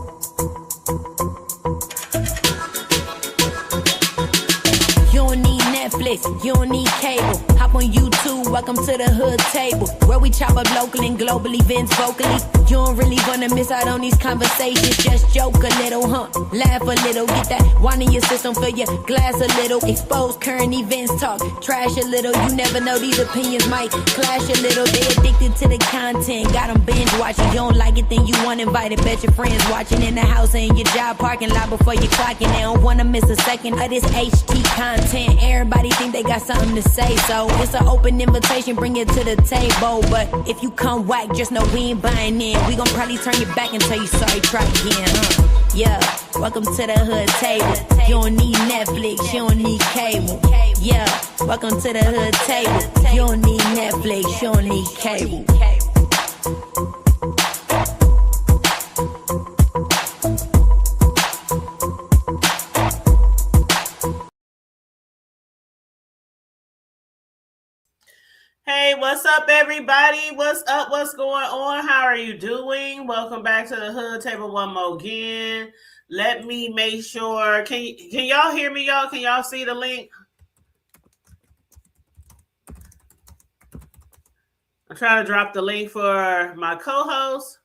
You don't need Netflix, you don't need cable. Hop on YouTube, welcome to the hood table, where we chop up local and global events vocally. You don't really wanna miss out on these conversations. Just joke a little, laugh a little, get that wine in your system, fill your glass a little. Expose current events, talk trash a little. You never know, these opinions might clash a little. They addicted to the content, got them binge watching. You don't like it, then you want invited. Bet your friends watching in the house and in your job parking lot before you clocking. They don't wanna miss a second of this HT content. Everybody think they got something to say, so it's an open invitation, bring it to the table. But if you come whack, just know we ain't buying in. We gon' probably turn your back and tell you sorry, try again. Yeah, welcome to the hood table. You don't need Netflix, you don't need cable. Yeah, welcome to the hood table. You don't need Netflix, you don't need cable. Hey, what's up, everybody? What's up? What's going on? How are you doing? Welcome back to the Hood Table one more again. Let me make sure. Can y'all hear me, y'all? Can y'all see the link? I'm trying to drop the link for my co-host.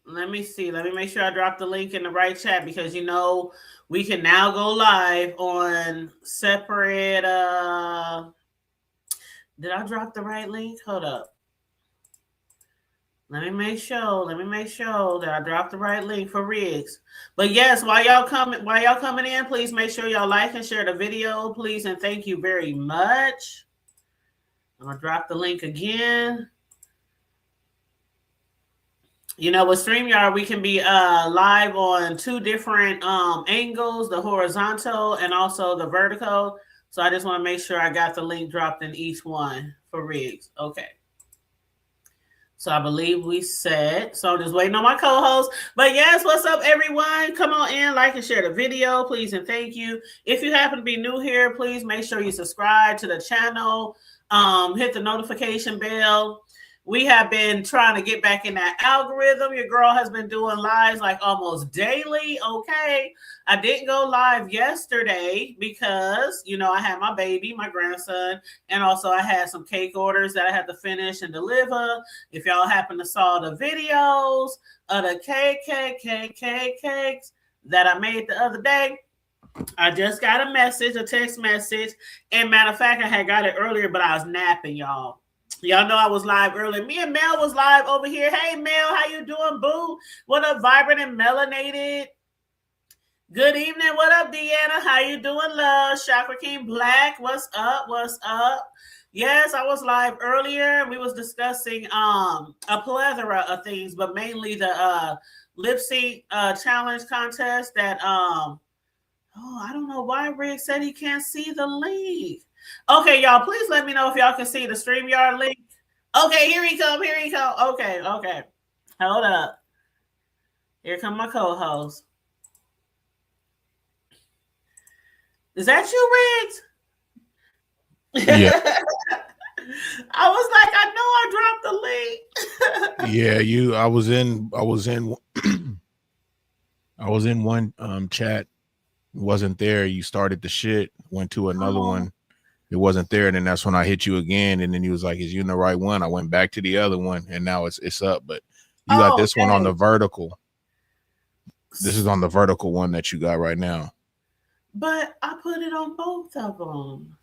Let me see. Let me make sure I drop the link in the right chat, because you know we can now go live on separate. Did I drop the right link? Hold up. Let me make sure that I dropped the right link for Riggs. But yes, while y'all coming in, please make sure y'all like and share the video, please, and thank you very much. I'm gonna drop the link again. You know, with StreamYard, we can be live on two different angles, the horizontal and also the vertical. So I just want to make sure I got the link dropped in each one for Riggs. Okay. So I believe we set. So I'm just waiting on my co-host. But yes, what's up, everyone? Come on in, like and share the video, please, and thank you. If you happen to be new here, please make sure you subscribe to the channel. Hit the notification bell. We have been trying to get back in that algorithm. Your girl has been doing lives like almost daily. Okay. I didn't go live yesterday because, you know, I had my baby, my grandson, and also I had some cake orders that I had to finish and deliver. If y'all happen to saw the videos of the cakes that I made the other day, I just got a text message. And matter of fact, I had got it earlier, but I was napping, y'all. Y'all know I was live earlier. Me and Mel was live over here. Hey, Mel, how you doing, boo? What up, Vibrant and Melanated? Good evening. What up, Deanna? How you doing, love? Chakra King Black, what's up? What's up? Yes, I was live earlier. We was discussing a plethora of things, but mainly the lip sync challenge contest that I don't know why Rick said he can't see the link. Okay, y'all, please let me know if y'all can see the StreamYard link. Okay, here he come. Okay. Hold up. Here come my co-host. Is that you, Riggs? Yeah. I was like, I know I dropped the link. Yeah, I was in one chat. Wasn't there. You started the shit, went to another one. It wasn't there, and then that's when I hit you again, and then he was like, "Is you in the right one?" I went back to the other one, and now it's up. But you got this one on the vertical. This is on the vertical one that you got right now. But I put it on both of them.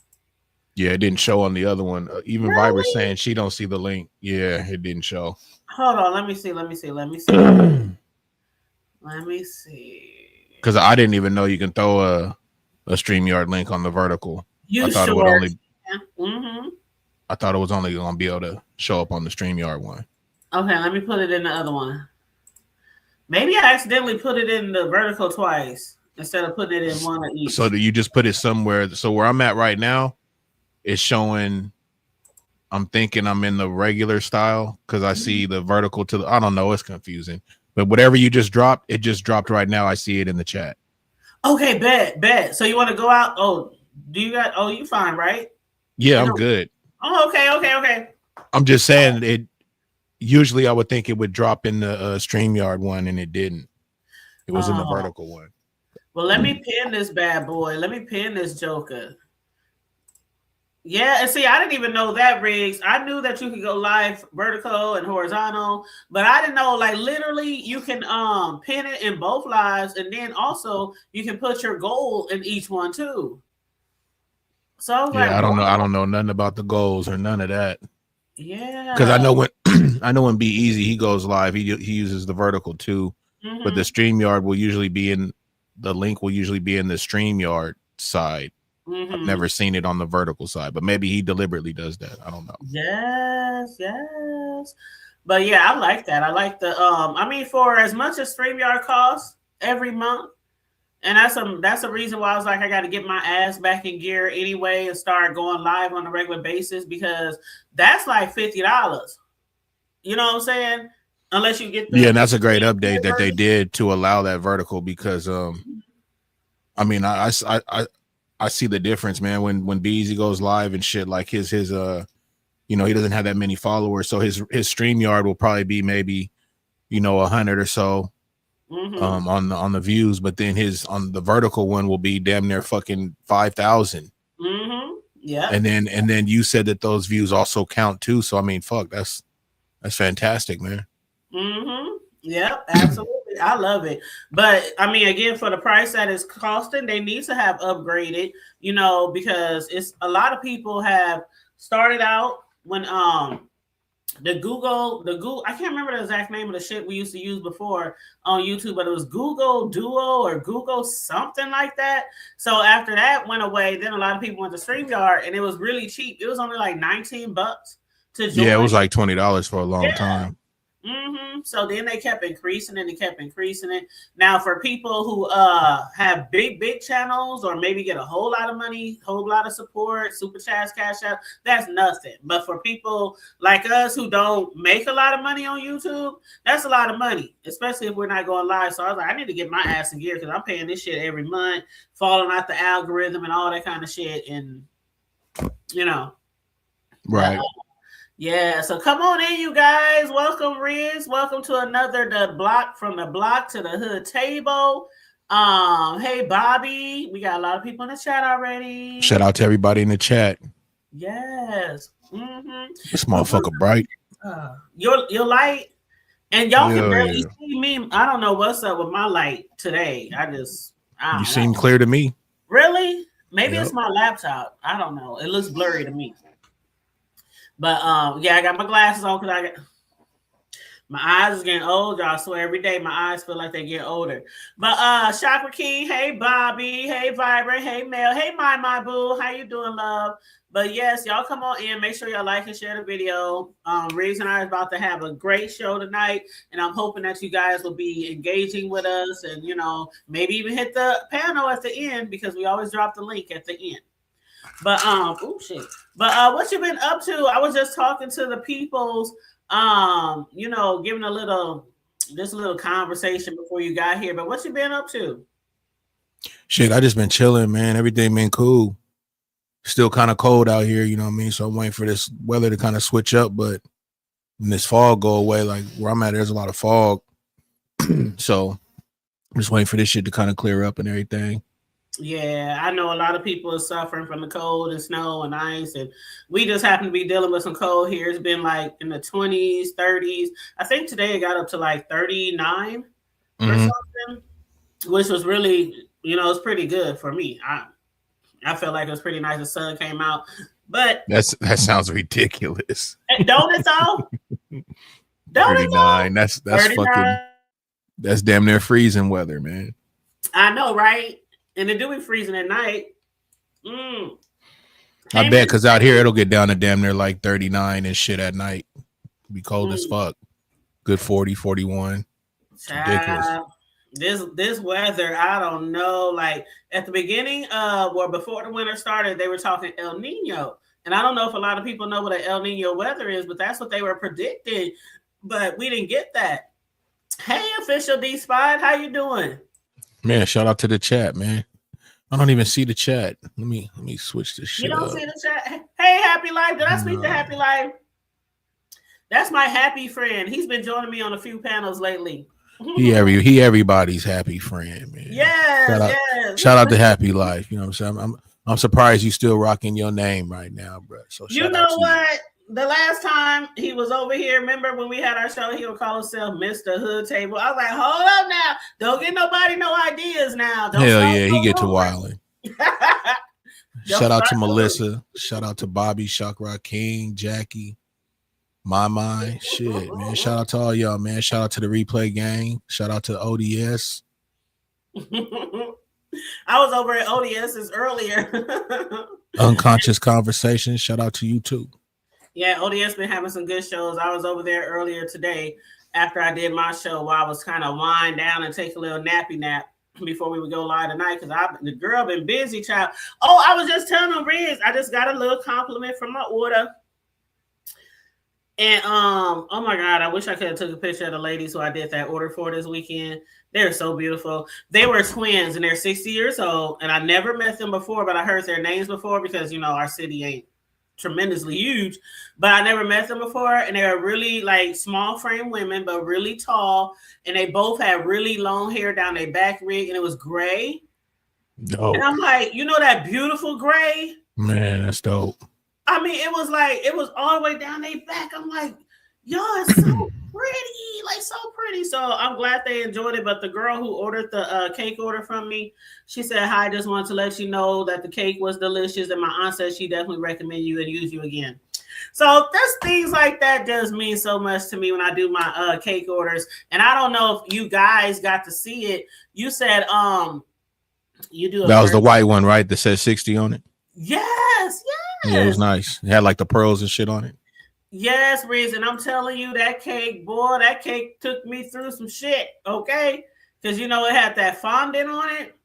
Yeah, it didn't show on the other one. Even really? Viber saying she don't see the link. Yeah, it didn't show. Hold on, let me see. Let me see. Because I didn't even know you can throw a StreamYard link on the vertical. I thought it would only. Mm-hmm. I thought it was only going to be able to show up on the StreamYard one. Okay, let me put it in the other one. Maybe I accidentally put it in the vertical twice instead of putting it in one of each. So do you just put it somewhere? So where I'm at right now, it's showing. I'm thinking I'm in the regular style because I see the vertical to the. I don't know. It's confusing. But whatever you just dropped, it just dropped right now. I see it in the chat. Okay, bet. So you want to go out? Oh, do you got? Oh, you fine, right? Yeah, I'm good. Oh, okay. I'm just saying it. usually I would think it would drop in the StreamYard one, and it didn't. It was in the vertical one. Well, let me pin this bad boy. Let me pin this joker. Yeah, and see, I didn't even know that, Riggs. I knew that you could go live vertical and horizontal, but I didn't know, like, literally you can pin it in both lives, and then also you can put your goal in each one too. So I was like, I don't know. I don't know nothing about the goals or none of that. Yeah, because I know when Be Easy he goes live, he uses the vertical too, but the StreamYard will usually be in the link will usually be in the StreamYard side. I've never seen it on the vertical side, but maybe he deliberately does that. I don't know. Yes. But yeah, I like that. I like the I mean, for as much as StreamYard costs every month, and that's a reason why I was like, I got to get my ass back in gear anyway and start going live on a regular basis, because that's like $50. You know what I'm saying? Unless you get and that's a great update that they did to allow that vertical, because I mean, I see the difference, man. When Be Easy goes live and shit, like his he doesn't have that many followers, so his StreamYard will probably be maybe 100 or so on the views, but then his on the vertical one will be damn near fucking 5,000. Yeah. And then you said that those views also count too, so I mean, fuck, that's fantastic, man. Yep, absolutely. I love it. But I mean, again, for the price that it's costing, they need to have upgraded, because it's a lot of people have started out when the Google, I can't remember the exact name of the shit we used to use before on YouTube, but it was Google Duo or Google something like that. So after that went away, then a lot of people went to StreamYard, and it was really cheap. It was only like $19 to join. Yeah, it was like $20 for a long time. So then they kept increasing it. Now, for people who have big channels, or maybe get a whole lot of money, whole lot of support, super chats, cash out, that's nothing. But for people like us who don't make a lot of money on YouTube, that's a lot of money, especially if we're not going live. So I was like, I need to get my ass in gear, because I'm paying this shit every month, falling out the algorithm and all that kind of shit, and right. Yeah, so come on in, you guys. Welcome, Riz. Welcome to another From the Block to the Hood table. Hey, Bobby. We got a lot of people in the chat already. Shout out to everybody in the chat. Yes. This motherfucker bright. Your light, and y'all can barely see me. I don't know what's up with my light today. You seem clear to me. Really? Maybe it's my laptop. I don't know. It looks blurry to me. But yeah, I got my glasses on because my eyes is getting old, y'all. I swear every day my eyes feel like they get older. But Chakra King, hey Bobby, hey Vibrant, hey Mel, hey my boo, how you doing, love? But yes, y'all come on in. Make sure y'all like and share the video. Riggs and I are about to have a great show tonight, and I'm hoping that you guys will be engaging with us, and maybe even hit the panel at the end, because we always drop the link at the end. But But what you been up to? I was just talking to the peoples, giving a little conversation before you got here. But what you been up to? Shit, I just been chilling, man. Everything been cool. Still kind of cold out here, you know what I mean? So I'm waiting for this weather to kind of switch up, but when this fog go away, like where I'm at, there's a lot of fog. So I'm just waiting for this shit to kind of clear up and everything. Yeah, I know a lot of people are suffering from the cold and snow and ice, and we just happen to be dealing with some cold here. It's been like in the 20s, 30s. I think today it got up to like 39 or something, which was really, it's pretty good for me. I felt like it was pretty nice. The sun came out, but that sounds ridiculous. Don't it though? 39. That's 39. Fucking. That's damn near freezing weather, man. I know, right? And it do be freezing at night. I bet, because out here it'll get down to damn near like 39 and shit at night. It'll be cold as fuck. Good 40, 41. It's ridiculous. This weather, I don't know. Like at the beginning before the winter started, they were talking El Nino. And I don't know if a lot of people know what an El Nino weather is, but that's what they were predicting. But we didn't get that. Hey, official D Spot, how you doing? Man, shout out to the chat, man. I don't even see the chat. Let me switch this shit. You don't see the chat? Hey, Happy Life. Did I speak to Happy Life? That's my happy friend. He's been joining me on a few panels lately. He everybody's happy friend, man. Yes. Shout out to Happy Life. You know what I'm saying? I'm surprised you still rocking your name right now, bro. So you know what? The last time he was over here, remember when we had our show, he would call himself Mr. Hood Table. I was like, hold up now. Don't get nobody no ideas now. Don't Hell yeah, he get to wilding. Shout out to Melissa. Over. Shout out to Bobby, Chakra King, Jackie, my shit, man. Shout out to all y'all, man. Shout out to the replay gang. Shout out to ODS. I was over at ODS's earlier. Unconscious Conversations. Shout out to you too. Yeah, ODS been having some good shows. I was over there earlier today after I did my show while I was kind of wind down and take a little nappy nap before we would go live tonight because the girl been busy, child. Oh, I was just telling them, Riz, I just got a little compliment from my order. And oh my God, I wish I could have took a picture of the ladies who I did that order for this weekend. They're so beautiful. They were twins and they're 60 years old. And I never met them before, but I heard their names before because, you know, our city ain't tremendously huge, but I never met them before. And they were really like small frame women, but really tall. And they both had really long hair down their back rig and it was gray. Dope. And I'm like, you know, that beautiful gray? Man, that's dope. I mean, it was all the way down their back. I'm like, y'all are so pretty, like so pretty. So I'm glad they enjoyed it. But the girl who ordered the cake order from me, she said, hi, just wanted to let you know that the cake was delicious. And my aunt said she definitely recommend you and use you again. So that's things like that does mean so much to me when I do my cake orders. And I don't know if you guys got to see it. You said you do that was the white one, right? That said 60 on it. Yes. Yeah, it was nice. It had like the pearls and shit on it. Yes, Riz, and I'm telling you, that cake took me through some shit, okay? Because, you know, it had that fondant on it.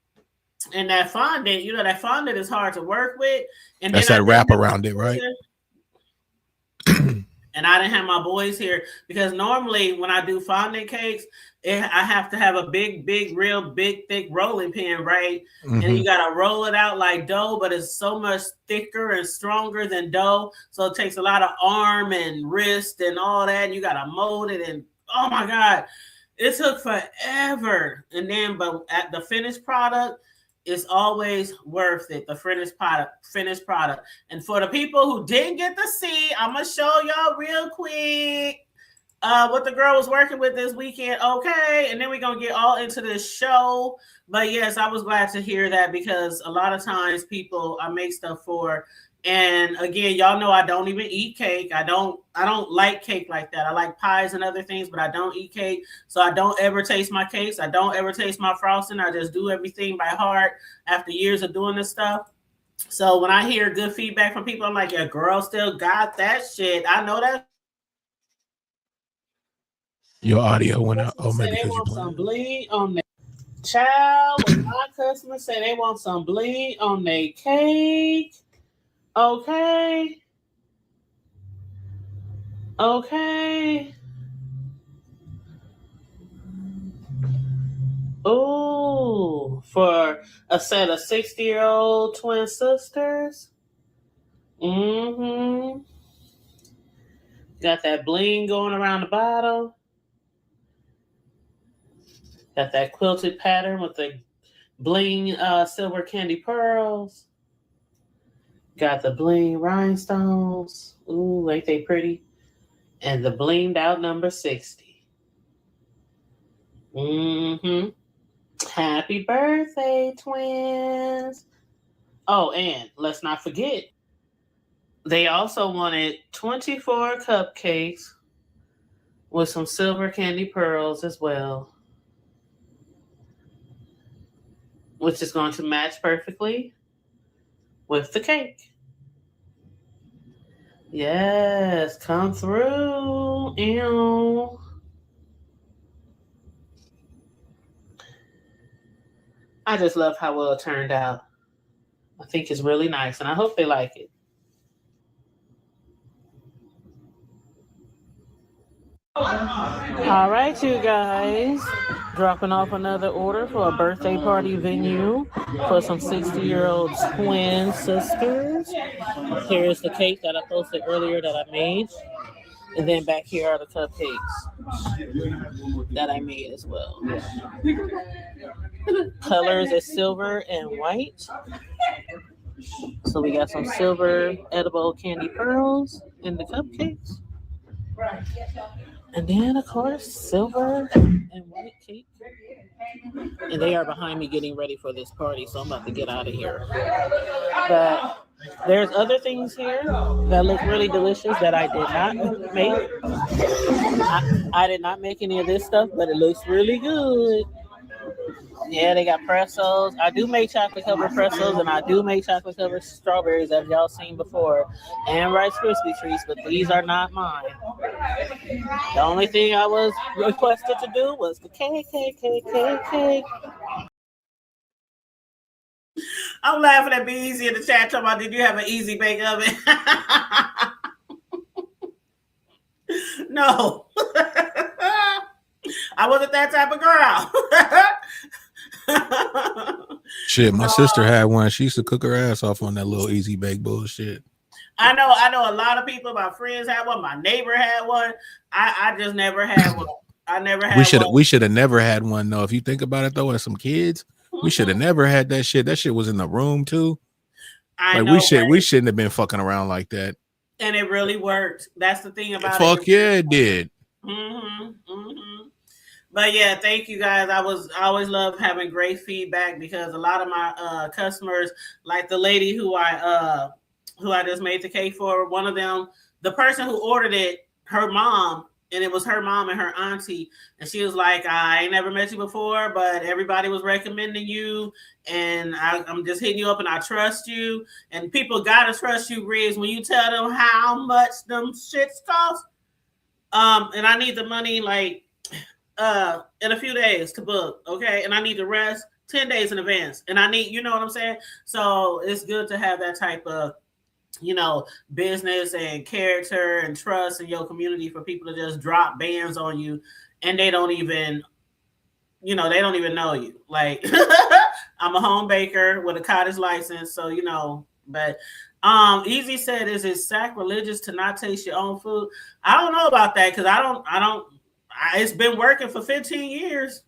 And that fondant, you know, that fondant is hard to work with. And that's that wrap around it, right? And I didn't have my boys here because normally when I do fondant cakes, I have to have a big, real big, thick rolling pin, right? Mm-hmm. And you got to roll it out like dough, but it's so much thicker and stronger than dough. So it takes a lot of arm and wrist and all that. And you got to mold it. And oh my God, it took forever. And then, but at the finished product, it's always worth it. The finished product. And for the people who didn't get to see, I'm going to show y'all real quick what the girl was working with this weekend. Okay. And then we're going to get all into this show. But yes, I was glad to hear that because a lot of times people I make stuff for. And again, y'all know I don't even eat cake. I don't like cake like that. I like pies and other things, but I don't eat cake. So I don't ever taste my cakes. I don't ever taste my frosting. I just do everything by heart after years of doing this stuff. So when I hear good feedback from people, I'm like, yeah, girl still got that shit. I know that. Your audio went out. Oh, maybe they want some bling on their child. When my customers say they want some bling on their cake. Okay. Oh, for a set of 60-year-old twin sisters. Mm-hmm. Got that bling going around the bottom. Got that quilted pattern with the bling silver candy pearls. Got the bling rhinestones. Ooh, ain't they pretty? And the blinged out number 60. Mm-hmm. Happy birthday, twins. Oh, and let's not forget, they also wanted 24 cupcakes with some silver candy pearls as well, which is going to match perfectly with the cake. Yes, come through. Ew. I just love how well it turned out. I think it's really nice, and I hope they like it. All right, you guys. Dropping off another order for a birthday party venue for some 60-year-old twin sisters. Here's the cake that I posted earlier that I made. And then back here are the cupcakes that I made as well. Colors is silver and white. So we got some silver edible candy pearls in the cupcakes. And then, of course, silver and white cake. And they are behind me getting ready for this party, so I'm about to get out of here. But there's other things here that look really delicious that I did not make. I did not make any of this stuff, but it looks really good. Yeah, they got pretzels. I do make chocolate covered pretzels, and I do make chocolate covered strawberries, as y'all seen before, and Rice Krispie treats, but these are not mine. The only thing I was requested to do was the cake. I'm laughing at Easy in the chat talking about, did you have an easy bake oven? No. I wasn't that type of girl. Shit, my sister had one. She used to cook her ass off on that little easy bake bullshit. I know a lot of people, my friends had one, my neighbor had one. I just never had one. I never had one. We should have never had one though. If you think about it though, as some kids, we should have never had that shit. That shit was in the room too. We shouldn't have been fucking around like that. And it really worked. That's the thing about it. Fuck yeah, it did. But yeah, thank you guys. I always love having great feedback because a lot of my customers, like the lady who I just made the cake for, one of them, the person who ordered it, her mom, and it was her mom and her auntie, and she was like, I ain't never met you before, but everybody was recommending you, and I'm just hitting you up, and I trust you, and people gotta trust you, Riggs, when you tell them how much them shits cost. And I need the money like in a few days to book, okay, and I need the rest 10 days in advance, and I need, you know what I'm saying? So it's good to have that type of, you know, business and character and trust in your community for people to just drop bands on you and they don't even know you. Like, I'm a home baker with a cottage license, so, you know, but Easy said, is it sacrilegious to not taste your own food? I don't know about that because it's been working for 15 years.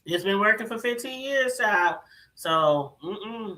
It's been working for 15 years, child. So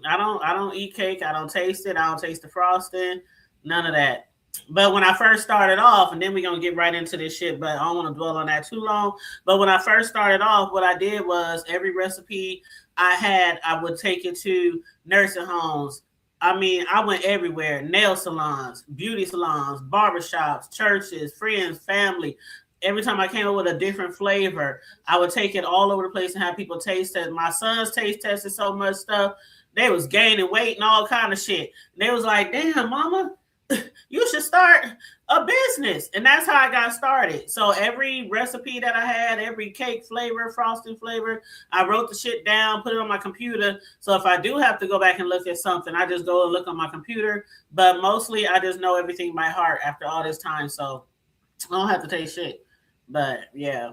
I don't eat cake. I don't taste it. I don't taste the frosting. None of that. But when I first started off, and then we're going to get right into this shit, but I don't want to dwell on that too long. But when I first started off, what I did was every recipe I had, I would take it to nursing homes. I mean, I went everywhere. Nail salons, beauty salons, barbershops, churches, friends, family. Every time I came up with a different flavor, I would take it all over the place and have people taste it. My sons taste tested so much stuff. They was gaining weight and all kind of shit. They was like, damn, mama, you should start a business. And that's how I got started. So every recipe that I had, every cake flavor, frosting flavor, I wrote the shit down, put it on my computer. So if I do have to go back and look at something, I just go and look on my computer. But mostly I just know everything by heart after all this time. So I don't have to taste shit. But yeah,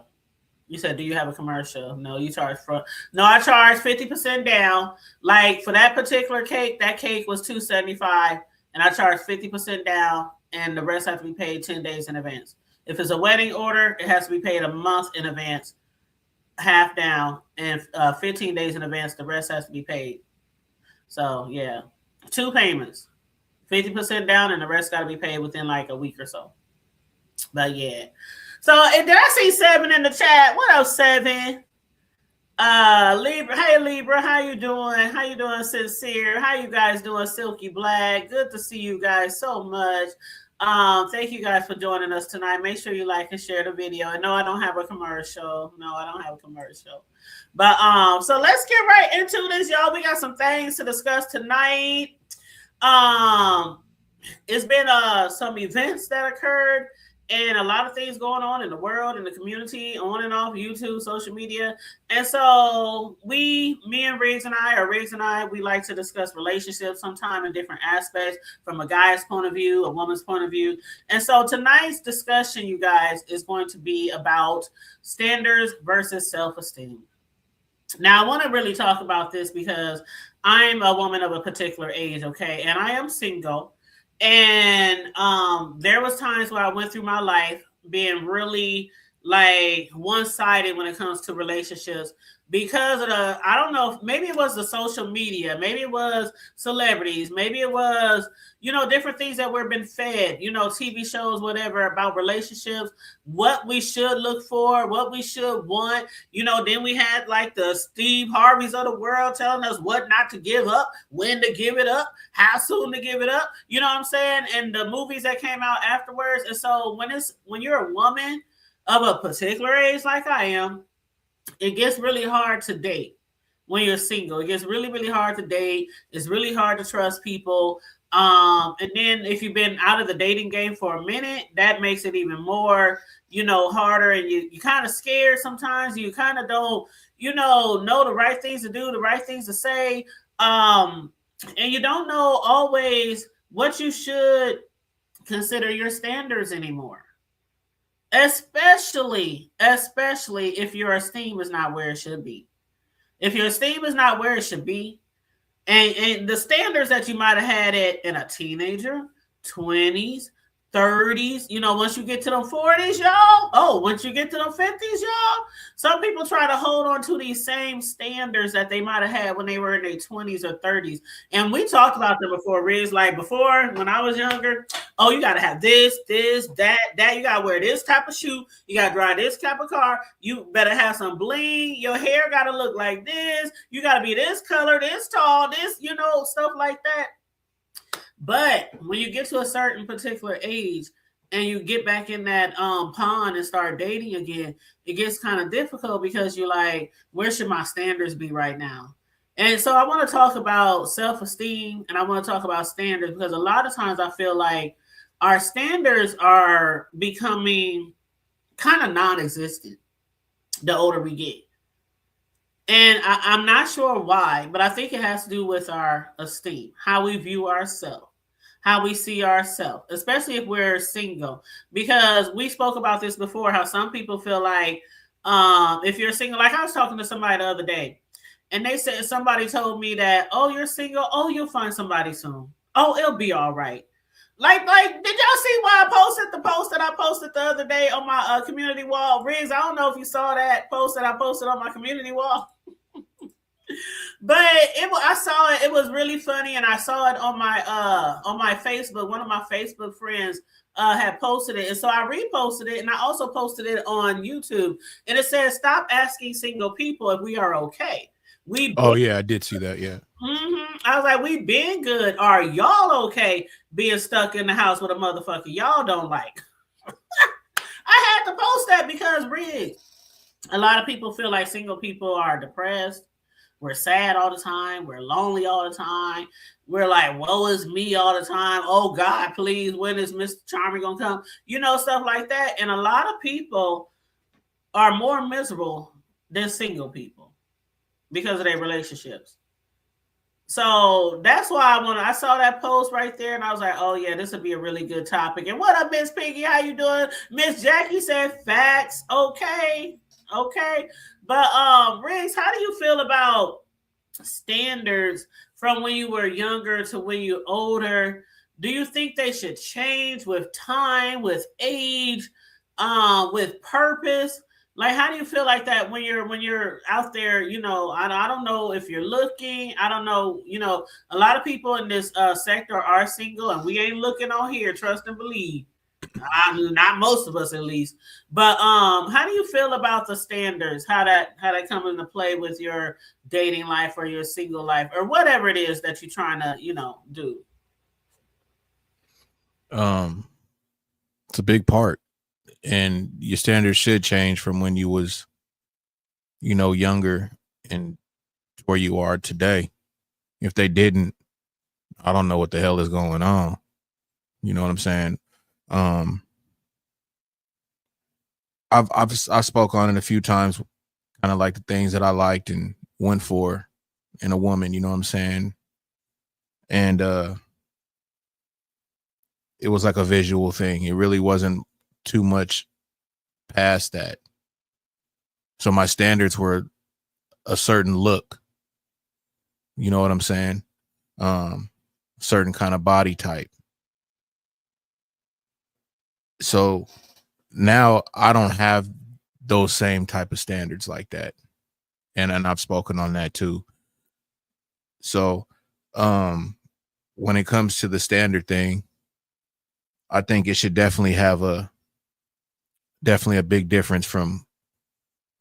you said, do you have a commercial? No, you charge for. No, I charge 50% down. Like for that particular cake, that cake was $275, and I charge 50% down, and the rest have to be paid 10 days in advance. If it's a wedding order, it has to be paid a month in advance, half down, and 15 days in advance. The rest has to be paid. So yeah, 2 payments, 50% down, and the rest got to be paid within like a week or so. But yeah. So did I see 7 in the chat? What else, 7? Libra. Hey Libra, how you doing? How you doing, Sincere? How you guys doing, Silky Black? Good to see you guys so much. Thank you guys for joining us tonight. Make sure you like and share the video. And no, I don't have a commercial. But so let's get right into this, y'all. We got some things to discuss tonight. It's been some events that occurred. And a lot of things going on in the world, in the community, on and off YouTube, social media. And so me and Riggs and I, we like to discuss relationships sometime in different aspects from a guy's point of view, a woman's point of view. And so tonight's discussion, you guys, is going to be about standards versus self-esteem. Now, I want to really talk about this because I'm a woman of a particular age, okay? And I am single. And there was times where I went through my life being really like one-sided when it comes to relationships because of the, I don't know, maybe it was the social media, maybe it was celebrities, maybe it was, you know, different things that we've been fed, you know, TV shows, whatever, about relationships, what we should look for, what we should want. You know, then we had like the Steve Harveys of the world telling us what not to give up, when to give it up, how soon to give it up. You know what I'm saying? And the movies that came out afterwards. And so when you're a woman of a particular age like I am, it gets really hard to date when you're single. It gets really, really hard to date. It's really hard to trust people. And then if you've been out of the dating game for a minute, that makes it even more, you know, harder. And you kind of scared sometimes. You kind of don't, you know the right things to do, the right things to say. And you don't know always what you should consider your standards anymore. Especially if your esteem is not where it should be. If your esteem is not where it should be, and the standards that you might have had it in a teenager, 20s, 30s, you know, once you get to them 40s, y'all, once you get to them 50s, y'all, some people try to hold on to these same standards that they might have had when they were in their 20s or 30s. And we talked about them before, Riz. Like before, when I was younger, you got to have this, that. You got to wear this type of shoe. You got to drive this type of car. You better have some bling. Your hair got to look like this. You got to be this color, this tall, this, you know, stuff like that. But when you get to a certain particular age and you get back in that pond and start dating again, it gets kind of difficult because you're like, where should my standards be right now? And so I want to talk about self-esteem and I want to talk about standards because a lot of times I feel like our standards are becoming kind of non-existent the older we get. And I'm not sure why, but I think it has to do with our esteem, how we view ourselves, how we see ourselves, especially if we're single. Because we spoke about this before, how some people feel like if you're single, like I was talking to somebody the other day, and they said, somebody told me that, you're single, you'll find somebody soon. It'll be all right. Like, did y'all see why I posted the post that I posted the other day on my community wall? Riggs, I don't know if you saw that post that I posted on my community wall. But I saw it. It was really funny, and I saw it on my Facebook. One of my Facebook friends had posted it, and so I reposted it, and I also posted it on YouTube. And it says, "Stop asking single people if we are okay." Yeah, I did see that. Yeah. Mm-hmm. I was like, we been good. Are y'all okay being stuck in the house with a motherfucker y'all don't like? I had to post that because, Riggs, a lot of people feel like single people are depressed. We're sad all the time. We're lonely all the time. We're like, woe is me all the time. Oh, God, please, when is Mr. Charming going to come? You know, stuff like that. And a lot of people are more miserable than single people because of their relationships. So that's why I saw that post right there, and I was like, oh, yeah, this would be a really good topic. And what up, Miss Piggy? How you doing? Miss Jackie said facts. Okay. But Riggs, how do you feel about standards from when you were younger to when you're older? Do you think they should change with time, with age, with purpose? Like, how do you feel like that when you're out there? You know, I don't know if you're looking. I don't know. You know, a lot of people in this sector are single, and we ain't looking on here. Trust and believe. Not most of us, at least. But how do you feel about the standards? How that come into play with your dating life or your single life or whatever it is that you're trying to, do? It's a big part, and your standards should change from when you was, younger and where you are today. If they didn't, I don't know what the hell is going on. You know what I'm saying? I've spoke on it a few times, kind of like the things that I liked and went for in a woman, you know what I'm saying? And it was like a visual thing. It really wasn't too much past that. So my standards were a certain look. You know what I'm saying? Certain kind of body type. So now I don't have those same type of standards like that. And I've spoken on that too. So when it comes to the standard thing, I think it should definitely have definitely a big difference from,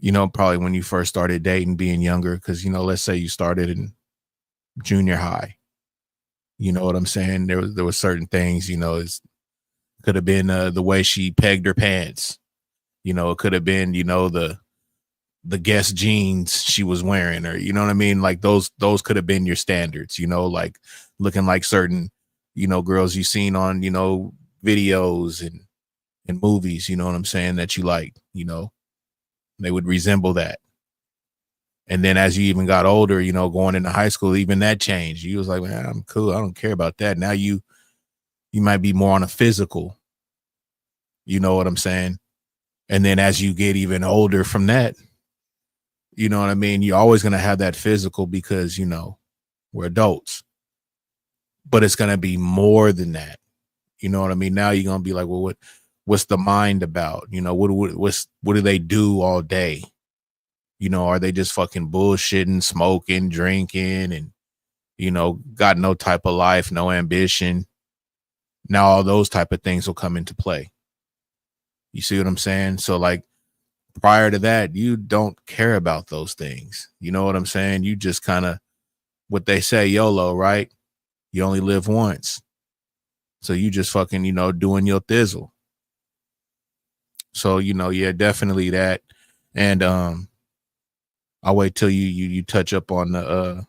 probably when you first started dating, being younger. Cause let's say you started in junior high. You know what I'm saying? There was certain things, it could have been the way she pegged her pants. It could have been, the Guess jeans she was wearing, or you know what I mean? Like those could have been your standards, like looking like certain, girls you seen on, videos and movies, you know what I'm saying, that you like, they would resemble that. And then as you even got older, going into high school, even that changed. You was like, man, I'm cool. I don't care about that. Now you might be more on a physical, you know what I'm saying? And then as you get even older from that, you know what I mean? You're always going to have that physical because, we're adults, but it's going to be more than that. You know what I mean? Now you're going to be like, well, what's the mind about? What do they do all day? Are they just fucking bullshitting, smoking, drinking, and, got no type of life, no ambition? Now all those type of things will come into play. You see what I'm saying? So like prior to that, you don't care about those things. You know what I'm saying? You just kind of, what they say, YOLO, right? You only live once. So you just fucking, doing your thizzle. So, yeah, definitely that. And I'll wait till you touch up on the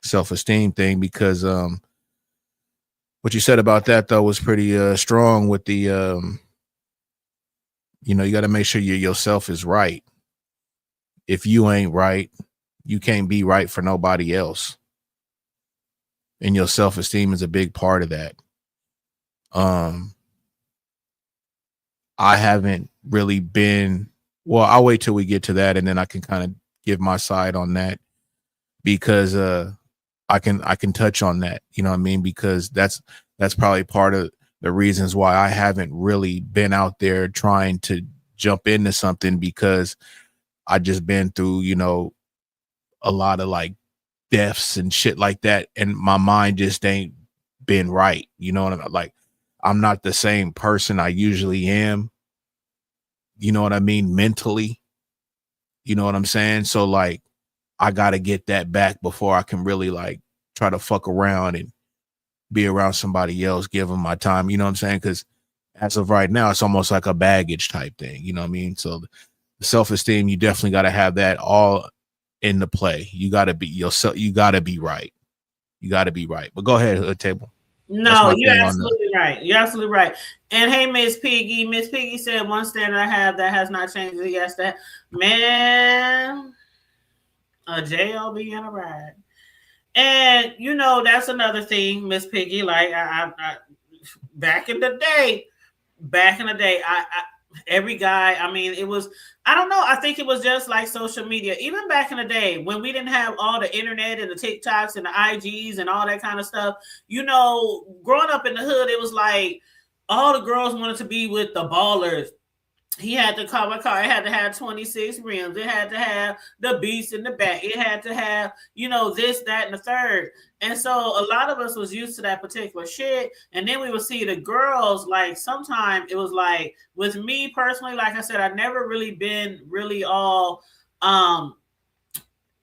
self-esteem thing, because what you said about that though was pretty strong with the you got to make sure yourself is right. If you ain't right, you can't be right for nobody else. And your self-esteem is a big part of that. I haven't really been, well, I'll wait till we get to that and then I can kind of give my side on that, because I can touch on that, you know what I mean? Because that's probably part of the reasons why I haven't really been out there trying to jump into something, because I just been through, a lot of like deaths and shit like that, and my mind just ain't been right. You know what I mean? Like, I'm not the same person I usually am. You know what I mean? Mentally. You know what I'm saying? So like, I got to get that back before I can really like try to fuck around and be around somebody else, give them my time. You know what I'm saying? Because as of right now, it's almost like a baggage type thing. You know what I mean? So the self-esteem, you definitely got to have that all in the play. You got to be yourself. You got to be right. You got to be right. But go ahead, Hood Table. No, you're absolutely right. You're absolutely right. And hey, Miss Piggy. Miss Piggy said one standard I have that has not changed. Yes, that man, a JLB and a ride. And that's another thing, Miss Piggy. Like I back in the day, I every guy, I mean, it was, I don't know, I think it was just like social media. Even back in the day when we didn't have all the internet and the TikToks and the IGs and all that kind of stuff, growing up in the hood, it was like all the girls wanted to be with the ballers. He had to call my car. It had to have 26 rims. It had to have the beast in the back. It had to have, this, that, and the third. And so a lot of us was used to that particular shit. And then we would see the girls, like sometimes it was like, with me personally, like I said, I've never really been really all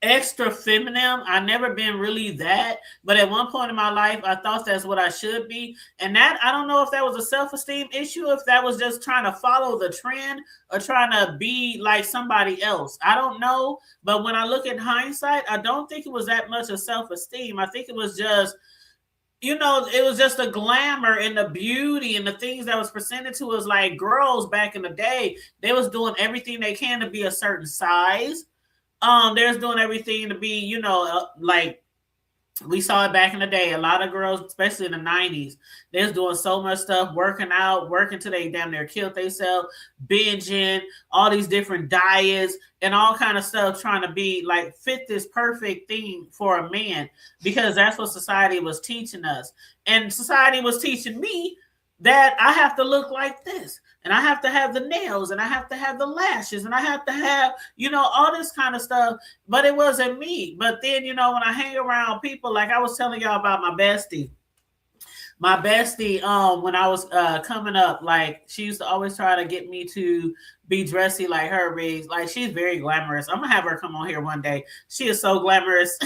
extra feminine. I've never been really that, but at one point in my life I thought that's what I should be. And that, I don't know if that was a self-esteem issue, if that was just trying to follow the trend or trying to be like somebody else. I don't know. But when I look at hindsight, I don't think it was that much of self-esteem. I think it was just, it was just the glamour and the beauty and the things that was presented to us. Like girls back in the day, they was doing everything they can to be a certain size. They're doing everything to be, like we saw it back in the day. A lot of girls, especially in the 90s, they was doing so much stuff, working out, working till they damn near killed themselves, binging, all these different diets and all kind of stuff, trying to be like fit this perfect thing for a man, because that's what society was teaching us. And society was teaching me that I have to look like this, and I have to have the nails, and I have to have the lashes, and I have to have, all this kind of stuff. But it wasn't me. But then, when I hang around people, like I was telling y'all about my bestie. My bestie, when I was coming up, like she used to always try to get me to be dressy like her, Riggs. Like she's very glamorous. I'm gonna have her come on here one day. She is so glamorous.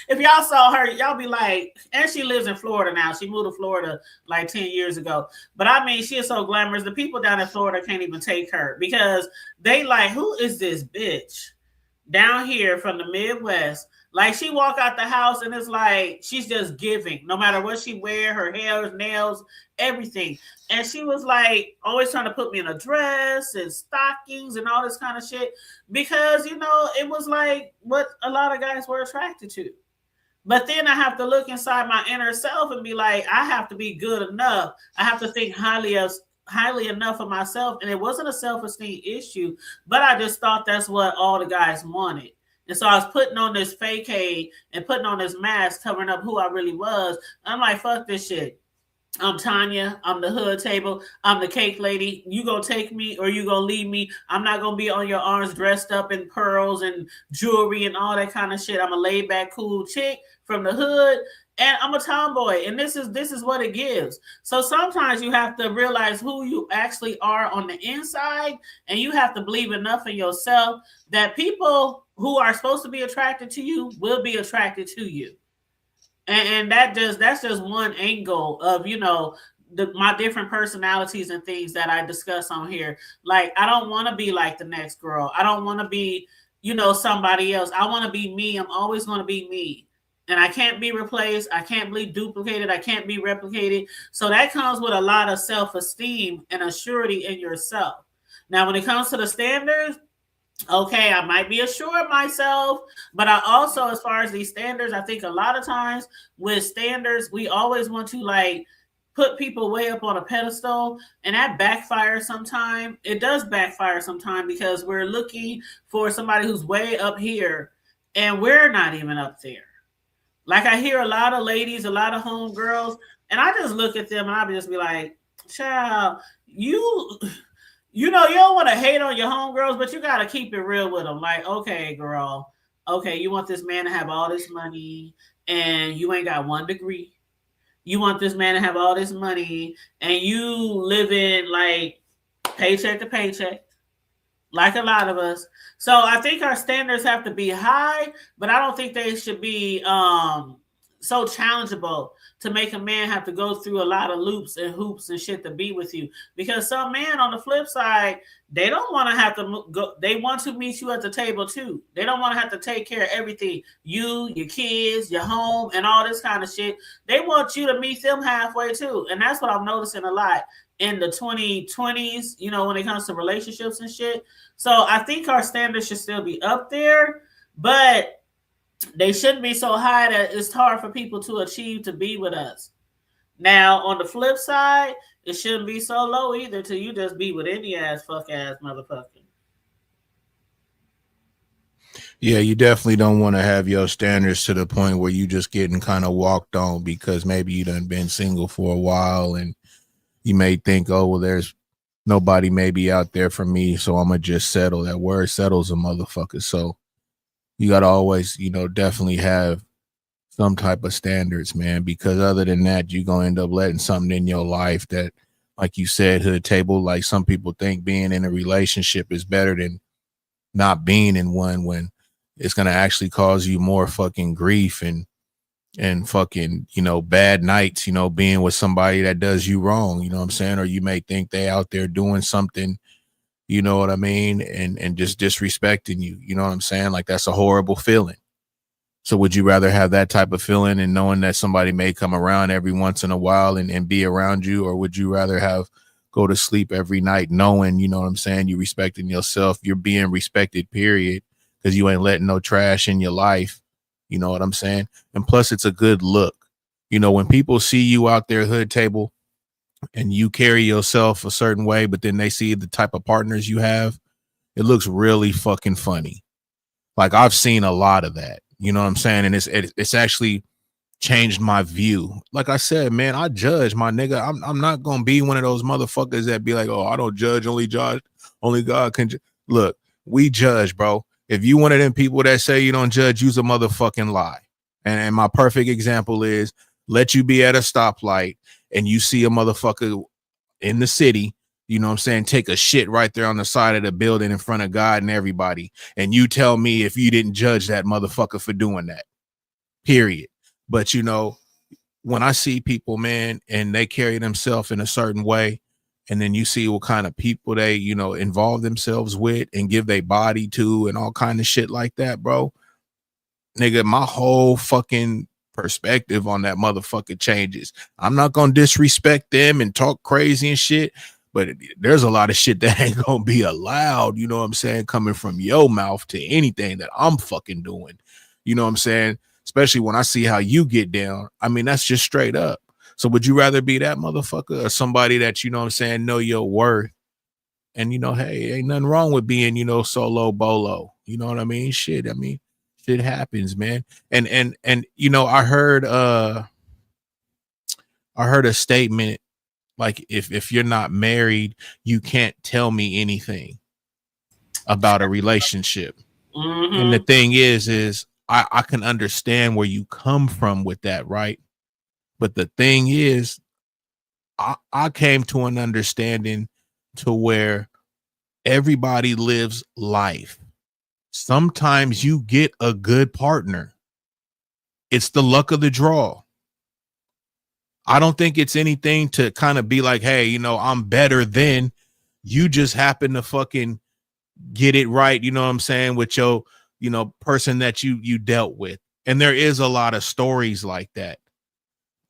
If y'all saw her, y'all be like, and she lives in Florida now. She moved to Florida like 10 years ago. But I mean, she is so glamorous. The people down in Florida can't even take her because they like, who is this bitch down here from the Midwest? Like she walk out the house and it's like she's just giving, no matter what she wear, her hair, nails, everything. And she was like always trying to put me in a dress and stockings and all this kind of shit because it was like what a lot of guys were attracted to. But then I have to look inside my inner self and be like, I have to be good enough. I have to think highly enough of myself. And it wasn't a self-esteem issue, but I just thought that's what all the guys wanted. And so I was putting on this facade and putting on this mask, covering up who I really was. I'm like, fuck this shit. I'm Tanya. I'm the hood table. I'm the cake lady. You gonna take me or you gonna leave me? I'm not gonna be on your arms dressed up in pearls and jewelry and all that kind of shit. I'm a laid back, cool chick from the hood, and I'm a tomboy. And this is what it gives. So sometimes you have to realize who you actually are on the inside, and you have to believe enough in yourself that people who are supposed to be attracted to you will be attracted to you. And that's just one angle of my different personalities and things that I discuss on here. Like I don't want to be like the next girl. I don't want to be somebody else. I want to be me. I'm always going to be me. And I can't be replaced. I can't be duplicated. I can't be replicated. So that comes with a lot of self-esteem and a surety in yourself. Now, when it comes to the standards, okay, I might be assured of myself, but I also, as far as these standards, I think a lot of times with standards, we always want to like put people way up on a pedestal, and that backfires sometimes. It does backfire sometimes because we're looking for somebody who's way up here, and we're not even up there. Like I hear a lot of ladies, a lot of homegirls, and I just look at them and I just be like, child, you don't want to hate on your homegirls, but you got to keep it real with them. Like, okay, girl, okay, you want this man to have all this money and you ain't got 1 degree. You want this man to have all this money and you live in like paycheck to paycheck, like a lot of us. So I think our standards have to be high, but I don't think they should be so challengeable to make a man have to go through a lot of loops and hoops and shit to be with you. Because some men on the flip side, they don't want to have to go. They want to meet you at the table too. They don't want to have to take care of everything. You, your kids, your home, and all this kind of shit. They want you to meet them halfway too. And that's what I'm noticing a lot in the 2020s, when it comes to relationships and shit. So I think our standards should still be up there, but they shouldn't be so high that it's hard for people to achieve to be with us. Now, on the flip side, it shouldn't be so low either till you just be with any ass fuck ass motherfucker. Yeah, you definitely don't want to have your standards to the point where you just getting kind of walked on because maybe you done been single for a while and you may think, oh, well, there's nobody maybe out there for me, so I'm going to just settle. That word settles a motherfucker. So you got to always, definitely have some type of standards, man, because other than that, you're going to end up letting something in your life that, like you said, hood table, like some people think being in a relationship is better than not being in one when it's going to actually cause you more fucking grief and fucking, bad nights, being with somebody that does you wrong, you know what I'm saying? Or you may think they out there doing something, you know what I mean? And just disrespecting you, you know what I'm saying? Like that's a horrible feeling. So would you rather have that type of feeling and knowing that somebody may come around every once in a while and be around you? Or would you rather go to sleep every night knowing, you know what I'm saying, you respecting yourself, you're being respected, period, because you ain't letting no trash in your life, you know what I'm saying? And plus it's a good look. When people see you out there hood table and you carry yourself a certain way, but then they see the type of partners you have, it looks really fucking funny. Like I've seen a lot of that, you know what I'm saying? And it's actually changed my view. Like I said, man, I judge, my nigga. I'm not gonna be one of those motherfuckers that be like, oh, I don't judge, only God can look, we judge, bro. If you one of them people that say you don't judge, use a motherfucking lie. And my perfect example is, let you be at a stoplight and you see a motherfucker in the city, you know what I'm saying, take a shit right there on the side of the building in front of God and everybody. And you tell me if you didn't judge that motherfucker for doing that, period. But, you know, when I see people, man, and they carry themselves in a certain way, and then you see what kind of people they, you know, involve themselves with and give their body to and all kind of shit like that, bro. Nigga, my whole fucking perspective on that motherfucker changes. I'm not gonna disrespect them and talk crazy and shit, but there's a lot of shit that ain't gonna be allowed, you know what I'm saying, coming from your mouth to anything that I'm fucking doing. You know what I'm saying? Especially when I see how you get down. I mean, that's just straight up. So would you rather be that motherfucker or somebody that, you know what I'm saying, know your worth? And, you know, hey, ain't nothing wrong with being, you know, solo bolo. You know what I mean? Shit. I mean, shit happens, man. And you know, I heard a statement like, if you're not married, you can't tell me anything about a relationship. And the thing is I can understand where you come from with that, right? But the thing is, I came to an understanding to where everybody lives life. Sometimes you get a good partner. It's the luck of the draw. I don't think it's anything to kind of be like, hey, you know, I'm better than you. Just happen to fucking get it right, you know what I'm saying, with your, you know, person that you dealt with. And there is a lot of stories like that.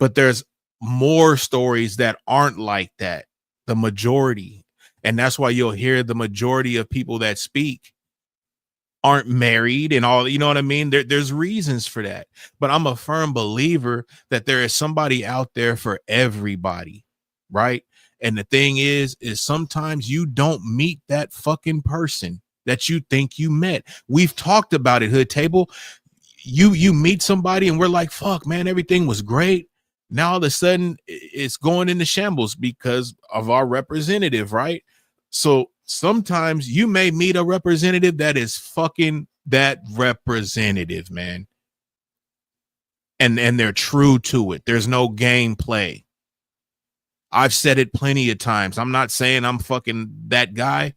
But there's more stories that aren't like that, the majority. And that's why you'll hear the majority of people that speak aren't married and all, you know what I mean? There's reasons for that. But I'm a firm believer that there is somebody out there for everybody, right? And the thing is sometimes you don't meet that fucking person that you think you met. We've talked about it, Hood Table. You meet somebody and we're like, fuck, man, everything was great. Now all of a sudden it's going into shambles because of our representative, right? So sometimes you may meet a representative that is fucking that representative, man. And they're true to it. There's no gameplay. I've said it plenty of times. I'm not saying I'm fucking that guy,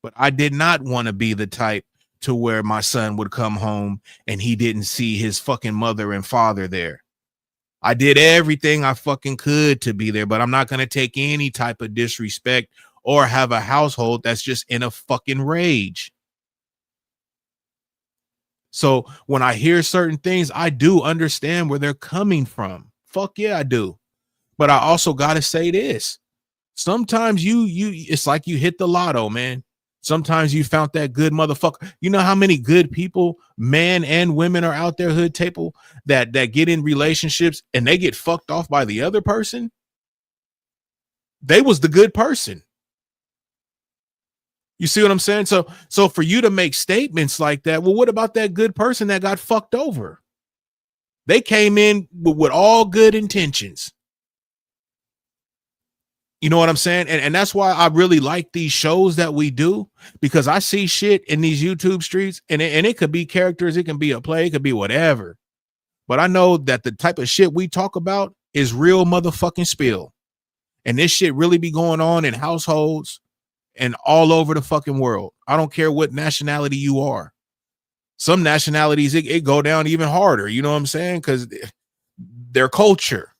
but I did not want to be the type to where my son would come home and he didn't see his fucking mother and father there. I did everything I fucking could to be there, but I'm not going to take any type of disrespect or have a household that's just in a fucking rage. So when I hear certain things, I do understand where they're coming from. Fuck yeah, I do. But I also got to say this. Sometimes you it's like you hit the lotto, man. Sometimes you found that good motherfucker. You know how many good people, men and women, are out there, Hood Table, that get in relationships and they get fucked off by the other person? They was the good person. You see what I'm saying? So for you to make statements like that, well, what about that good person that got fucked over? They came in with all good intentions. You know what I'm saying? And that's why I really like these shows that we do, because I see shit in these YouTube streets, and it could be characters, it can be a play, it could be whatever. But I know that the type of shit we talk about is real motherfucking spill. And this shit really be going on in households and all over the fucking world. I don't care what nationality you are. Some nationalities, it go down even harder. You know what I'm saying? Because their culture.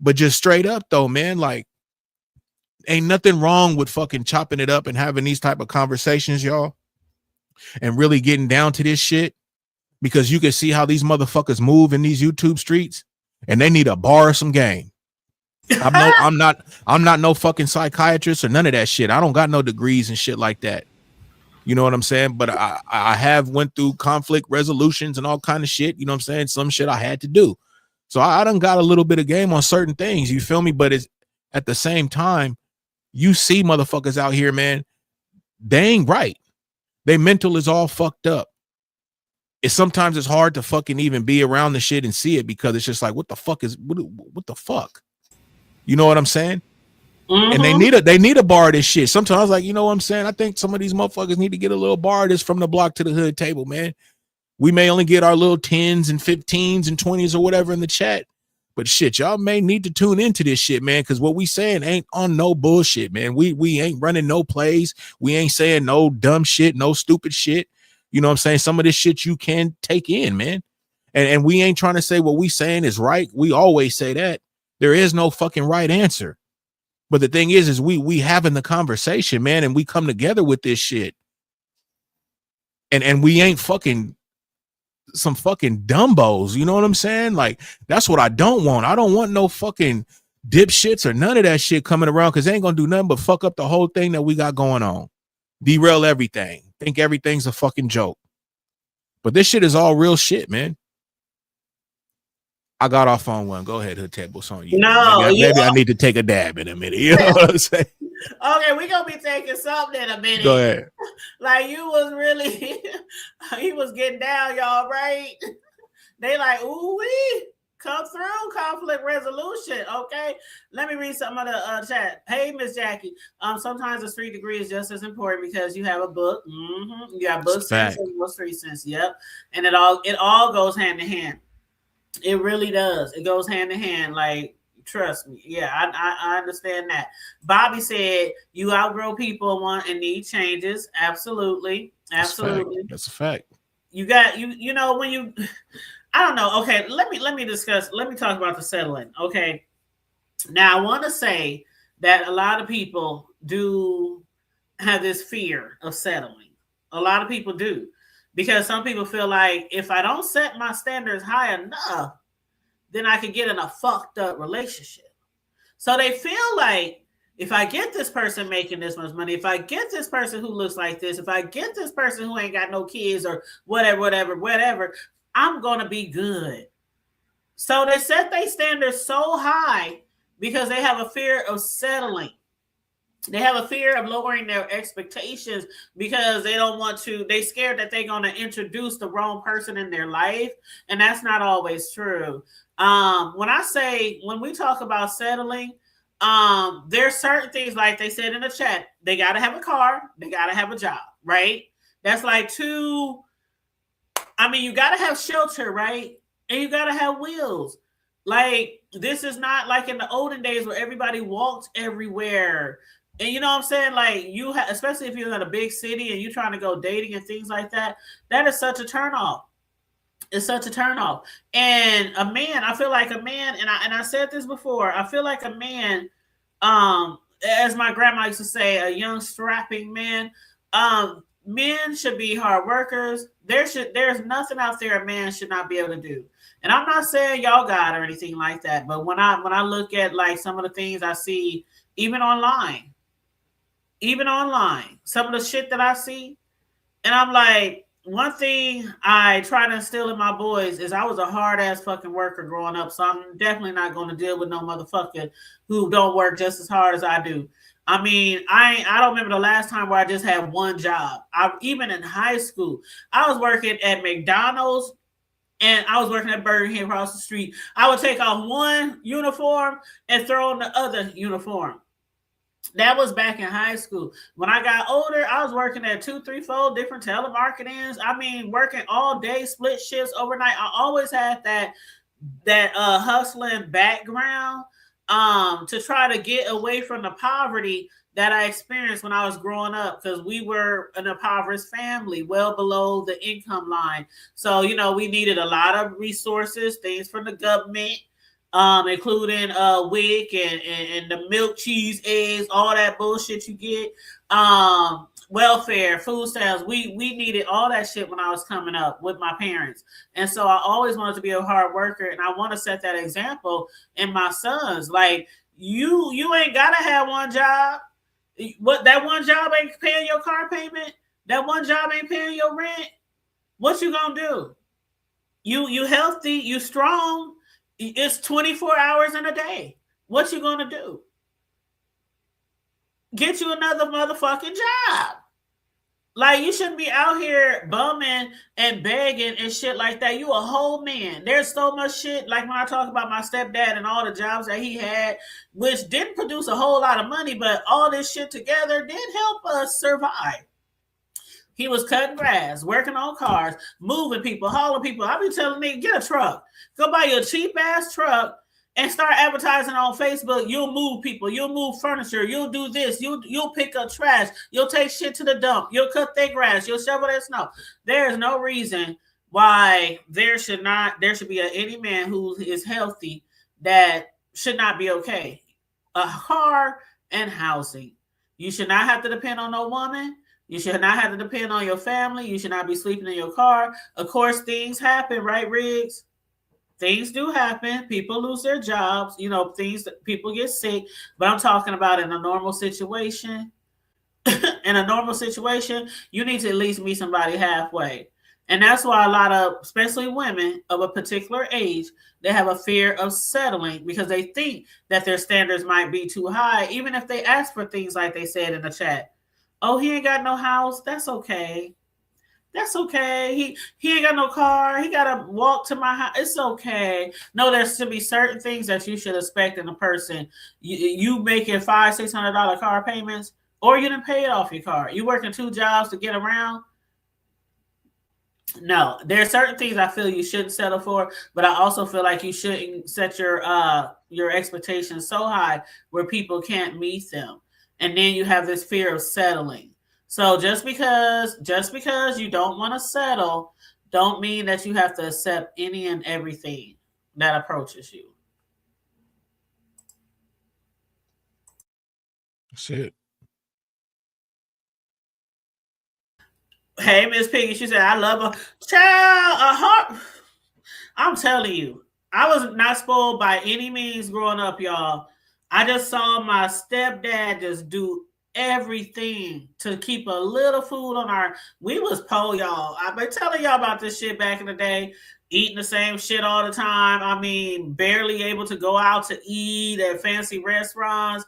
But just straight up though, man, like, ain't nothing wrong with fucking chopping it up and having these type of conversations, y'all, and really getting down to this shit, because you can see how these motherfuckers move in these YouTube streets, and they need to borrow some game. I'm not no fucking psychiatrist or none of that shit. I don't got no degrees and shit like that. You know what I'm saying? But I have went through conflict resolutions and all kind of shit. You know what I'm saying? Some shit I had to do. So I done got a little bit of game on certain things. You feel me? But it's at the same time, you see motherfuckers out here, man, they ain't right. They mental is all fucked up. sometimes it's hard to fucking even be around the shit and see it, because it's just like, what the fuck is what the fuck? You know what I'm saying? Mm-hmm. And they need a bar of this shit. Sometimes, like, you know what I'm saying? I think some of these motherfuckers need to get a little bar of this from the block to the hood table, man. We may only get our little 10s and 15s and 20s or whatever in the chat, but shit, y'all may need to tune into this shit, man, because what we saying ain't on no bullshit, man. We ain't running no plays. We ain't saying no dumb shit, no stupid shit. You know what I'm saying? Some of this shit you can take in, man. And we ain't trying to say what we saying is right. We always say that. There is no fucking right answer. But the thing is we having the conversation, man, and we come together with this shit. And we ain't fucking some fucking dumbos, you know what I'm saying? Like, that's what I don't want. I don't want no fucking dipshits or none of that shit coming around, because they ain't gonna do nothing but fuck up the whole thing that we got going on. Derail everything. Think everything's a fucking joke. But this shit is all real shit, man. I got off on one. Go ahead, Hood Table. On you. No, maybe I need to take a dab in a minute. You know what I'm saying? Okay, we're gonna be taking something in a minute. Go ahead. Like, you was really, he was getting down, y'all, right? They like, ooh wee, come through, conflict resolution. Okay, let me read some of the chat. Hey, Miss Jackie. Sometimes the street degree is just as important, because you have a book. Mm-hmm. You got book sense and more street sense. Yep, and it all goes hand in hand. It really does. It goes hand in hand. Like, trust me. Yeah, I understand that. Bobby said you outgrow people and need changes. Absolutely. That's a fact. You got you know, when you, I don't know. Okay, let me talk about the settling. Okay. Now, I want to say that a lot of people do have this fear of settling. A lot of people do. Because some people feel like, if I don't set my standards high enough, then I can get in a fucked up relationship. So they feel like, if I get this person making this much money, if I get this person who looks like this, if I get this person who ain't got no kids or whatever, I'm going to be good. So they set their standards so high because they have a fear of settling. They have a fear of lowering their expectations because they're scared that they're going to introduce the wrong person in their life. And that's not always true. When we talk about settling, there's certain things, like they said in the chat, they got to have a car, they got to have a job, right? That's like you got to have shelter, right? And you got to have wheels. Like, this is not like in the olden days where everybody walked everywhere. And you know what I'm saying? Like, especially if you're in a big city and you're trying to go dating and things like that, that is such a turnoff. It's such a turnoff. And a man, I feel like a man, and I said this before, I feel like a man, as my grandma used to say, a young strapping man, men should be hard workers. There's nothing out there a man should not be able to do. And I'm not saying y'all got or anything like that, but when I look at like some of the things I see, even online, some of the shit that I see, and I'm like, one thing I try to instill in my boys is I was a hard ass fucking worker growing up. So I'm definitely not going to deal with no motherfucker who don't work just as hard as I do. I mean, I don't remember the last time where I just had one job. Even in high school, I was working at McDonald's and I was working at Burger King across the street. I would take off one uniform and throw on the other uniform. That was back in high school. When I got older, I was working at 2, 3, 4 different telemarketings. I mean, working all day, split shifts overnight. I always had that hustling background to try to get away from the poverty that I experienced when I was growing up, because we were an impoverished family, well below the income line. So, we needed a lot of resources, things from the government, including WIC and the milk, cheese, eggs, all that bullshit you get. Welfare, food stamps. We needed all that shit when I was coming up with my parents. And so I always wanted to be a hard worker, and I want to set that example in my sons. Like, you ain't gotta have one job. What, that one job ain't paying your car payment? That one job ain't paying your rent? What you gonna do? You healthy, you strong. It's 24 hours in a day. What you gonna do? Get you another motherfucking job. Like, you shouldn't be out here bumming and begging and shit like that. You a whole man. There's so much shit. Like when I talk about my stepdad and all the jobs that he had, which didn't produce a whole lot of money, but all this shit together did help us survive. He was cutting grass, working on cars, moving people, hauling people. I be telling niggas, get a truck. Go buy you a cheap ass truck and start advertising on Facebook. You'll move people, you'll move furniture, you'll do this, you'll pick up trash, you'll take shit to the dump, you'll cut their grass, you'll shovel their snow. There's no reason why there should be any man who is healthy that should not be okay. A car and housing. You should not have to depend on no woman. You should not have to depend on your family. You should not be sleeping in your car. Of course, things happen, right, Riggs? Things do happen. People lose their jobs. You know, people get sick. But I'm talking about in a normal situation. In a normal situation, you need to at least meet somebody halfway. And that's why a lot of, especially women of a particular age, they have a fear of settling because they think that their standards might be too high, even if they ask for things like they said in the chat. Oh, he ain't got no house. That's okay. That's okay. He ain't got no car. He gotta walk to my house. It's okay. No, there's to be certain things that you should expect in a person. You making $500-$600 car payments, or you didn't pay it off your car. You working 2 jobs to get around. No, there are certain things I feel you shouldn't settle for, but I also feel like you shouldn't set your expectations so high where people can't meet them. And then you have this fear of settling. So just because you don't want to settle, don't mean that you have to accept any and everything that approaches you. That's it. Hey, Miss Piggy, she said, I love a child, a heart. I'm telling you, I was not spoiled by any means growing up, y'all. I just saw my stepdad just do everything to keep a little food on we was poor, y'all. I've been telling y'all about this shit back in the day, eating the same shit all the time. I mean, barely able to go out to eat at fancy restaurants,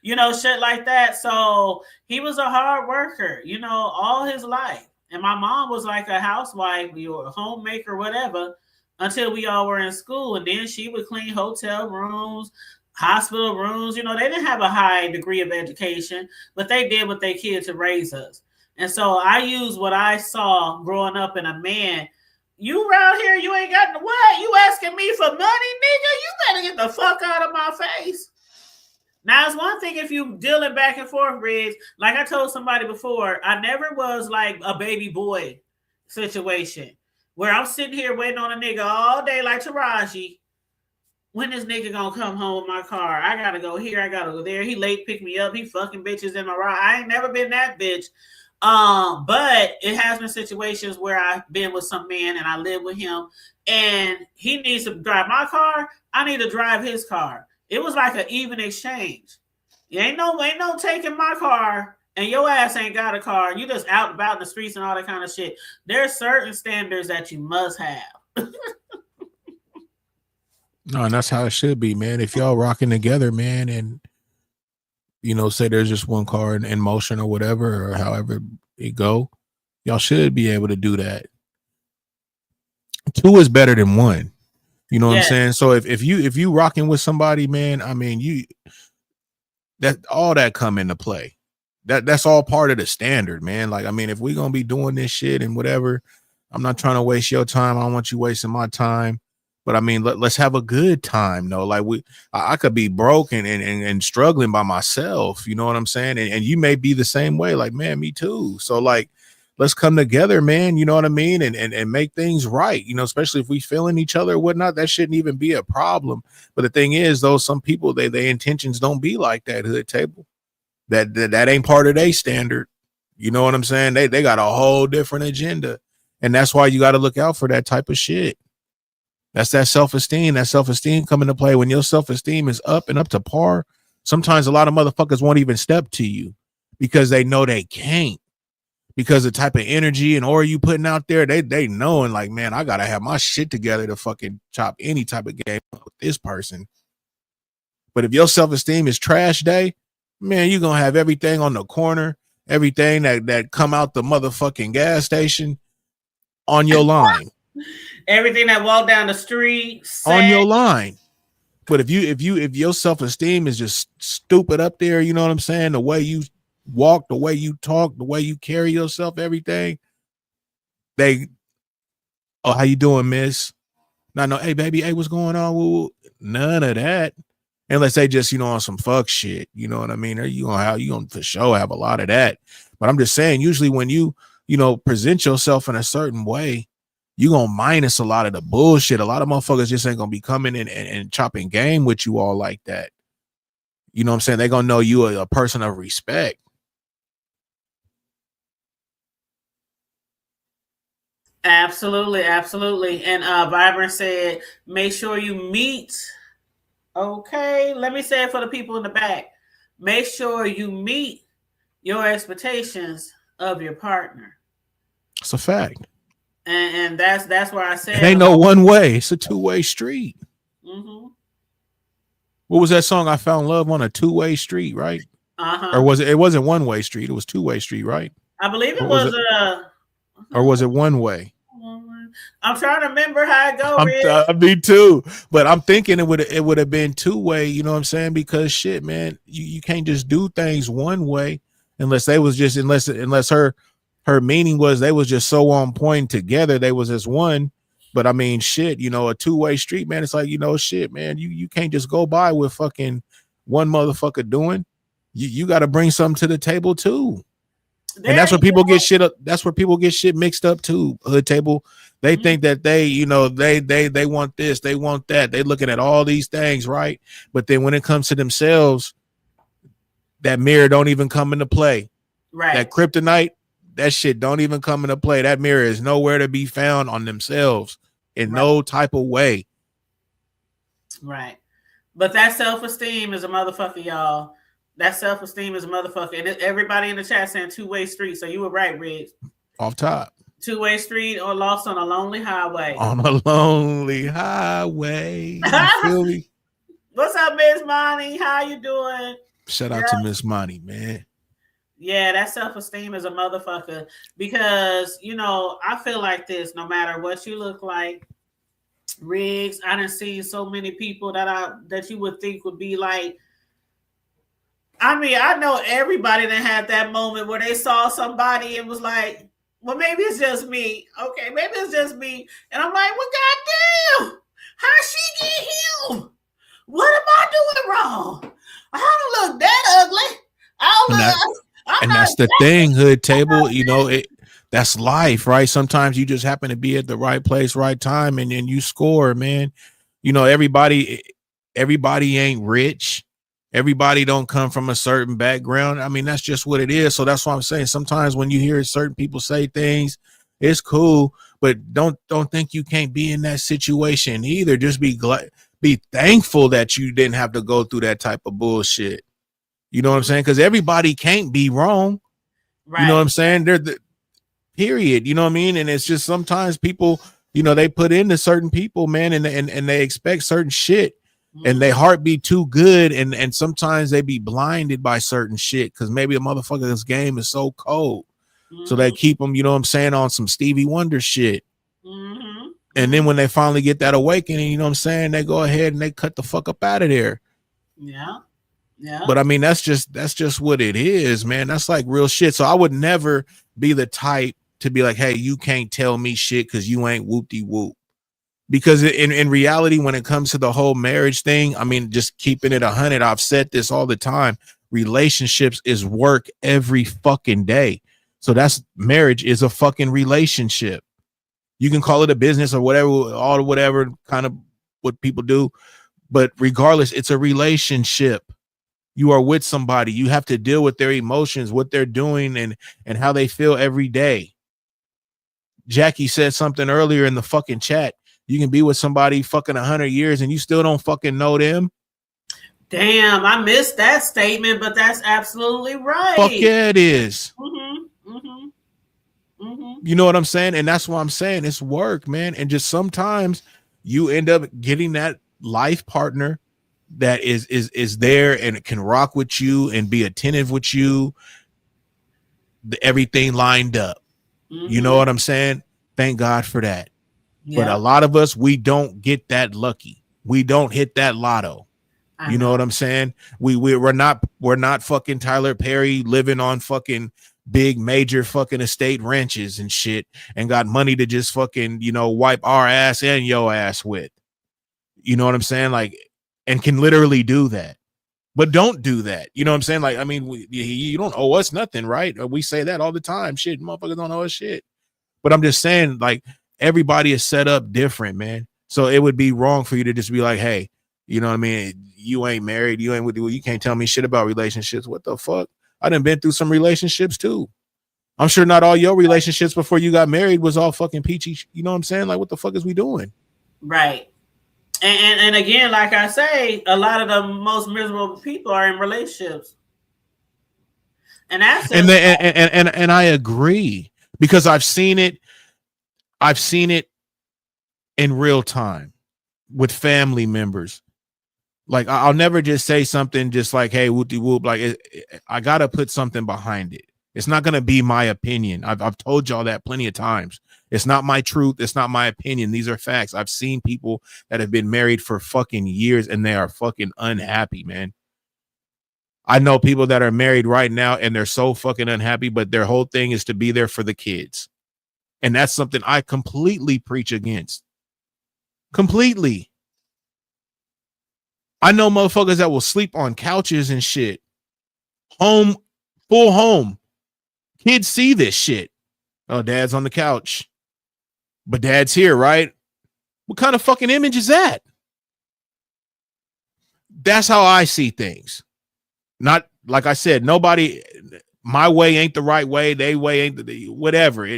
you know, shit like that. So he was a hard worker, you know, all his life. And my mom was like a housewife or a homemaker, whatever, until we all were in school. And then she would clean hotel rooms, hospital rooms. You know, they didn't have a high degree of education, but they did what they could to raise us. And so I use what I saw growing up in a man. You around here, you ain't got what? You asking me for money, nigga? You better get the fuck out of my face. Now, it's one thing if you dealing back and forth, Riggs. Like I told somebody before, I never was like a baby boy situation where I'm sitting here waiting on a nigga all day like Taraji. When this nigga gonna come home with my car? I gotta go here, I gotta go there. He late pick me up. He fucking bitches in my ride. I ain't never been that bitch. But it has been situations where I've been with some man and I live with him and he needs to drive my car. I need to drive his car. It was like an even exchange. Ain't no taking my car and your ass ain't got a car. You just out about in the streets and all that kind of shit. There's certain standards that you must have. No, and that's how it should be, man. If y'all rocking together, man, and you know, say there's just one car in motion or whatever, or however it go, y'all should be able to do that. 2 is better than 1. You know what I'm saying? So if you rocking with somebody, man, I mean, that all that come into play. That's all part of the standard, man. Like, I mean, if we gonna be doing this shit and whatever, I'm not trying to waste your time. I don't want you wasting my time. But I mean, let's have a good time, though. Like I could be broken and struggling by myself. You know what I'm saying? And you may be the same way. Like, man, me too. So like, let's come together, man. You know what I mean? And make things right. You know, especially if we feeling each other or whatnot, that shouldn't even be a problem. But the thing is, though, some people their intentions don't be like that. Hood table, that ain't part of their standard. You know what I'm saying? They got a whole different agenda, and that's why you got to look out for that type of shit. That's that self-esteem. That self-esteem come into play when your self-esteem is up and up to par. Sometimes a lot of motherfuckers won't even step to you because they know they can't. Because the type of energy and aura you putting out there, they knowing like, man, I gotta have my shit together to fucking chop any type of game with this person. But if your self-esteem is trash day, man, you're gonna have everything on the corner everything that come out the motherfucking gas station on your line. Everything that walk down the street on your line. But if your self-esteem is just stupid up there, you know what I'm saying? The way you walk, the way you talk, the way you carry yourself, everything. Oh, how you doing, miss? No, hey baby, hey, what's going on? Woo? None of that. Unless they just, on some fuck shit. You know what I mean? Or you gonna for sure have a lot of that. But I'm just saying, usually when you present yourself in a certain way, you gonna minus a lot of the bullshit. A lot of motherfuckers just ain't gonna be coming in and chopping game with you all like that. You know what I'm saying? They're gonna know you a person of respect. Absolutely. And Vibrant said, make sure you meet. Okay, let me say it for the people in the back. Make sure you meet your expectations of your partner. It's a fact. And that's where I said it ain't no one way. It's a two-way street. Mm-hmm. What was that song? I found love on a two-way street, right? Or was it wasn't one-way street, it was two-way street, right? I believe it was or was it one way? I'm trying to remember how it goes. Me too, but I'm thinking it would have been two-way. You know what I'm saying? Because shit, man, you can't just do things one way unless her meaning was they was just so on point together. They was as one. But I mean, shit, a two-way street, man. It's like, shit, man. You can't just go by with fucking one motherfucker doing. You got to bring something to the table too. And that's where people get shit up. That's where people get shit mixed up too. Hood table. They think that they want this, they want that. They looking at all these things, right? But then when it comes to themselves, that mirror don't even come into play. Right. That kryptonite, that shit don't even come into play. That mirror is nowhere to be found on themselves in no type of way. Right. But that self-esteem is a motherfucker, y'all. That self-esteem is a motherfucker. And everybody in the chat saying two-way street. So you were right, Riggs. Off top. Two-way street or lost on a lonely highway. On a lonely highway. You feel me? What's up, Miss Monty? How you doing? Shout out to Miss Monty, man. Yeah, that self-esteem is a motherfucker. Because, I feel like this, no matter what you look like, Riggs, I done seen so many people that you would think would be like, I mean, I know everybody that had that moment where they saw somebody and was like, well, maybe it's just me. Okay, maybe it's just me. And I'm like, well, goddamn, how she get him? What am I doing wrong? I don't look that ugly. And that's the thing, hood table, that's life, right? Sometimes you just happen to be at the right place, right time, and then you score, man. Everybody ain't rich. Everybody don't come from a certain background. I mean, that's just what it is. So that's why I'm saying sometimes when you hear certain people say things, it's cool, but don't think you can't be in that situation either. Just be thankful that you didn't have to go through that type of bullshit. You know what I'm saying? Because everybody can't be wrong. Right. You know what I'm saying? They're the period. You know what I mean? And it's just sometimes people, they put into certain people, man, and they expect certain shit. And their heart be too good, and sometimes they be blinded by certain shit because maybe a motherfucker's game is so cold. So they keep them, you know what I'm saying, on some Stevie Wonder shit. And then when they finally get that awakening, you know what I'm saying, they go ahead and they cut the fuck up out of there. Yeah. But I mean, that's just what it is, man. That's like real shit. So I would never be the type to be like, hey, you can't tell me shit because you ain't whoop-de-whoop. Because in reality, when it comes to the whole marriage thing, I mean, just keeping it 100, I've said this all the time. Relationships is work every fucking day. So marriage is a fucking relationship. You can call it a business or whatever kind of what people do. But regardless, it's a relationship. You are with somebody. You have to deal with their emotions, what they're doing and how they feel every day. Jackie said something earlier in the fucking chat. You can be with somebody fucking 100 years and you still don't fucking know them. Damn, I missed that statement, but that's absolutely right. Fuck yeah, it is. You know what I'm saying? And that's what I'm saying. It's work, man. And just sometimes you end up getting that life partner that is there and can rock with you and be attentive with you. everything lined up. You know what I'm saying? Thank God for that. But a lot of us, we don't get that lucky. We don't hit that lotto. You know what I'm saying? We're not fucking Tyler Perry living on fucking big major fucking estate ranches and shit and got money to just fucking, wipe our ass and your ass with. You know what I'm saying? Like, and can literally do that. But don't do that. You know what I'm saying? Like, I mean, you don't owe us nothing, right? We say that all the time. Shit, motherfuckers don't owe us shit. But I'm just saying, like, everybody is set up different, man. So it would be wrong for you to just be like, hey, you know what I mean? You ain't married. You can't tell me shit about relationships. What the fuck? I done been through some relationships too. I'm sure not all your relationships before you got married was all fucking peachy. You know what I'm saying? Like, what the fuck is we doing? Right. And again, like I say, a lot of the most miserable people are in relationships. And that's and I agree, because I've seen it in real time with family members. Like, I'll never just say something just like, hey, whoop de whoop. Like, I gotta put something behind it. It's not gonna be my opinion. I've told y'all that plenty of times. It's not my truth. It's not my opinion. These are facts. I've seen people that have been married for fucking years and they are fucking unhappy, man. I know people that are married right now and they're so fucking unhappy, but their whole thing is to be there for the kids. And that's something I completely preach against. Completely. I know motherfuckers that will sleep on couches and shit. Home, full home. Kids see this shit. Oh, dad's on the couch. But dad's here, right? What kind of fucking image is that? That's how I see things. Not, like I said, nobody, my way ain't the right way. They way ain't whatever.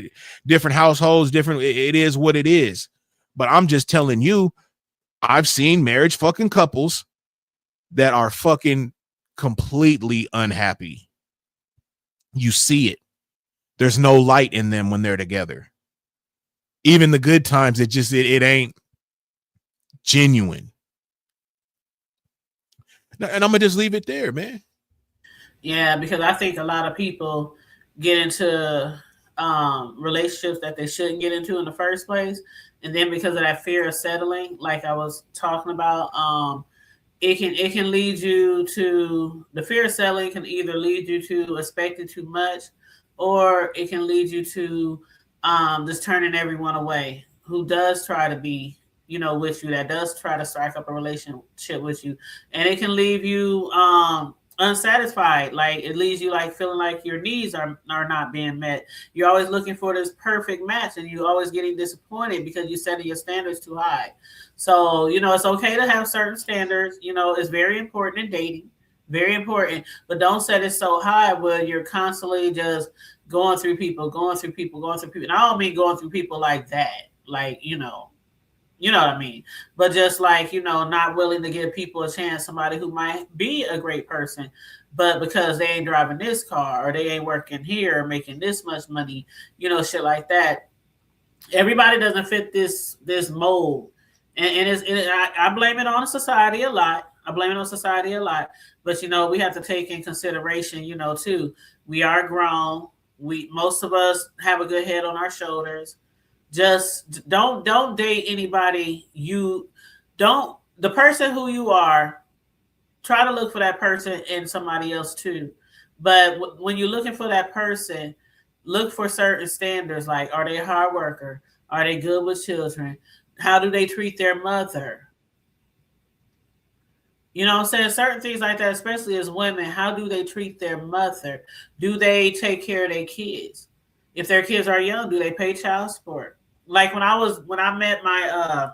Different households, different. It is what it is. But I'm just telling you, I've seen marriage fucking couples that are fucking completely unhappy. You see it. There's no light in them when they're together. Even the good times, it ain't genuine. And I'm gonna just leave it there, man. Yeah, because I think a lot of people get into relationships that they shouldn't get into in the first place, and then because of that fear of settling, like I was talking about, it can lead you to, the fear of settling can either lead you to expecting too much, or it can lead you to just turning everyone away who does try to be, with you, that does try to strike up a relationship with you. And it can leave you unsatisfied. Like, it leaves you like feeling like your needs are not being met. You're always looking for this perfect match, and you're always getting disappointed because you're setting your standards too high. So, it's okay to have certain standards. It's very important in dating. Very important. But don't set it so high where you're constantly just going through people. And I don't mean going through people like that. Like, you know what I mean? But just like, not willing to give people a chance, somebody who might be a great person, but because they ain't driving this car or they ain't working here or making this much money, shit like that. Everybody doesn't fit this mold. And I blame it on society a lot. But we have to take in consideration, too. We are grown. Most of us have a good head on our shoulders. Just don't date anybody. The person who you are, try to look for that person in somebody else too. But when you're looking for that person, look for certain standards. Like, are they a hard worker? Are they good with children? How do they treat their mother? You know what I'm saying? Certain things like that, especially as women, how do they treat their mother? Do they take care of their kids? If their kids are young, do they pay child support? Like when I met my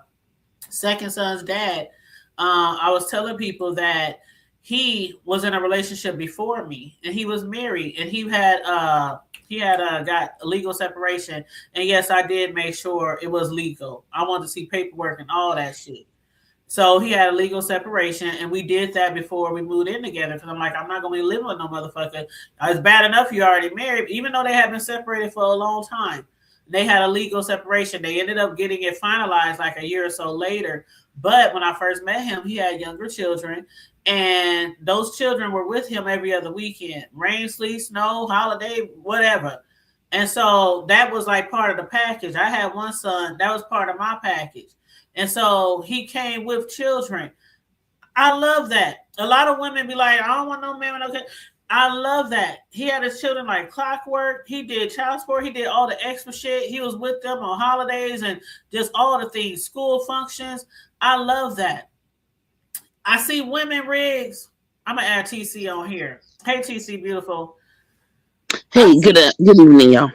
second son's dad, I was telling people that he was in a relationship before me, and he was married, and he had got a legal separation. And yes, I did make sure it was legal. I wanted to see paperwork and all that shit. So he had a legal separation, and we did that before we moved in together. Because I'm like, I'm not gonna be living with no motherfucker. It's bad enough you already married, even though they have been separated for a long time. They had a legal separation. They ended up getting it finalized like a year or so later. But when I first met him, he had younger children, and those children were with him every other weekend, rain, sleet, snow, holiday, whatever. And so that was like part of the package. I had one son that was part of my package, and so he came with children. I love that. A lot of women be like, I don't want no man with no kids. I love that. He had his children like clockwork. He did child support. He did all the extra shit. He was with them on holidays and just all the things, school functions. I love that. I see women rigs. I'm gonna add TC on here. Hey TC, beautiful. Hey, good evening, y'all.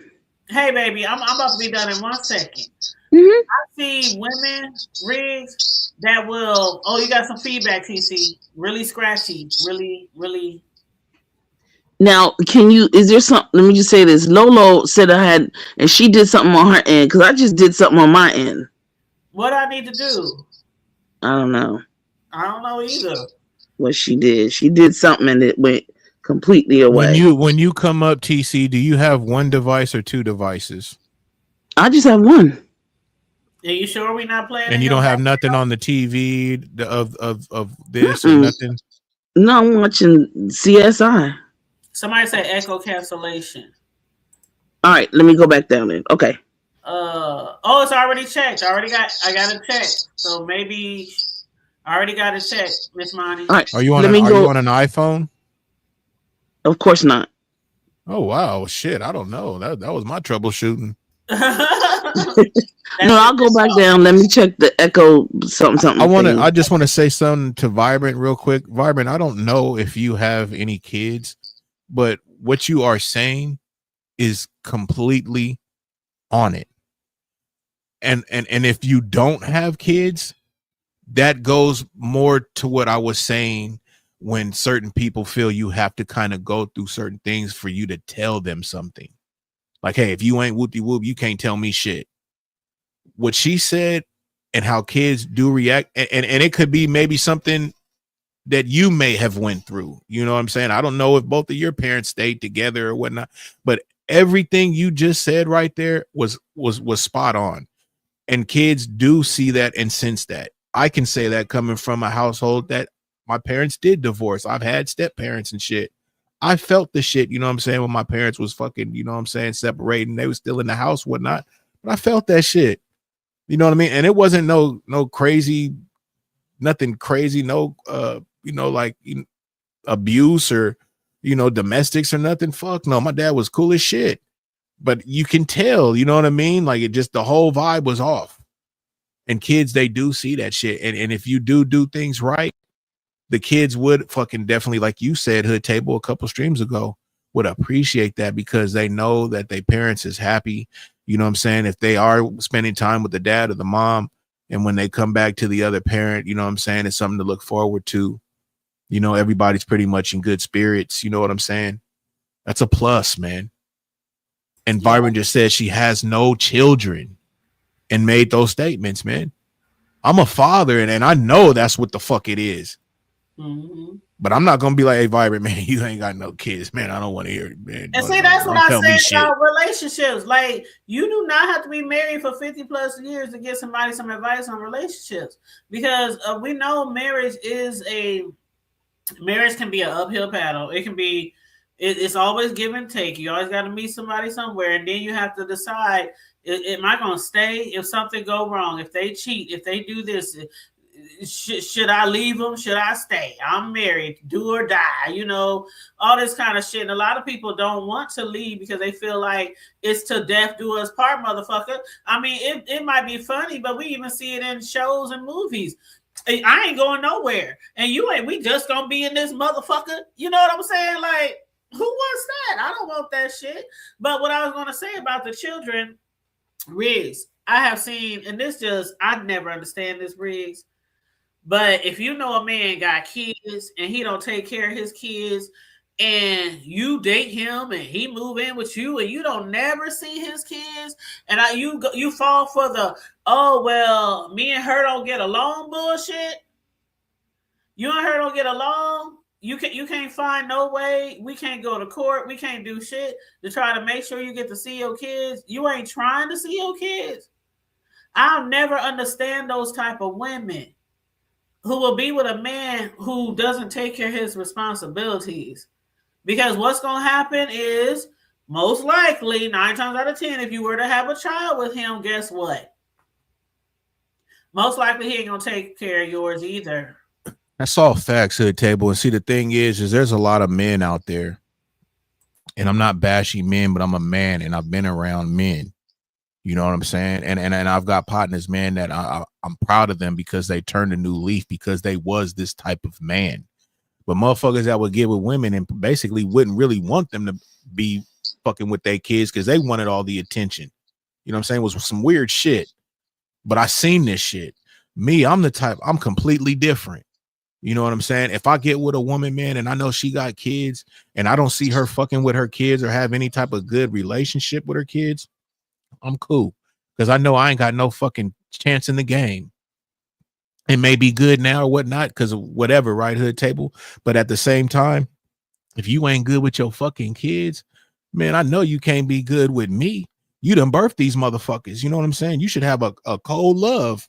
Hey baby, I'm about to be done in 1 second. Mm-hmm. I see women rigs that will. Oh, you got some feedback, TC. Really scratchy. Really. Now, is there something? Let me just say this. Lolo said and she did something on her end because I just did something on my end. What I need to do? I don't know. I don't know either. What she did. She did something and it went completely away. When you come up, TC, do you have one device or two devices? I just have one. Are you sure we're not playing? And you don't have nothing on the TV of this or nothing? No, I'm watching CSI. Somebody say echo cancellation. All right, let me go back down there. Okay. It's already checked. I got it checked. So maybe I already got it checked, Miss Monty. All right. Are you on an iPhone? Of course not. Oh wow, shit! I don't know. That was my troubleshooting. No, I'll go back down. Let me check the echo something. I just want to say something to Vibrant real quick. Vibrant, I don't know if you have any kids, but what you are saying is completely on it. And if you don't have kids, that goes more to what I was saying when certain people feel you have to kind of go through certain things for you to tell them something. Like, hey, if you ain't whoopty whoop, you can't tell me shit. What she said and how kids do react, and it could be maybe something that you may have went through. You know what I'm saying? I don't know if both of your parents stayed together or whatnot, but everything you just said right there was spot on. And kids do see that and sense that. I can say that coming from a household that my parents did divorce. I've had step parents and shit. I felt the shit, you know what I'm saying, when my parents was fucking, you know what I'm saying, separating. They was still in the house, whatnot. But I felt that shit. You know what I mean? And it wasn't no crazy, nothing crazy, no like abuse or, domestics or nothing. Fuck no. My dad was cool as shit. But you can tell, you know what I mean? Like, it just, the whole vibe was off. And kids, they do see that shit. And if you do things right, the kids would fucking definitely, like you said, Hood Table a couple streams ago, would appreciate that because they know that their parents is happy. You know what I'm saying? If they are spending time with the dad or the mom, and when they come back to the other parent, you know what I'm saying, it's something to look forward to. You know, everybody's pretty much in good spirits. You know what I'm saying? That's a plus, man. And Byron just said she has no children and made those statements, man. I'm a father, and I know that's what the fuck it is. Mm-hmm. But I'm not gonna be like, hey, Vibrant, man, you ain't got no kids, man. I don't want to hear it, man. And see, that's what I say about relationships. Like, you do not have to be married for 50 plus years to get somebody some advice on relationships, because we know marriage can be an uphill battle. It can be, it's always give and take. You always got to meet somebody somewhere, and then you have to decide: am I gonna stay if something go wrong? If they cheat, if they do this. Should I leave them? Should I stay? I'm married, do or die, all this kind of shit. And a lot of people don't want to leave because they feel like it's to death do us part, motherfucker. I mean, it might be funny, but we even see it in shows and movies. I ain't going nowhere. And we just gonna be in this motherfucker. You know what I'm saying? Like, who wants that? I don't want that shit. But what I was gonna say about the children, Riggs, I have seen, and I'd never understand this, Riggs. But if you know a man got kids and he don't take care of his kids, and you date him and he move in with you and you don't never see his kids, and you fall for the, oh well, me and her don't get along bullshit. You and her don't get along. You can't find no way. We can't go to court. We can't do shit to try to make sure you get to see your kids. You ain't trying to see your kids. I'll never understand those type of women. who will be with a man who doesn't take care of his responsibilities. Because what's going to happen is, most likely, 9 times out of 10, if you were to have a child with him, guess what? Most likely he ain't going to take care of yours either. That's all facts, Hood Table. And see, the thing is there's a lot of men out there, and I'm not bashing men, but I'm a man, and I've been around men. You know what I'm saying? And I've got partners, man, that I'm proud of them because they turned a new leaf, because they was this type of man. But motherfuckers that would get with women and basically wouldn't really want them to be fucking with their kids because they wanted all the attention. You know what I'm saying? It was some weird shit. But I seen this shit. Me, I'm the type, I'm completely different. You know what I'm saying? If I get with a woman, man, and I know she got kids and I don't see her fucking with her kids or have any type of good relationship with her kids, I'm cool. Because I know I ain't got no fucking chance in the game. It may be good now or whatnot because of whatever, right, Hood Table. But at the same time, if you ain't good with your fucking kids, man, I know you can't be good with me. You done birthed these motherfuckers. You know what I'm saying? You should have a cold love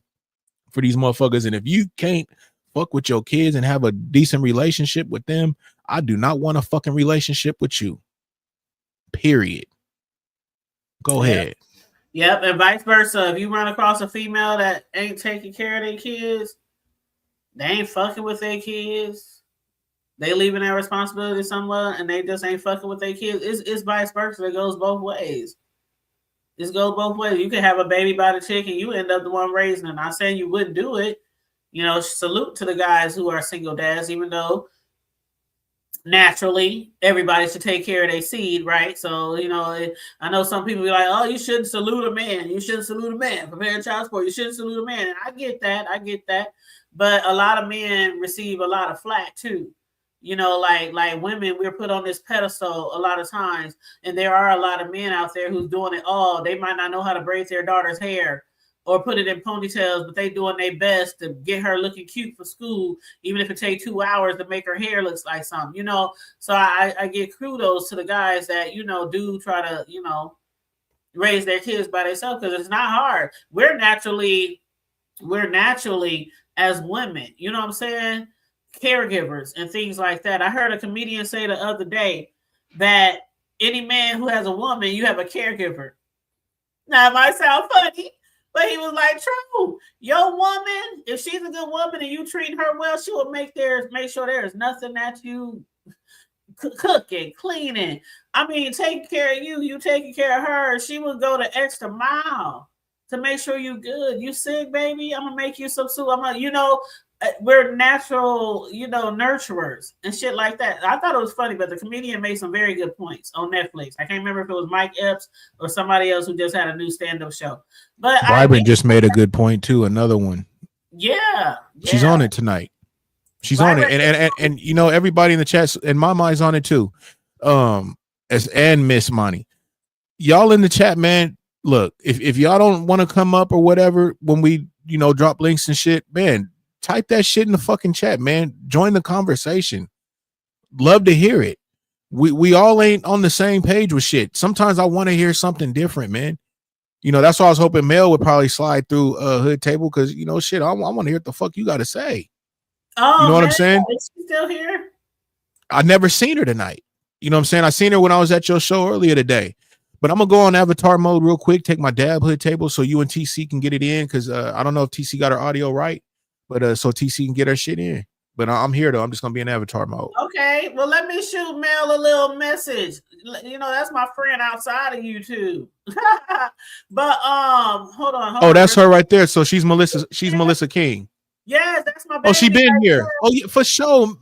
for these motherfuckers. And if you can't fuck with your kids and have a decent relationship with them, I do not want a fucking relationship with you. Period. Go ahead. Yep, and vice versa. If you run across a female that ain't taking care of their kids, they ain't fucking with their kids, they leaving that responsibility somewhere, and they just ain't fucking with their kids. It's vice versa. It goes both ways. It goes both ways. You can have a baby by the chick, and you end up the one raising it. I'm not saying you wouldn't do it. You know, salute to the guys who are single dads, even though naturally everybody should take care of their seed, right? So, you know, I know some people be like, oh, you shouldn't salute a man. You shouldn't salute a man for paying child support. You shouldn't salute a man. And I get that. But a lot of men receive a lot of flack too. You know, like women, we're put on this pedestal a lot of times. And there are a lot of men out there who's doing it all. They might not know how to braid their daughter's hair or put it in ponytails, but they doing their best to get her looking cute for school, even if it takes 2 hours to make her hair look like something, you know. So I give kudos to the guys that, you know, do try to, you know, raise their kids by themselves, because it's not hard. We're naturally as women, you know what I'm saying, caregivers and things like that. I heard a comedian say the other day that any man who has a woman, you have a caregiver. Now it might sound funny, but he was like, true. Your woman, if she's a good woman and you treat her well, she will make sure there's nothing that you cooking, cleaning. I mean, taking care of you taking care of her. She will go the extra mile to make sure you good. You sick, baby? I'm gonna make you some soup. You know, we're natural, you know, nurturers and shit like that. I thought it was funny, but the comedian made some very good points on Netflix. I can't remember if it was Mike Epps or somebody else who just had a new stand-up show. But Vibrant just made a good point too. Another one. Yeah. She's on it tonight. She's Vibrant on it. And you know, everybody in the chat and my mind's on it too. And Miss Money. Y'all in the chat, man. Look, if y'all don't want to come up or whatever when we, you know, drop links and shit, man, type that shit in the fucking chat, man. Join the conversation. Love to hear it. We all ain't on the same page with shit. Sometimes I want to hear something different, man. You know, that's why I was hoping Mel would probably slide through Hood Table, because, you know, shit, I want to hear what the fuck you got to say. Oh, you know what I'm saying? Is she still here? I never seen her tonight. You know what I'm saying? I seen her when I was at your show earlier today. But I'm going to go on avatar mode real quick, take my dab, Hood Table, so you and TC can get it in, because I don't know if TC got her audio right, but so TC can get her shit in. But I'm here, though. I'm just going to be in avatar mode. Okay. Well, let me shoot Mel a little message. You know, that's my friend outside of YouTube. But hold on. Oh, that's her right there. So she's Melissa. She's Melissa King. Yes, that's my baby. Oh, she been right here. Oh, yeah, for sure.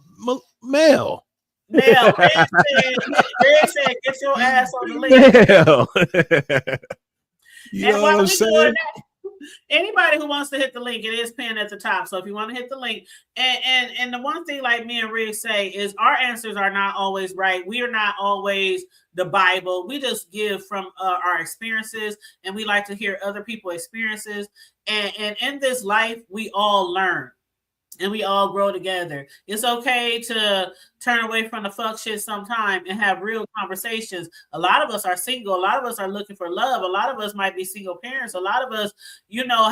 Mel. Red said, get your ass on the link. You know what I'm saying? Anybody who wants to hit the link, it is pinned at the top. So if you want to hit the link, and the one thing, like me and Rick say, is our answers are not always right. We are not always the Bible. We just give from our experiences, and we like to hear other people's experiences. And in this life, we all learn. and we all grow together. It's okay to turn away from the fuck shit sometime and have real conversations. A lot of us are single. A lot of us are looking for love. A lot of us might be single parents. A lot of us,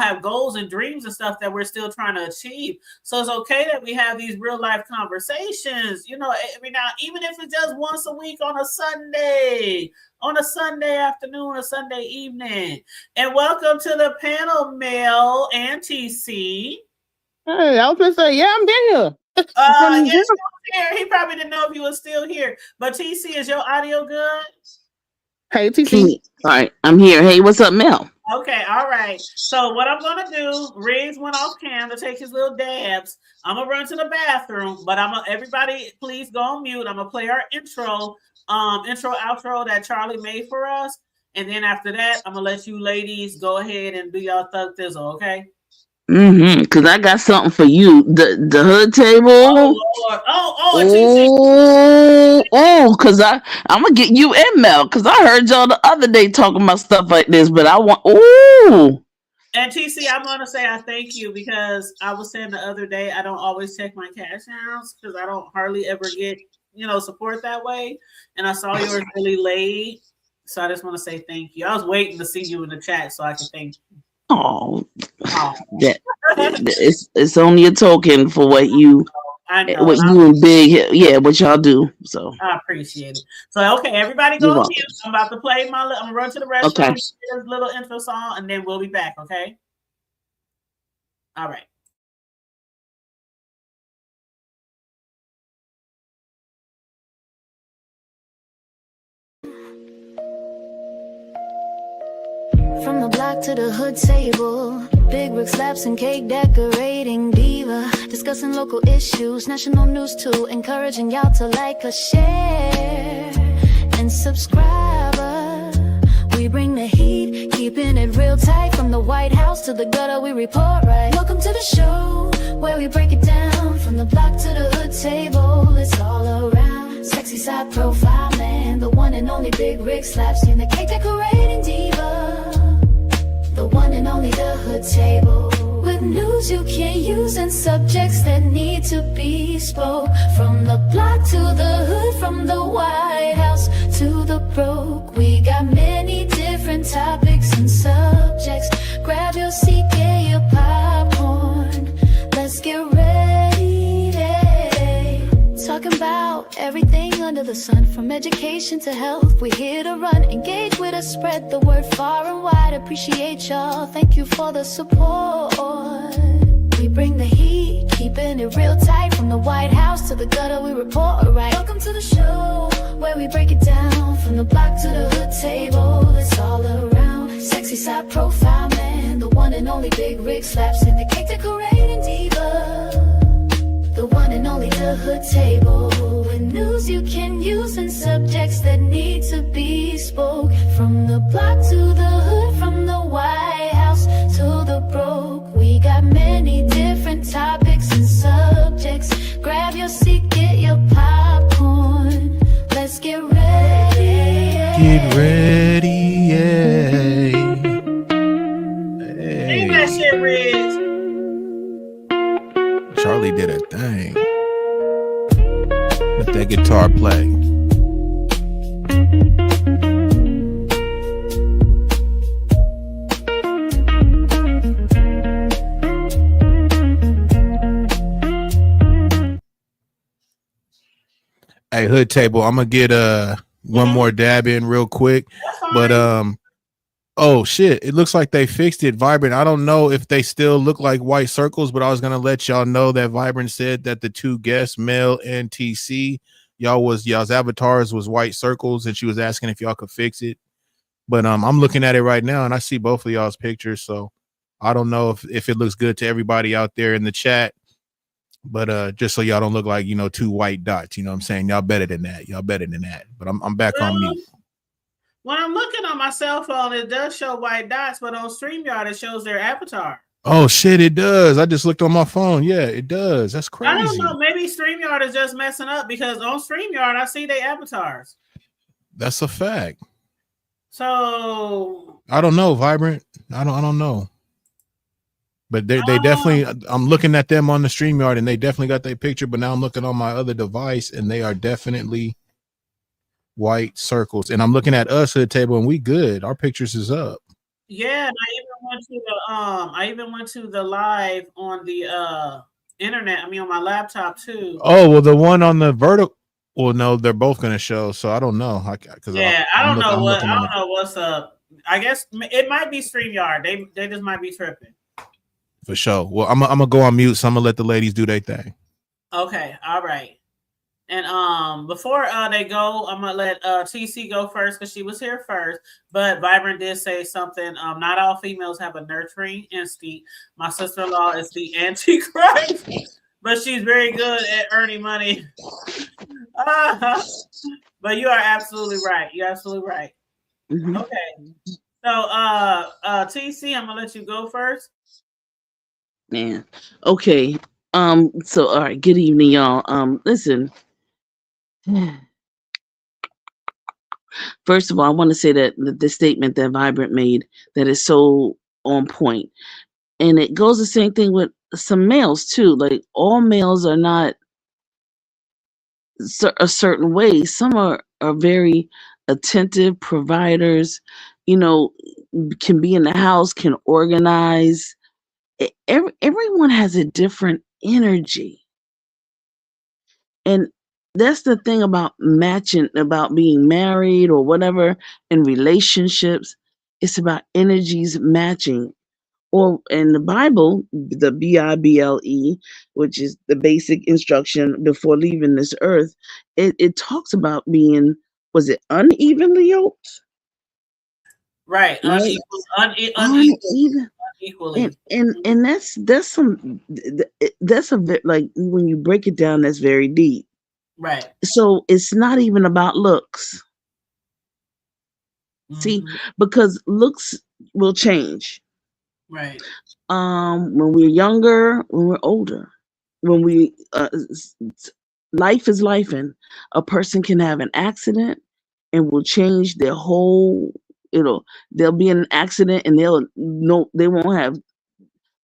have goals and dreams and stuff that we're still trying to achieve. So it's okay that we have these real life conversations, every now, even if it's just once a week on a Sunday afternoon, a Sunday evening. And welcome to the panel, Mel and TC. Hey, I was gonna say, yeah, I'm here. Yes, here. He probably didn't know if you was still here. But TC, is your audio good? Hey, TC. All right, I'm here. Hey, what's up, Mel? Okay, all right. So what I'm gonna do, Riggs went off cam to take his little dabs. I'm gonna run to the bathroom, but everybody please go on mute. I'm gonna play our intro outro that Charlie made for us. And then after that, I'm gonna let you ladies go ahead and do y'all thug thizzle, okay? Because I got something for you. The hood table. Oh, Lord. Because I'm gonna get you in, Mel. Because I heard y'all the other day talking about stuff like this, but I want. Ooh. And TC, I'm gonna say I thank you because I was saying the other day I don't always check my cash outs because I don't hardly ever get support that way. And I saw yours really late, so I just want to say thank you. I was waiting to see you in the chat so I could thank you. Oh, it's only a token for what you and Big, what y'all do. So I appreciate it. So okay, everybody go on mute. I'm about to play I'm gonna run to the restroom, okay. This little intro song, and then we'll be back. Okay. All right. From the block to the hood table, big brick slaps and cake decorating diva, discussing local issues, national news too, encouraging y'all to like or share and subscribe. We bring the heat, keeping it real tight, from the White House to the gutter we report right. Welcome to the show where we break it down, from the block to the hood table, it's all around. Sexy side profile man, the one and only big rig slaps in the cake decorating diva, the one and only the hood table, with news you can't use and subjects that need to be spoke. From the block to the hood, from the White House to the broke, we got many different topics and subjects. Grab your seat, get your popcorn, let's get ready. Talking about everything under the sun, from education to health, we here to run. Engage with us, spread the word far and wide. Appreciate y'all, thank you for the support. We bring the heat, keeping it real tight, from the White House to the gutter we report right. Welcome to the show where we break it down, from the block to the hood table, it's all around. Sexy side profile man, the one and only big rig slaps in the cake decorating diva, the one and only the hood table, with news you can use and subjects that need to be spoke. From the block to the hood, from the White House to the broke, we got many different topics and subjects. Grab your seat, get your popcorn, let's get ready. Get ready, yeah. Sing that shit, Riggs. Charlie did a thing. Let that guitar play. Hey, hood table, I'm gonna get one more dab in real quick. But oh shit, it looks like they fixed it. Vibrant, I don't know if they still look like white circles, but I was gonna let y'all know that Vibrant said that the two guests, Mel and TC, y'all's avatars was white circles, and she was asking if y'all could fix it. But I'm looking at it right now and I see both of y'all's pictures, so I don't know if it looks good to everybody out there in the chat. But just so y'all don't look like, two white dots, you know what I'm saying? Y'all better than that. But I'm back on mute. When I'm looking on my cell phone, it does show white dots, but on StreamYard, it shows their avatar. Oh, shit, it does. I just looked on my phone. Yeah, it does. That's crazy. I don't know. Maybe StreamYard is just messing up because on StreamYard, I see their avatars. That's a fact. So I don't know, Vibrant. I don't know. But they definitely. I'm looking at them on the StreamYard, and they definitely got their picture. But now I'm looking on my other device, and they are definitely white circles. And I'm looking at us at the table, and we good. Our pictures is up. Yeah, and I even went to the live on the internet. I mean, on my laptop too. Oh well, the one on the vertical. Well, no, they're both gonna show. So I don't know. Because Yeah, I don't know looking what's up. I guess it might be StreamYard. They just might be tripping. For sure. Well, I'm gonna go on mute, so I'm gonna let the ladies do their thing. Okay, all right. And before they go, I'm gonna let TC go first because she was here first. But Vibrant did say something. Not all females have a nurturing instinct. My sister-in-law is the antichrist, but she's very good at earning money. But you are absolutely right. You're absolutely right. Mhm. Okay. So TC, I'm gonna let you go first. Man. Okay. So all right, good evening, y'all. Listen. First of all, I want to say that the statement that Vibrant made that is so on point. And it goes the same thing with some males too. Like all males are not a certain way. Some are very attentive providers, you know, can be in the house, can organize. Everyone has a different energy. And that's the thing about matching, about being married or whatever in relationships. It's about energies matching. Or in the Bible, the Bible, which is the basic instruction before leaving this earth, it talks about being, was it unevenly yoked? Right, Right? unequal, Uneven. unequally. And that's a bit like when you break it down, that's very deep. Right. So it's not even about looks. See, because looks will change. Right. When we're younger, when we're older, when we life is life, and a person can have an accident and will change their whole. They'll be in an accident and they won't have.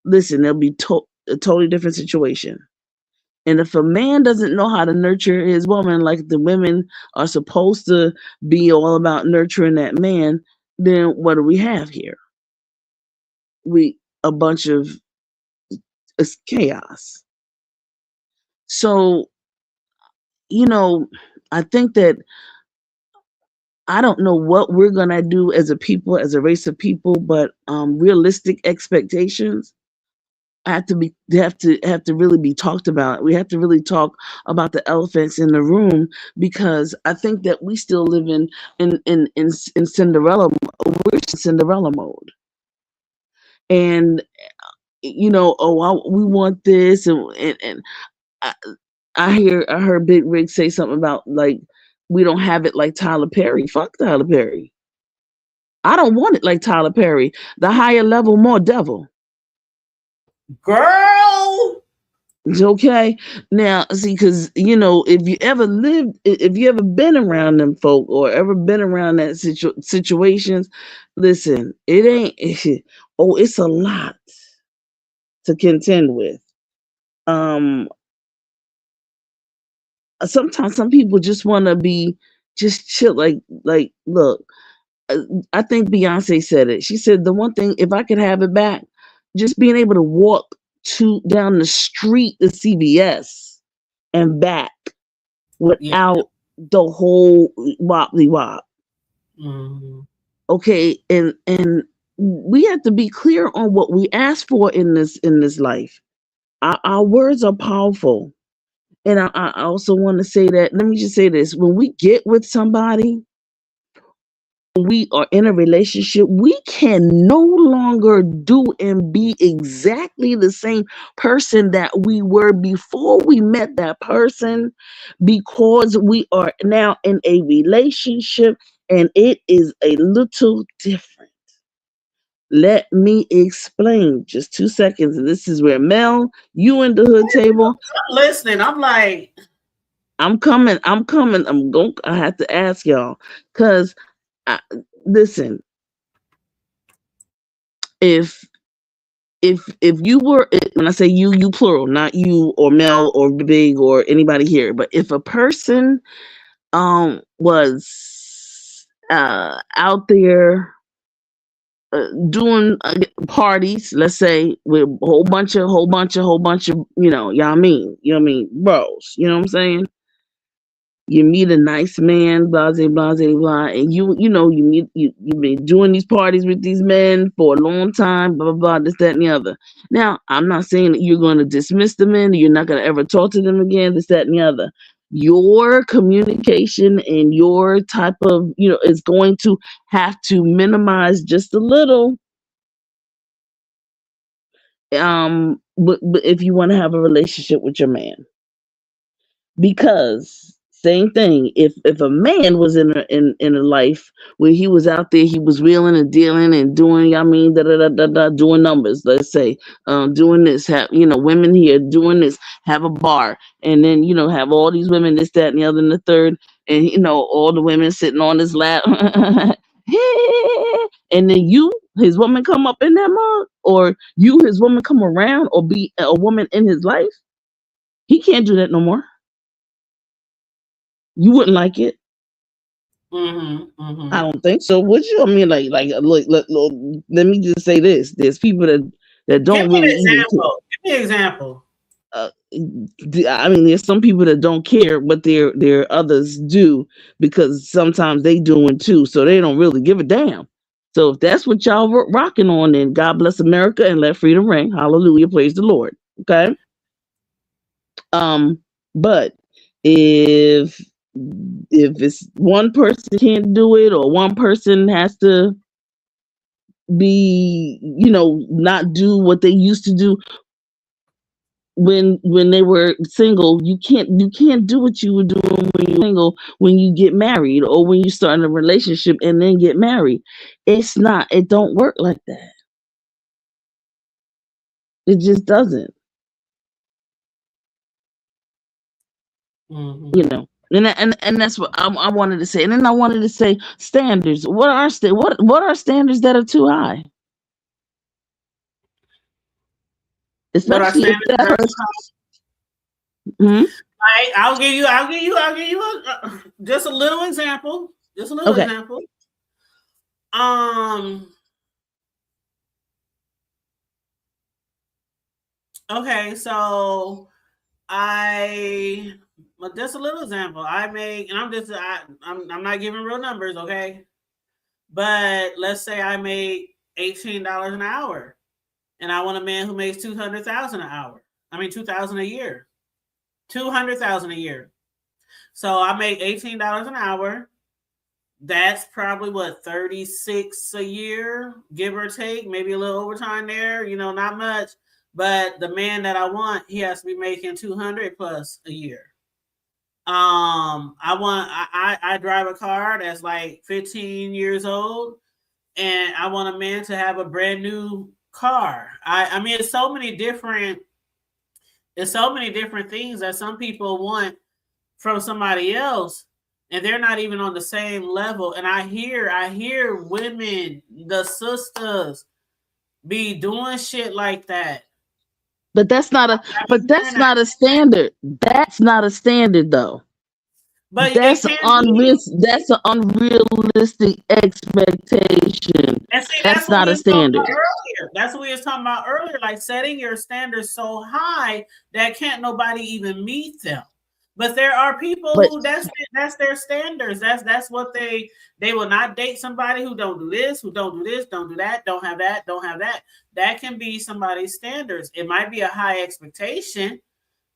Listen, they'll be a totally different situation. And if a man doesn't know how to nurture his woman like the women are supposed to be all about nurturing that man, then what do we have here? A bunch of chaos. So, I think that I don't know what we're gonna do as a people, as a race of people, but realistic expectations have to really be talked about. We have to really talk about the elephants in the room, because I think that we still live in Cinderella. We're in Cinderella mode, and we want this, and I, I heard Big Rig say something about like we don't have it like Tyler Perry. Fuck Tyler Perry. I don't want it like Tyler Perry. The higher level, more devil. Girl. Okay. Now, see, because if you ever been around them folk or ever been around that situations, listen, it ain't. Oh, it's a lot to contend with. Sometimes some people just want to be just chill. Like, look, I think Beyonce said it. She said the one thing, if I could have it back, just being able to walk down the street to CVS and back without the whole wobbly wop. Mm-hmm. Okay, and we have to be clear on what we ask for in this life. Our words are powerful. And I also want to say that, let me just say this, when we get with somebody, we are in a relationship, we can no longer do and be exactly the same person that we were before we met that person, because we are now in a relationship and it is a little different. Let me explain. Just 2 seconds. And this is where Mel, you in the hood table. I'm listening. I'm like, I'm coming. I have to ask y'all, because listen, if if you were, when I say you plural, not you or Mel or Big or anybody here, but if a person was out there doing parties, let's say, with a whole bunch of, y'all mean, bros, you know what I'm saying? You meet a nice man, blah, blah, blah, blah, and you've been doing these parties with these men for a long time, blah, blah, blah, this, that, and the other. Now, I'm not saying that you're going to dismiss the men, you're not going to ever talk to them again, this, that, and the other. Your communication and your type of, is going to have to minimize just a little. But if you want to have a relationship with your man, because same thing, if a man was in a life where he was out there, he was wheeling and dealing and doing, doing numbers, let's say, doing this, have women here doing this, have a bar, and then have all these women, this, that, and the other, and the third, and all the women sitting on his lap, and then his woman, come up in that mug, or his woman, come around, or be a woman in his life. He can't do that no more. You wouldn't like it. I don't think so. Would you? I mean, look, let me just say this: there's people that don't really. Give me an example. I mean, there's some people that don't care, but there others do, because sometimes they doing too, so they don't really give a damn. So if that's what y'all rocking on, then God bless America and let freedom ring. Hallelujah, praise the Lord. Okay. But if it's one person can't do it, or one person has to be, not do what they used to do when they were single, you can't do what you were doing when you're single, when you get married, or when you start a relationship and then get married. It don't work like that. It just doesn't. And that's what I wanted to say. And then I wanted to say standards. What are standards that are too high? Especially if that person. I'll give you just a little example. Example. Okay, so just a little example. I make, and I'm not giving real numbers, okay? But let's say I make $18 an hour, and I want a man who makes $200,000 an hour. I mean, $2,000 a year, $200,000 a year. So I make $18 an hour. That's probably what, 36 a year, give or take, maybe a little overtime there. Not much. But the man that I want, he has to be making 200 plus a year. I drive a car that's like 15 years old, and I want a man to have a brand new car. I mean, it's so many different things that some people want from somebody else, and they're not even on the same level. And I hear women, the sisters, be doing shit like that. But that's not a standard. That's not a standard, though. But that's an unrealistic expectation. That's not a standard. That's what we was talking about earlier, like setting your standards so high that can't nobody even meet them. But there are people who that's their standards. That's what they will not date somebody who don't do this, who don't do this, don't do that, don't have that, don't have that. That can be somebody's standards. It might be a high expectation,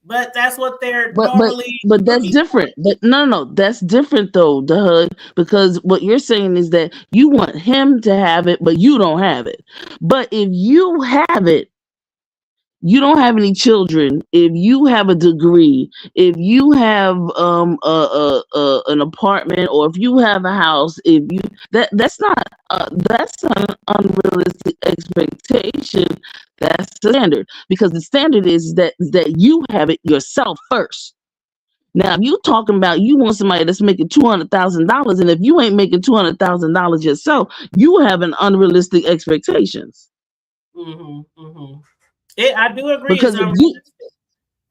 but that's what they're normally. But that's different. But no, that's different though, the hood, because what you're saying is that you want him to have it, but you don't have it. But if you have it, you don't have any children, if you have a degree, if you have an apartment, or if you have a house, that's an unrealistic expectation. That's the standard, because the standard is that you have it yourself first. Now, if you talking about you want somebody that's making $200,000, and if you ain't making $200,000 yourself, you have an unrealistic expectations. I do agree. It's Because unrealistic.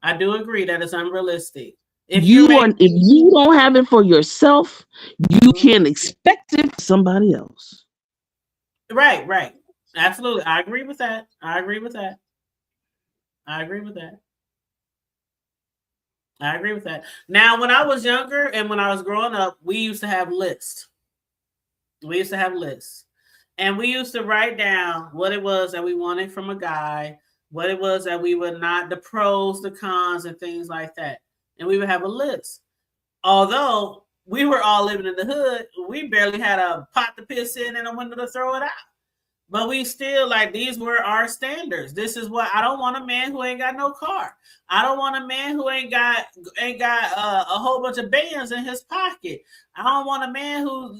I do agree that it's unrealistic. if you don't have it for yourself, you can't expect it for somebody else. Right. Absolutely. I agree with that. I agree with that. Now, when I was younger and when I was growing up, we used to have lists. And we used to write down what it was that we wanted from a guy, what it was that we would not, the pros, the cons, and things like that. And we would have a list. Although we were all living in the hood, we barely had a pot to piss in and a window to throw it out. But we still, like, these were our standards. This is what I don't want a man who ain't got no car. I don't want a man who ain't got a whole bunch of bands in his pocket. I don't want a man who,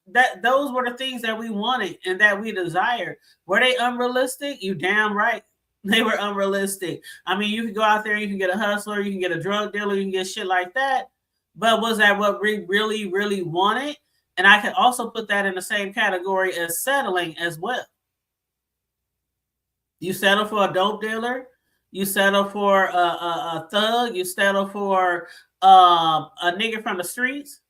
that those were the things that we wanted and that we desired. Were they unrealistic? You damn right. They were unrealistic. I mean, you can go out there, you can get a hustler, you can get a drug dealer, you can get shit like that. But was that what we really, really wanted? And I can also put that in the same category as settling as well. You settle for a dope dealer. You settle for a thug. You settle for a nigga from the streets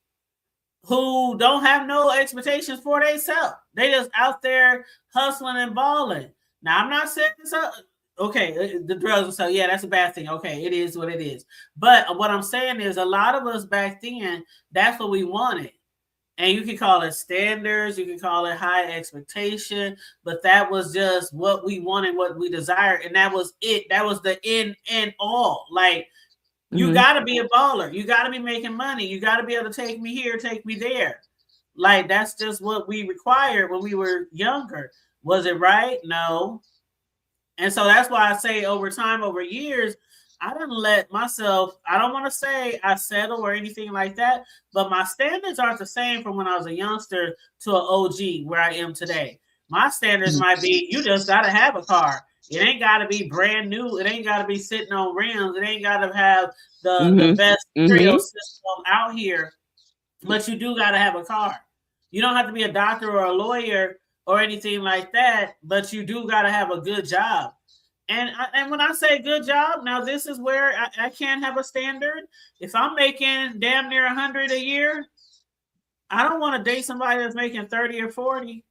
who don't have no expectations for themselves. They just out there hustling and balling. Now, I'm not saying this up. Okay, the drugs and stuff. Yeah, that's a bad thing. Okay, it is what it is. But what I'm saying is a lot of us back then, that's what we wanted. And you can call it standards, you can call it high expectation, but that was just what we wanted, what we desired, and that was it. That was the end and all. Like, you got to be a baller. You got to be making money. You got to be able to take me here, take me there. Like, that's just what we required when we were younger. Was it right? No. And so that's why I say over time, over years, I didn't let myself, I don't want to say I settle or anything like that, but my standards aren't the same from when I was a youngster to an OG where I am today. My standards might be, you just got to have a car. It ain't got to be brand new. It ain't got to be sitting on rims. It ain't got to have the best stereo system out here, but you do got to have a car. You don't have to be a doctor or a lawyer or anything like that, but you do got to have a good job. And when I say good job, now this is where I can't have a standard. If I'm making damn near 100 a year, I don't want to date somebody that's making 30 or 40.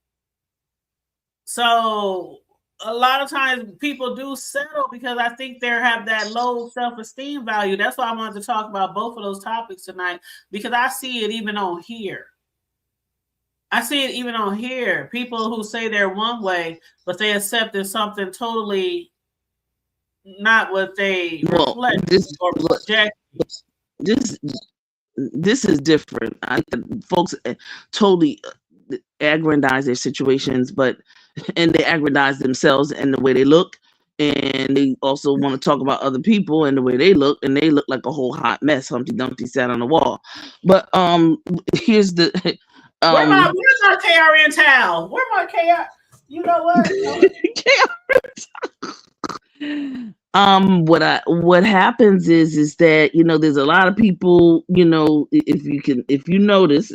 So a lot of times people do settle because I think they have that low self-esteem value. That's why I wanted to talk about both of those topics tonight, because I see it even on here. People who say they're one way, but they accepted something totally not what they reflect or project. This is different. Folks totally aggrandize their situations, and they aggrandize themselves and the way they look, and they also want to talk about other people and the way they look, and they look like a whole hot mess. Humpty Dumpty sat on the wall. But here's the where's my KRN towel? Where my KR? You know what? What happens is that, there's a lot of people, if you notice,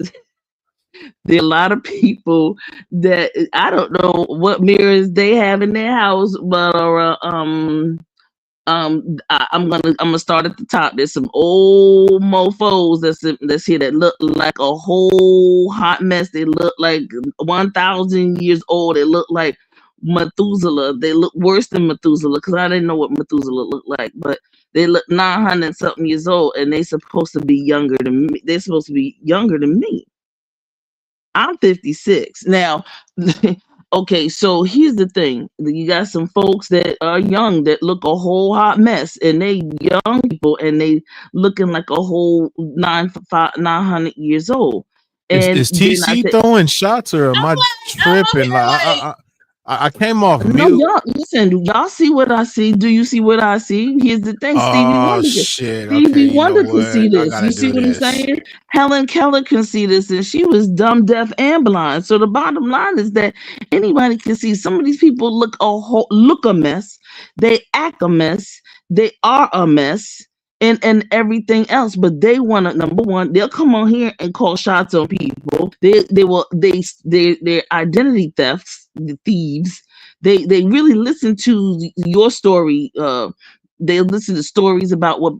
there are a lot of people that I don't know what mirrors they have in their house, but I'm gonna start at the top. There's some old mofos that's here that look like a whole hot mess. They look like 1,000 years old. They look like Methuselah. They look worse than Methuselah, because I didn't know what Methuselah looked like, but they look 900 something years old, and they're supposed to be younger than me. They're supposed to be younger than me. I'm 56 now. Okay, so here's the thing. You got some folks that are young that look a whole hot mess, and they young people, and they looking like a whole 900 years old. And is TC throwing shots, or am I tripping? I came off mute. Y'all, listen, y'all see what I see. Do you see what I see? Here's the thing. Stevie Wonder, Stevie Wonder can see this. You see what I'm saying? Helen Keller can see this, and she was dumb, deaf, and blind. So the bottom line is that anybody can see. Some of these people look a mess. They act a mess. They are a mess. And everything else, but they want to, number one, they'll come on here and call shots on people. They're identity thieves. They really listen to your story. They listen to stories about what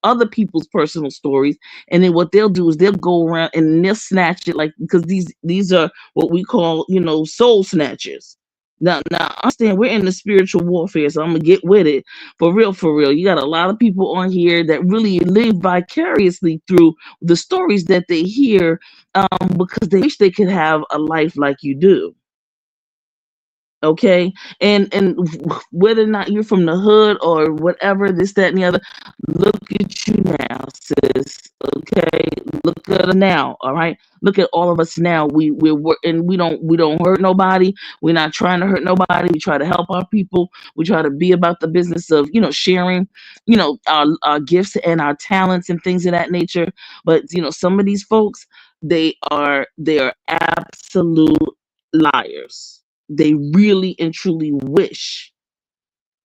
other people's personal stories, and then what they'll do is they'll go around and they'll snatch it, like, because these are what we call, soul snatchers. Now, understand, we're in the spiritual warfare, so I'm gonna get with it for real, for real. You got a lot of people on here that really live vicariously through the stories that they hear, because they wish they could have a life like you do. Okay, and whether or not you're from the hood or whatever, this, that, and the other, look at you now, sis. Okay, look at us now. All right, look at all of us now. And we don't hurt nobody. We're not trying to hurt nobody. We try to help our people. We try to be about the business of sharing, our gifts and our talents and things of that nature. But some of these folks, they are absolute liars. They really and truly wish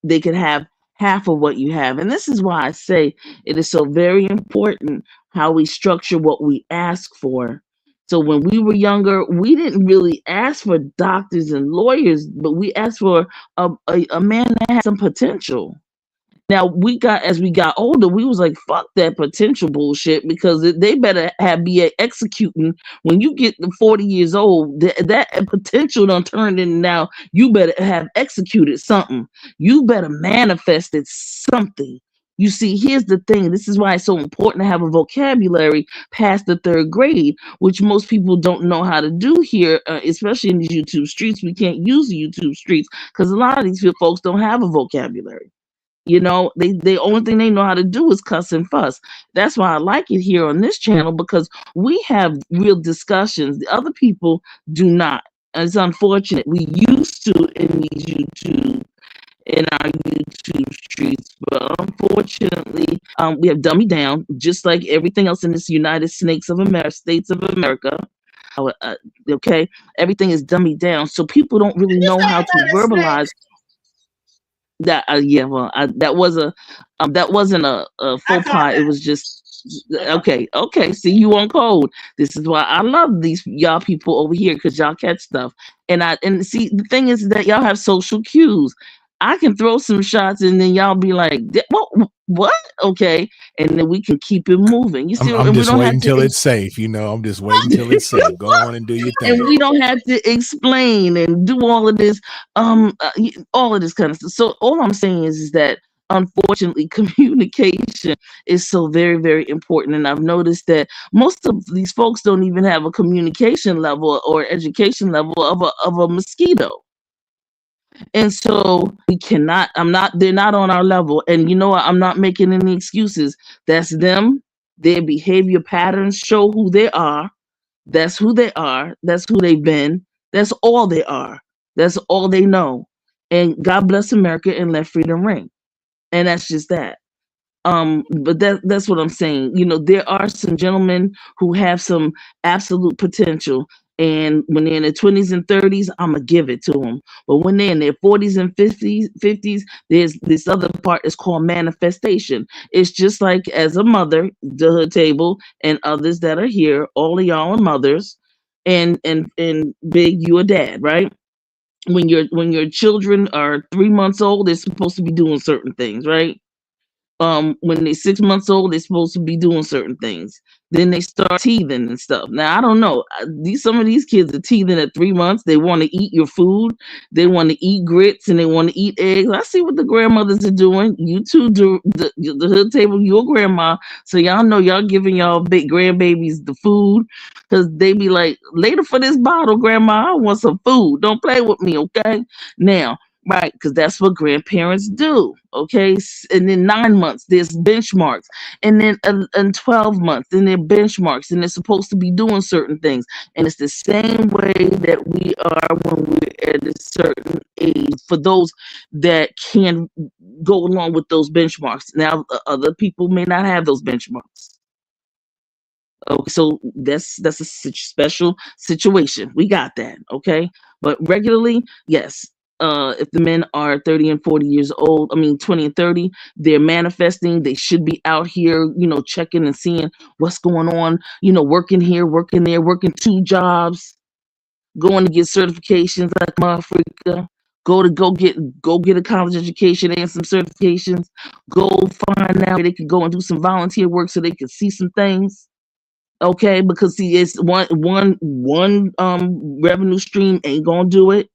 they could have half of what you have. And this is why I say it is so very important how we structure what we ask for. So when we were younger, we didn't really ask for doctors and lawyers, but we asked for a man that had some potential. Now, as we got older, we was like, fuck that potential bullshit, because they better be executing. When you get to 40 years old, that potential done turned in. Now you better have executed something. You better manifested something. You see, here's the thing. This is why it's so important to have a vocabulary past the 3rd grade, which most people don't know how to do here, especially in these YouTube streets. We can't use the YouTube streets because a lot of these folks don't have a vocabulary. The only thing they know how to do is cuss and fuss. That's why I like it here on this channel, because we have real discussions. The other people do not. And it's unfortunate. We used to in our YouTube streets, but unfortunately, we have dummied down, just like everything else in this United States of America. Okay, everything is dummied down, so people don't really know how to verbalize. That that wasn't a faux pas. It was just okay. See, you on code. This is why I love these y'all people over here, because y'all catch stuff. And see, the thing is that y'all have social cues. I can throw some shots and then y'all be like, what? Okay, and then we can keep it moving. You see, I'm just waiting till it's safe. I'm just waiting till it's safe. Go on and do your thing. And we don't have to explain and do all of this, all of this kind of stuff. So all I'm saying is that, unfortunately, communication is so very, very important. And I've noticed that most of these folks don't even have a communication level or education level of a mosquito. And so they're not on our level. And you know what? I'm not making any excuses. That's them. Their behavior patterns show who they are. That's who they are. That's who they've been. That's all they are. That's all they know. And God bless America and let freedom ring. And that's just that. But that's what I'm saying. There are some gentlemen who have some absolute potential. And when they're in their 20s and 30s, I'm going to give it to them. But when they're in their 40s and 50s, there's this other part is called manifestation. It's just like, as a mother, the Hood Table, and others that are here, all of y'all are mothers, and Big, you a dad, right? When your children are 3 months old, they're supposed to be doing certain things, right? When they're 6 months old, they're supposed to be doing certain things. Then they start teething and stuff. Now, I don't know. Some of these kids are teething at 3 months. They want to eat your food. They want to eat grits and they want to eat eggs. I see what the grandmothers are doing. You two do the Hood Table, your grandma. So y'all know y'all giving y'all big grandbabies the food, because they be like, later for this bottle, grandma, I want some food. Don't play with me, okay? Now, right, because that's what grandparents do, okay? And then 9 months, there's benchmarks. And then in 12 months, then there are benchmarks. And they're supposed to be doing certain things. And it's the same way that we are when we're at a certain age, for those that can go along with those benchmarks. Now, other people may not have those benchmarks. Okay, so that's a special situation. We got that, okay? But regularly, yes. If the men are 30 and 40 years old, 20 and 30, they're manifesting. They should be out here, checking and seeing what's going on, working here, working there, working 2 jobs. going to get certifications like Africa. Go get a college education and some certifications. Go find out where they could go and do some volunteer work so they could see some things. Okay, because see, it's one revenue stream ain't gonna do it.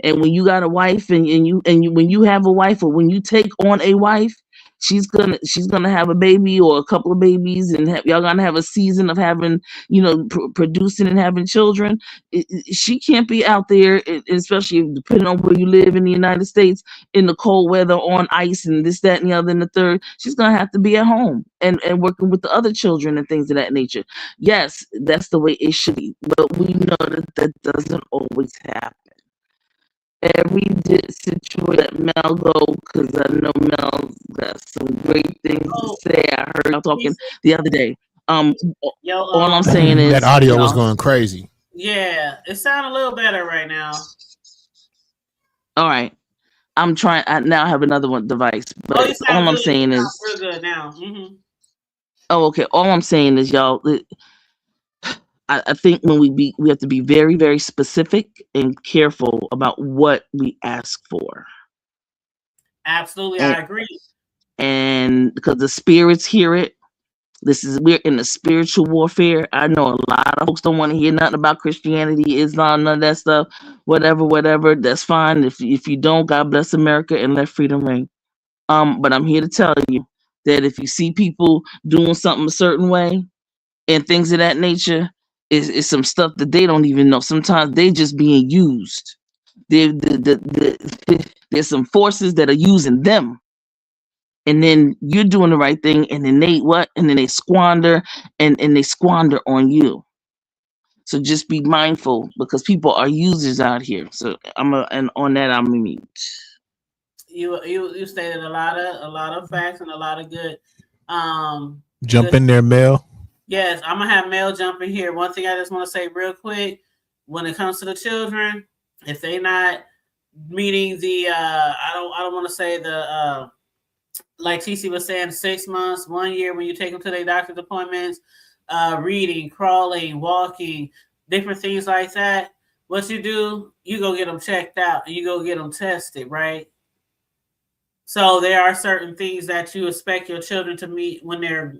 And when you got a wife and you when you have a wife, or when you take on a wife, she's gonna have a baby or a couple of babies, and y'all gonna have a season of having, producing and having children. She can't be out there, especially depending on where you live in the United States, in the cold weather, on ice and this, that, and the other and the third. She's gonna have to be at home and working with the other children and things of that nature. Yes, that's the way it should be, but we know that doesn't always happen. Every situation that Mel go, because I know Mel's got some great things to say. I heard y'all talking the other day. All I'm saying is that audio was going crazy. Yeah, it sounds a little better right now. All right, I'm trying. I now have another device, but all I'm saying is real good now. Mm-hmm. Oh, okay. All I'm saying is, y'all, I think when we have to be very, very specific and careful about what we ask for. Absolutely, I agree. And because the spirits hear it, we're in the spiritual warfare. I know a lot of folks don't want to hear nothing about Christianity, Islam, none of that stuff. Whatever. That's fine. If you don't, God bless America and let freedom ring. But I'm here to tell you that if you see people doing something a certain way and things of that nature, is some stuff that they don't even know. Sometimes they just being used. There's some forces that are using them. And then you're doing the right thing, and then they squander and they squander on you. So just be mindful, because people are users out here. So and on that I'm mute. You stated a lot of facts and a lot of good. Jump in there, Mel. Yes, I'm gonna have Mel jump in here. One thing I just want to say real quick, when it comes to the children, if they not meeting the I don't want to say the like TC was saying, 6 months, 1 year, when you take them to their doctor's appointments, reading, crawling, walking, different things like that. What you do, you go get them checked out and you go get them tested, right? So there are certain things that you expect your children to meet when they're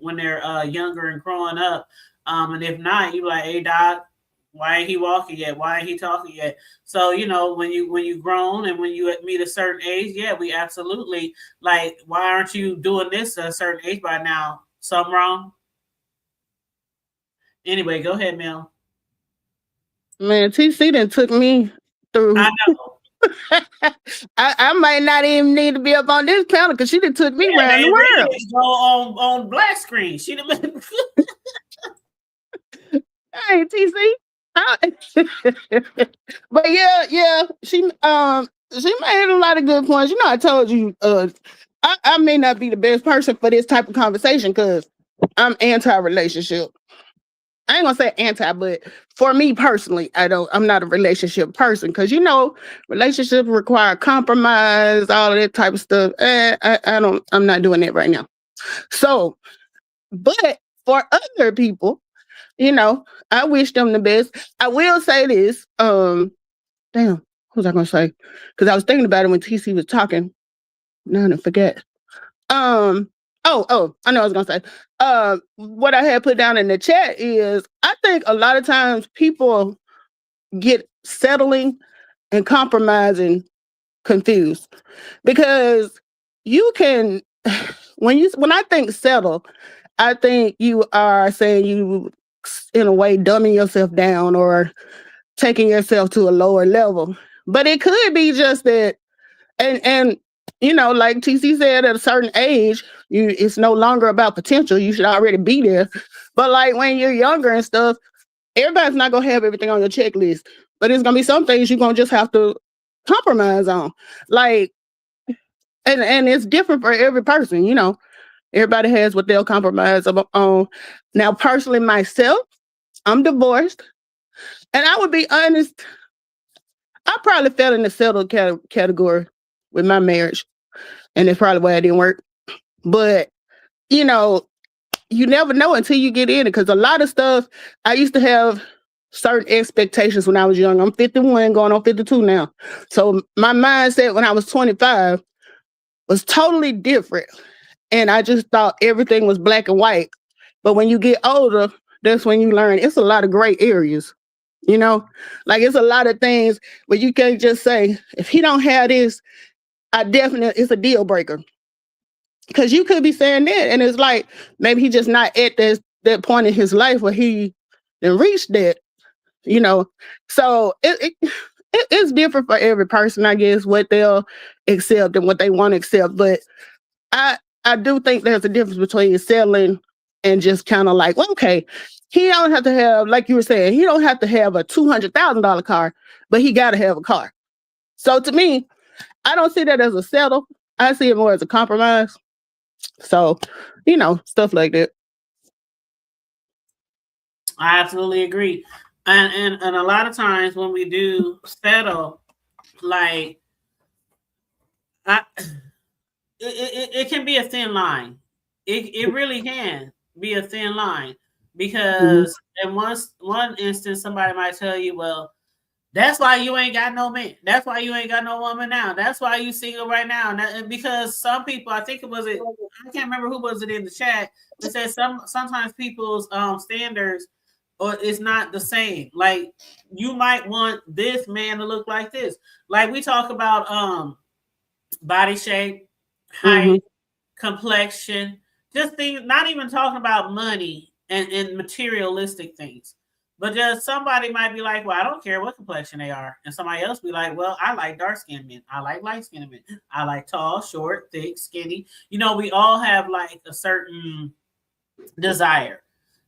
younger and growing up. And if not, you like, hey doc, why ain't he walking yet? Why ain't he talking yet? So, when you grown and when you meet a certain age, yeah, we absolutely like, why aren't you doing this at a certain age by now? Something wrong? Anyway, go ahead, Mel. Man, TC done took me through. I know. I might not even need to be up on this panel, because she done took me around the world. Go on black screen. She done been. Hey, TC. But yeah, she made a lot of good points. I told you, I may not be the best person for this type of conversation, because I'm anti-relationship. I ain't gonna say anti, but for me personally, I'm not a relationship person, because relationships require compromise, all of that type of stuff. I'm not doing that right now. So, but for other people, I wish them the best. I will say this. Damn, what was I gonna say? Because I was thinking about it when TC was talking. Now I forget. Oh, I know what I was gonna say. What I had put down in the chat is, I think a lot of times people get settling and compromising confused, because you can, when I think settle, I think you are saying you, in a way, dumbing yourself down or taking yourself to a lower level. But it could be just that, and like TC said, at a certain age, it's no longer about potential. You should already be there. But like when you're younger and stuff, everybody's not gonna have everything on your checklist. But there's gonna be some things you're gonna just have to compromise on. Like, and it's different for every person, Everybody has what they'll compromise on. Now, personally, myself, I'm divorced. And I would be honest, I probably fell in the settled category with my marriage. And that's probably why it didn't work. But, you never know until you get in it. Because a lot of stuff, I used to have certain expectations when I was young. I'm 51, going on 52 now. So my mindset when I was 25 was totally different. And I just thought everything was black and white. But when you get older, that's when you learn it's a lot of gray areas. You know, like it's a lot of things where you can't just say, if he don't have this, it's a deal breaker. Because you could be saying that, and it's like maybe he just not at that point in his life where he then reached that, you know. So it's different for every person, I guess, what they'll accept and what they want to accept. But I do think there's a difference between settling and just kind of like, well, okay, he don't have to have, like you were saying, he don't have to have a $200,000 car, but he got to have a car. So to me, I don't see that as a settle. I see it more as a compromise. So, you know, stuff like that. I absolutely agree. And a lot of times when we do settle, like it can be a thin line. It really can be a thin line because in one instance somebody might tell you, well, that's why you ain't got no man. That's why you ain't got no woman now. That's why you single right now. Because some people, I can't remember who was it in the chat that said sometimes people's standards or it's not the same. Like you might want this man to look like this. Like we talk about body shape, height, complexion, just things, not even talking about money and materialistic things. But just somebody might be like, well, I don't care what complexion they are. And somebody else be like, well, I like dark-skinned men. I like light-skinned men. I like tall, short, thick, skinny. You know, we all have like a certain desire.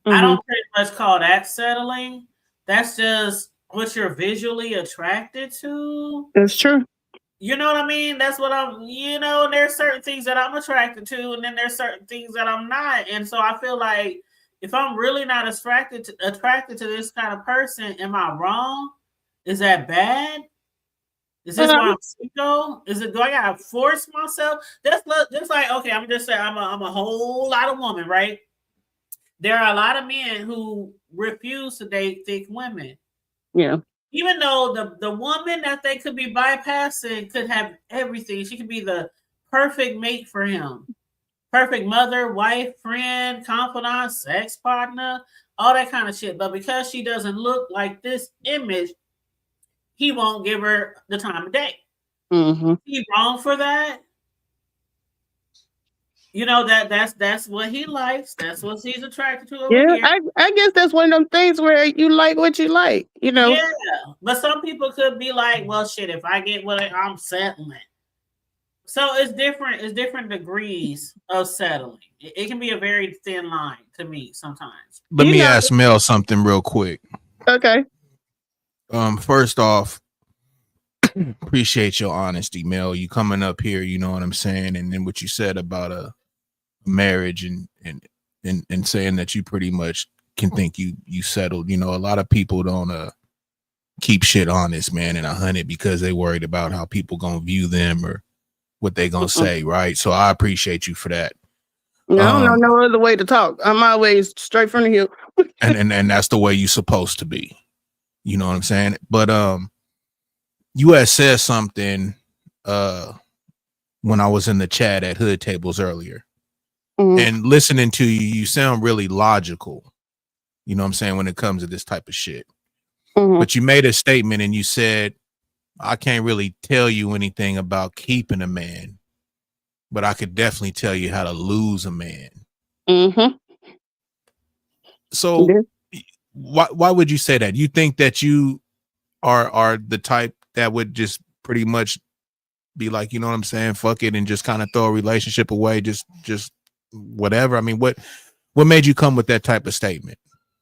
I don't pretty much call that settling. That's just what you're visually attracted to. That's true. You know what I mean? That's what there's certain things that I'm attracted to, and then there's certain things that I'm not. And so I feel like if I'm really not attracted to this kind of person, am I wrong? Is that bad? Is this why I'm single? Do I gotta force myself? That's like, okay, I'm just saying I'm a whole lot of woman, right? There are a lot of men who refuse to date thick women. Yeah. Even though the woman that they could be bypassing could have everything. She could be the perfect mate for him. Perfect mother, wife, friend, confidant, sex partner, all that kind of shit. But because she doesn't look like this image, he won't give her the time of day. He wrong for that? You know, that's what he likes. That's what he's attracted to over here. I guess that's one of them things where you like what you like, you know. Yeah, but some people could be like, well, shit, if I get what I'm settling. So it's different. It's different degrees of settling. It can be a very thin line to me sometimes. Let me ask Mel something real quick. Okay. First off, appreciate your honesty, Mel. You coming up here, you know what I'm saying, and then what you said about a marriage and saying that you pretty much can think you settled. You know, a lot of people don't keep shit honest, man, and 100 because they worried about how people gonna view them or what they gonna say, right? So I appreciate you for that. I don't know no other way to talk. I'm always straight from the hip. and that's the way you supposed to be. You know what I'm saying? But you had said something when I was in the chat at Hood Tables earlier. And listening to you sound really logical. You know what I'm saying, when it comes to this type of shit. But you made a statement and you said, I can't really tell you anything about keeping a man, but I could definitely tell you how to lose a man. So why would you say that? You think that you are the type that would just pretty much be like, you know what I'm saying, fuck it, and just kind of throw a relationship away, just whatever? I mean, what made you come with that type of statement?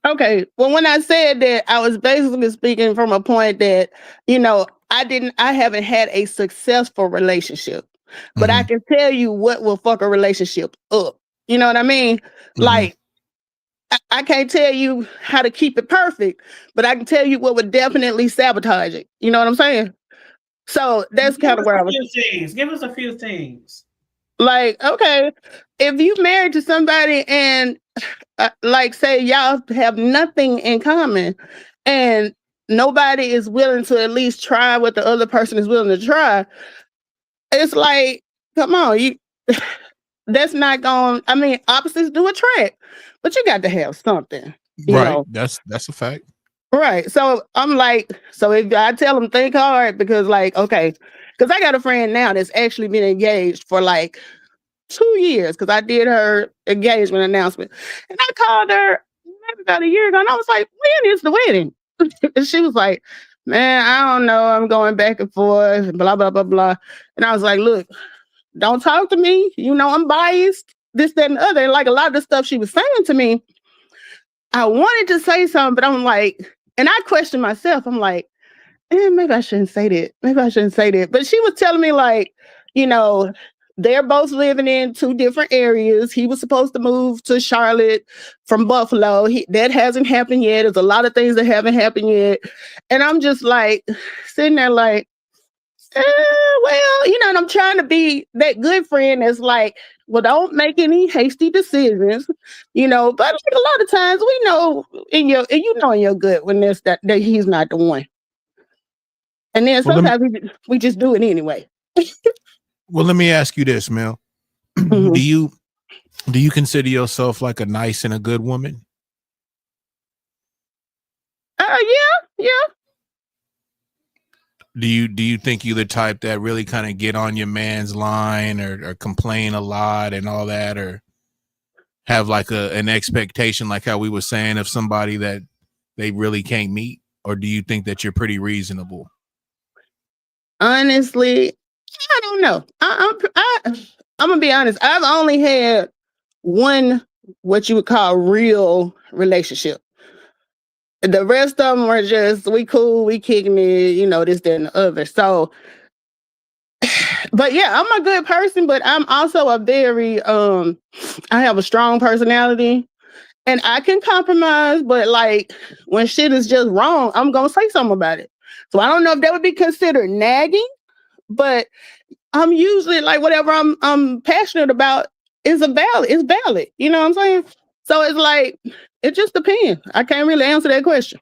Okay. Well, when I said that, I was basically speaking from a point that, you know, I haven't had a successful relationship, but I can tell you what will fuck a relationship up. You know what I mean? Like, I can't tell you how to keep it perfect, but I can tell you what would definitely sabotage it. You know what I'm saying? So that's kind of where I was. Give us a few things. Like, okay, if you married to somebody and like say y'all have nothing in common, and nobody is willing to at least try what the other person is willing to try, it's like, come on, you that's not going, I mean, opposites do attract, but you got to have something, you Right. know. That's a fact. Right. So I'm like, so if I tell them think hard, because like, okay, because I got a friend now that's actually been engaged for like 2 years, because I did her engagement announcement. And I called her maybe about a year ago and I was like, when is the wedding? And she was like, man, I don't know. I'm going back and forth, blah, blah, blah, blah. And I was like, look, don't talk to me. You know, I'm biased, this, that, and the other. And like a lot of the stuff she was saying to me, I wanted to say something, but I'm like, and I questioned myself. I'm like, maybe I shouldn't say that. Maybe I shouldn't say that. But she was telling me like, you know, they're both living in 2 different areas. He was supposed to move to Charlotte from Buffalo. That hasn't happened yet. There's a lot of things that haven't happened yet. And I'm just like sitting there like, well, you know, and I'm trying to be that good friend that's like, well, don't make any hasty decisions, you know. But like a lot of times we know in your gut when there's that he's not the one. And then sometimes we just do it anyway. Well, let me ask you this, Mel. Mm-hmm. Do you consider yourself like a nice and a good woman? Yeah. Do you think you're the type that really kind of get on your man's line or complain a lot and all that, or have like an expectation, like how we were saying, of somebody that they really can't meet? Or do you think that you're pretty reasonable? Honestly, I don't know. I'm gonna be honest. I've only had one what you would call real relationship. The rest of them were just we cool, we kicking it, you know, this, that, and the other. So, but yeah, I'm a good person, but I'm also a very I have a strong personality, and I can compromise. But like when shit is just wrong, I'm gonna say something about it. So I don't know if that would be considered nagging, but I'm usually like whatever I'm passionate about is valid. You know what I'm saying? So it's like it just depends. I can't really answer that question.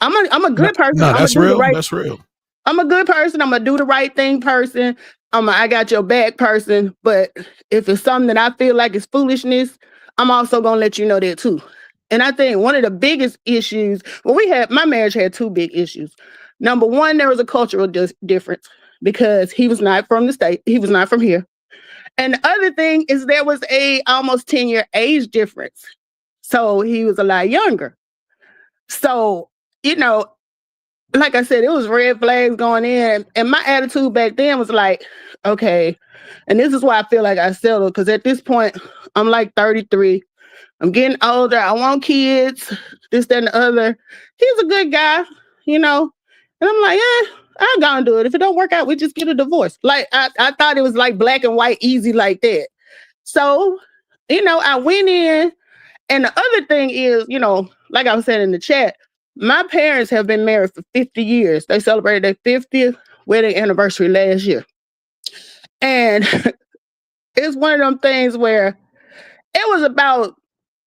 I'm a good person. No, that's real. That's real. I'm a good person. I'm gonna do the right thing person. I got your back person. But if it's something that I feel like is foolishness, I'm also gonna let you know that too. And I think one of the biggest issues, my marriage had 2 big issues. Number one, there was a cultural difference because he was not from the state. He was not from here. And the other thing is there was a almost 10-year age difference. So he was a lot younger. So, you know, like I said, it was red flags going in. And my attitude back then was like, okay. And this is why I feel like I settled. Because at this point, I'm like 33. I'm getting older. I want kids, this, that, and the other. He's a good guy, you know. And I'm like, I'm gonna do it. If it don't work out, we just get a divorce. Like I thought it was like black and white, easy like that. So, you know, I went in. And the other thing is, you know, like I was saying in the chat, my parents have been married for 50 years. They celebrated their 50th wedding anniversary last year. And it's one of them things where it was about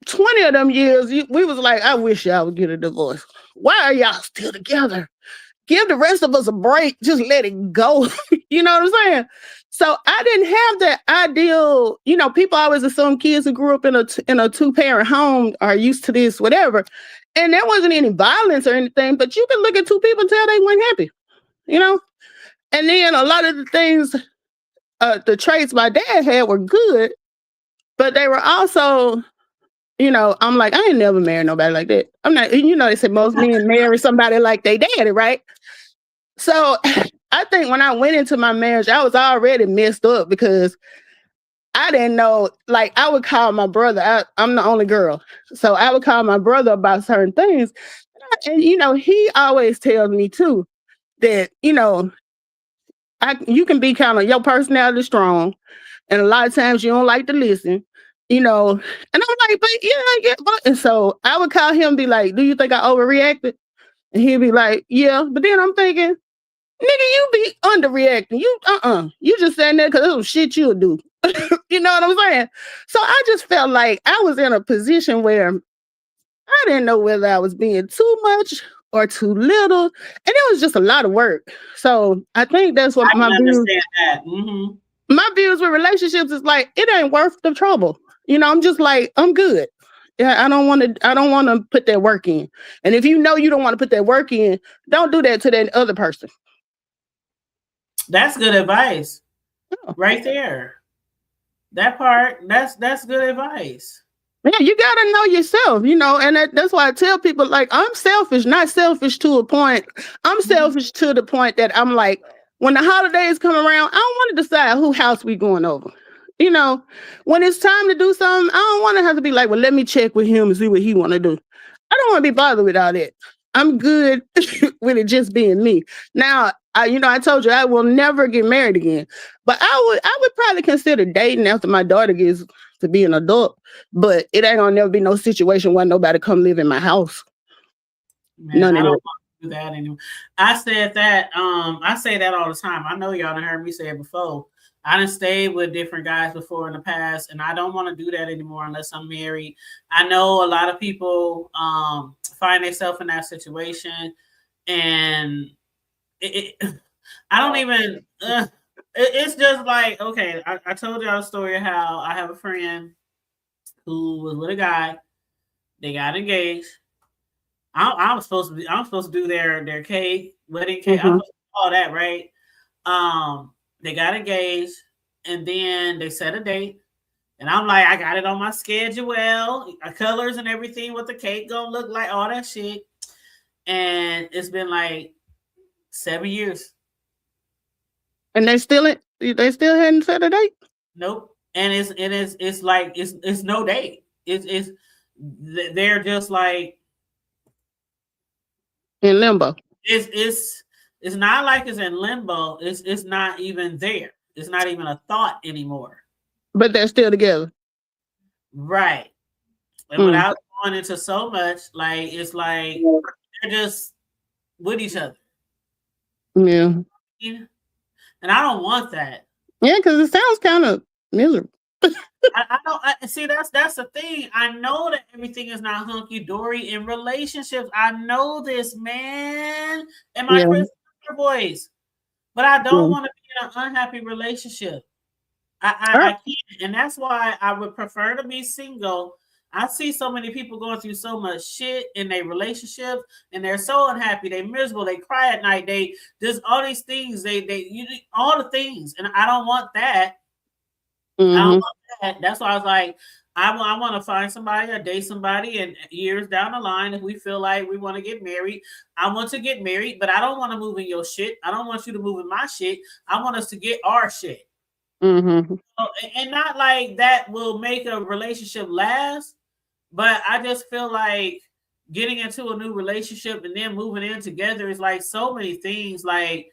20 of them years, we was like, I wish y'all would get a divorce. Why are y'all still together? Give the rest of us a break. Just let it go. You know what I'm saying? So I didn't have that ideal, you know, people always assume kids who grew up in a 2-parent home are used to this, whatever. And there wasn't any violence or anything, but you can look at 2 people and tell they weren't happy, you know? And then a lot of the things, the traits my dad had were good, but they were also, you know, I'm like, I ain't never married nobody like that. I'm not, you know, they say most men marry somebody like they daddy, right? So I think when I went into my marriage, I was already messed up because I didn't know, like I would call my brother, I'm the only girl. So I would call my brother about certain things. And, you know, he always tells me too, that, you know, you can be kind of, your personality strong. And a lot of times you don't like to listen, you know. And I'm like, but yeah. And so I would call him and be like, do you think I overreacted? And he'd be like, yeah. But then I'm thinking, nigga, you be underreacting. You just saying that because it's some shit you'll do. You know what I'm saying? So I just felt like I was in a position where I didn't know whether I was being too much or too little. And it was just a lot of work. So I think that's what I can understand that. Mm-hmm. My views with relationships is like, it ain't worth the trouble. I'm just like, I'm good. Yeah, I don't want to put that work in. And if you know you don't want to put that work in, don't do that to that other person. That's good advice. Yeah. Right there. That part, that's good advice. Yeah, you gotta know yourself, and that's why I tell people, like, I'm selfish, not selfish to a point. I'm selfish to the point that I'm like, when the holidays come around, I don't want to decide who house we going over. When it's time to do something, I don't want to have to be like, well, let me check with him and see what he want to do. I don't want to be bothered with all that. I'm good with it just being me. Now, I told you I will never get married again, but I would probably consider dating after my daughter gets to be an adult, but it ain't gonna never be no situation where nobody come live in my house. Man, I don't want to do that anymore. I said that, I say that all the time. I know y'all done heard me say it before. I done stayed with different guys before in the past, and I don't want to do that anymore unless I'm married. I know a lot of people find themselves in that situation, and I don't even. It's just like, okay, I told y'all a story of how I have a friend who was with a guy. They got engaged. I'm supposed to do their cake, wedding cake, all that, right? They got engaged, and then they set a date, and I'm like, I got it on my schedule, colors and everything, what the cake gonna look like, all that shit. And it's been like 7 years, and they still hadn't set a date. Nope. And it's like it's no date. It's they're just like in limbo. It's not like it's in limbo. It's not even there. It's not even a thought anymore. But they're still together. Right. And without going into so much, like, it's like they're just with each other. Yeah. And I don't want that. Yeah, because it sounds kind of miserable. I don't see that's the thing. I know that everything is not hunky dory in relationships. I know this, man, and my Christopher voice, but I don't want to be in an unhappy relationship. I can't, and that's why I would prefer to be single. I see so many people going through so much shit in their relationships, and they're so unhappy. They miserable. They cry at night. They just all these things. They all the things, and I don't want that. I don't want that. That's why I was like, I want to find somebody or date somebody, and years down the line, if we feel like we want to get married, I want to get married, but I don't want to move in your shit. I don't want you to move in my shit. I want us to get our shit. And not like that will make a relationship last, but I just feel like getting into a new relationship and then moving in together is like so many things, like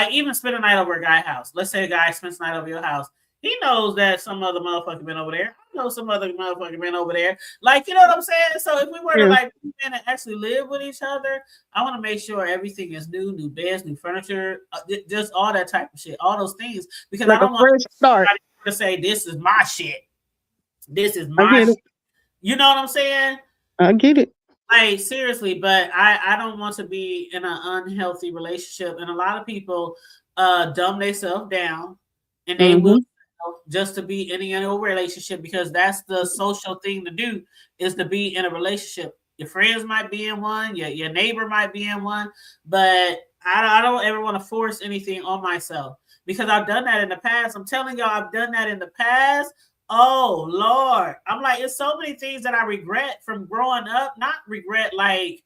even spend a night over a guy's house. Let's say a guy spends a night over your house. He knows that some other motherfucker been over there. I know some other motherfucker been over there. Like, you know what I'm saying? So if we were to like move in and actually live with each other, I want to make sure everything is new beds, new furniture, just all that type of shit, all those things, because like I don't want to say this is my shit. This is my shit. You know what I'm saying? I get it. Like, seriously, but I don't want to be in an unhealthy relationship. And a lot of people dumb themselves down, and they will just to be in a relationship, because that's the social thing to do, is to be in a relationship. Your friends might be in one, your neighbor might be in one, but I don't ever want to force anything on myself, because I've done that in the past. I'm telling y'all, I've done that in the past. Oh Lord. I'm like, it's so many things that I regret from growing up. Not regret like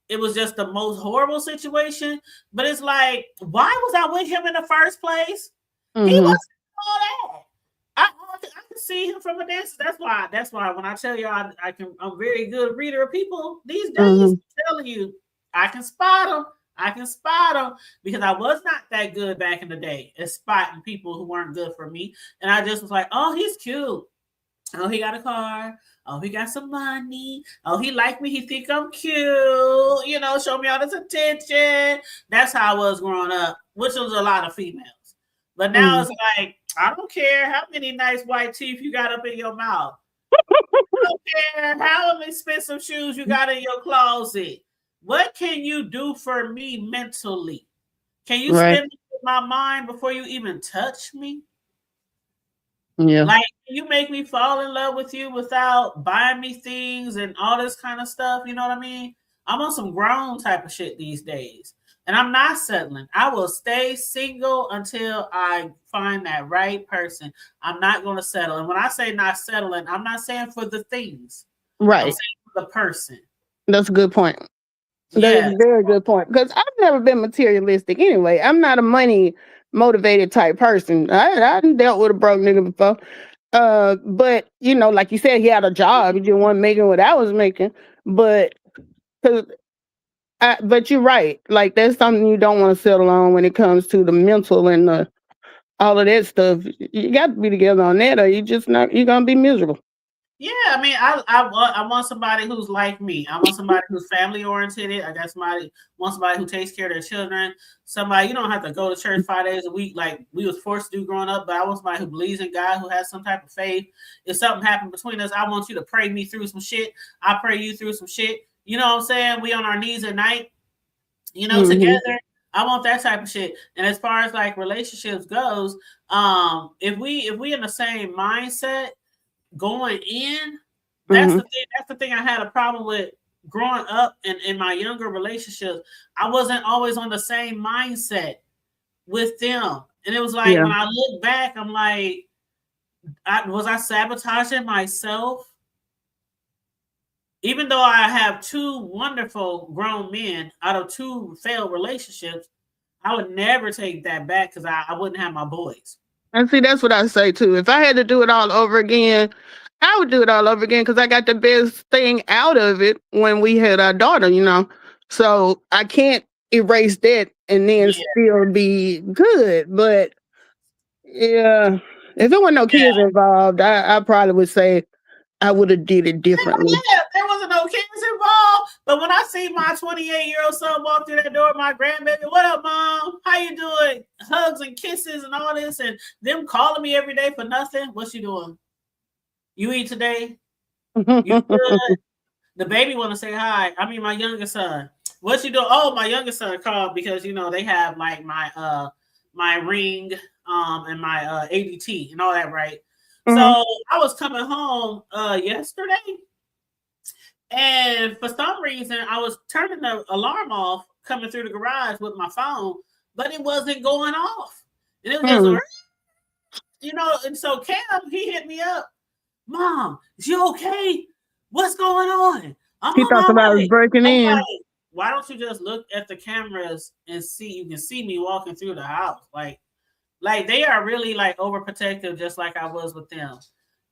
it was just the most horrible situation, but it's like, why was I with him in the first place? He wasn't all that. I can see him from a distance. That's why when I tell y'all I'm very good reader of people these days. I'm telling you, I can spot them. Because I was not that good back in the day at spotting people who weren't good for me. And I just was like, oh, he's cute. Oh, he got a car. Oh, he got some money. Oh, he like me. He think I'm cute. You know, show me all this attention. That's how I was growing up, which was a lot of females. But now it's like, I don't care how many nice white teeth you got up in your mouth. don't care how expensive shoes you got in your closet. What can you do for me mentally? Can you Right. spend my mind before you even touch me? Yeah. Like, can you make me fall in love with you without buying me things and all this kind of stuff? You know what I mean? I'm on some grown type of shit these days. And I'm not settling. I will stay single until I find that right person. I'm not going to settle. And when I say not settling, I'm not saying for the things. I'm Right. saying for the person. That's a good point. That is Yeah. a very good point. Because I've never been materialistic anyway. I'm not a money motivated type person. I done dealt with a broke nigga before. But you know, like you said, he had a job. He didn't want making what I was making. But but you're right. Like that's something you don't want to settle on when it comes to the mental and all of that stuff. You got to be together on that, or you're gonna be miserable. Yeah, I mean, I want somebody who's like me. I want somebody who's family oriented. I got want somebody who takes care of their children. Somebody you don't have to go to church 5 days a week like we was forced to do growing up. But I want somebody who believes in God, who has some type of faith. If something happened between us, I want you to pray me through some shit. I pray you through some shit. You know what I'm saying? We on our knees at night. You know, together. I want that type of shit. And as far as like relationships goes, if we in the same mindset going in, that's the thing I had a problem with growing up in my younger relationships. I wasn't always on the same mindset with them. And it was like when I look back, I'm like, was I sabotaging myself? Even though I have two wonderful grown men out of two failed relationships, I would never take that back because I wouldn't have my boys. And see, that's what I say too. If I had to do it all over again, I would do it all over again because I got the best thing out of it when we had our daughter, you know. So I can't erase that and then still be good. But yeah, if there were no kids involved, I probably would say I would have did it differently. Yeah, there wasn't no kids involved. But when I see my 28-year-old son walk through that door, my grandbaby, what up, mom? How you doing? Hugs and kisses and all this, and them calling me every day for nothing. What you doing? You eat today? You good? The baby want to say hi. I mean, my youngest son. What you doing? Oh, my youngest son called because you know they have like my ring and my ADT and all that, right? So I was coming home yesterday, and for some reason I was turning the alarm off coming through the garage with my phone, but it wasn't going off, and it was just you know. And so Cam he hit me up, Mom, is you okay? What's going on? I'm He on thought my somebody was way. breaking I'm in. like, why don't you just look at the cameras and see? You can see me walking through the house, like they are really like overprotective, just like I was with them.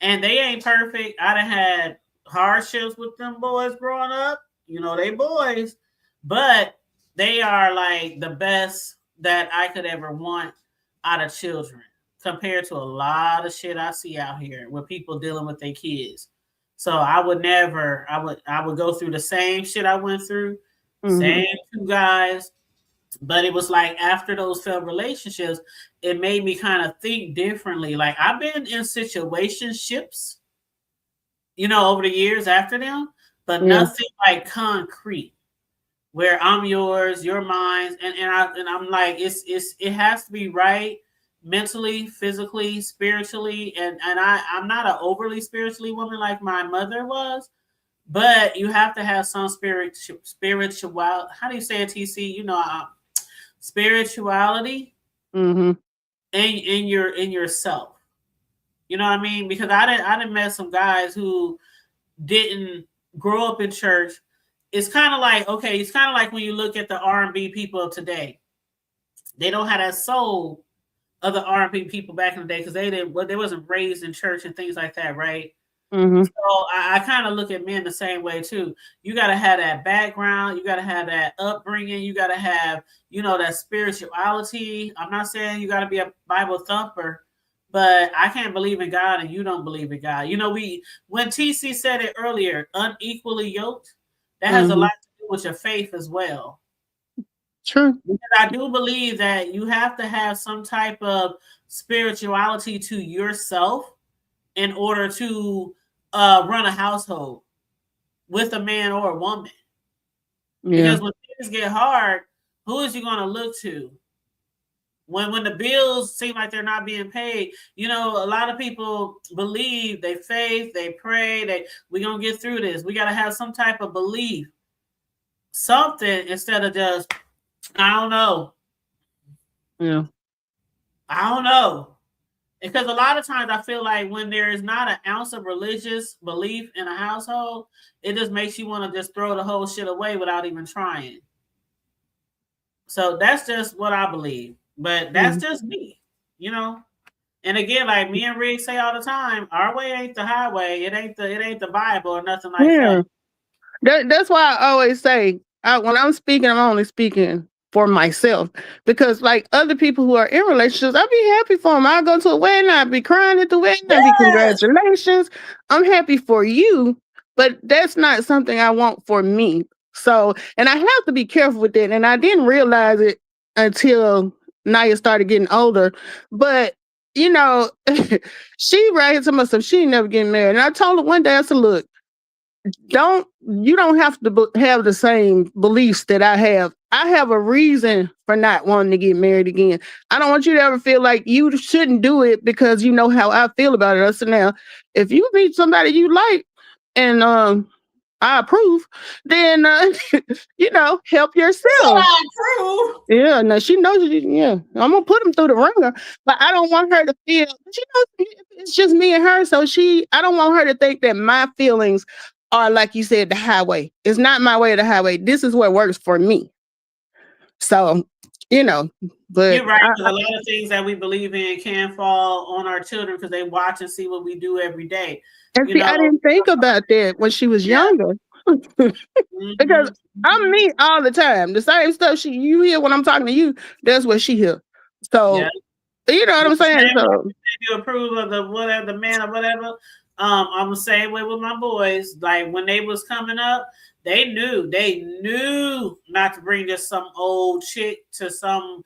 And they ain't perfect. I done had hardships with them boys growing up. You know, they boys, but they are like the best that I could ever want out of children compared to a lot of shit I see out here with people dealing with their kids. So I would never, I would go through the same shit I went through, same two guys, but it was like after those failed relationships, it made me kind of think differently. Like I've been in situationships, you know, over the years after them, but nothing like concrete where I'm yours, you're mine, and I'm like it has to be right mentally, physically, spiritually, and I'm not an overly spiritually woman like my mother was, but you have to have some spiritual. How do you say it, TC? You know, spirituality in yourself. You know what I mean? Because I didn't met some guys who didn't grow up in church. It's kind of like it's kind of like when you look at the R&B people of today. They don't have that soul of the R&B people back in the day because they wasn't raised in church and things like that, right? So I kind of look at men the same way too. You got to have that background. You got to have that upbringing. You got to have, you know, that spirituality. I'm not saying you got to be a Bible thumper, but I can't believe in God and you don't believe in God. You know, when TC said it earlier, unequally yoked, that has a lot to do with your faith as well. True. Because I do believe that you have to have some type of spirituality to yourself in order to run a household with a man or a woman. Because when things get hard, who is you going to look to? When the bills seem like they're not being paid, you know, a lot of people believe, they faith, they pray, we're going to get through this. We got to have some type of belief. Something instead of just, I don't know. Yeah. I don't know. Because a lot of times I feel like when there is not an ounce of religious belief in a household, it just makes you want to just throw the whole shit away without even trying. So that's just what I believe. But that's just me, you know. And again, like me and Rick say all the time, our way ain't the highway. It ain't the Bible or nothing like that. That's why I always say, when I'm speaking, I'm only speaking for myself, because like other people who are in relationships, I'll be happy for them. I'll go to a wedding, I'll be crying at the wedding, I'll be congratulations. I'm happy for you, but that's not something I want for me. So, and I have to be careful with that. And I didn't realize it until Naya started getting older. But you know, she raised some of stuff. She ain't never getting married. And I told her one day, I said, look, you don't have to have the same beliefs that I have. I have a reason for not wanting to get married again. I don't want you to ever feel like you shouldn't do it because you know how I feel about it. I said, now, if you meet somebody you like and I approve, then you know, help yourself. I approve. Yeah, no, she knows. Yeah, I'm gonna put them through the ringer, but I don't want her to feel. She knows it's just me and her, so I don't want her to think that my feelings are, like you said, the highway. It's not my way or the highway. This is what works for me. So, you know, but you're right. A lot of things that we believe in can fall on our children because they watch and see what we do every day. And see, I didn't think about that when she was younger. Because I meet all the time. The same stuff you hear when I'm talking to you, that's what she hear. So you know what I'm saying? So you approve of the man or whatever. I'm the same way with my boys. Like when they was coming up, they knew not to bring just some old chick to some.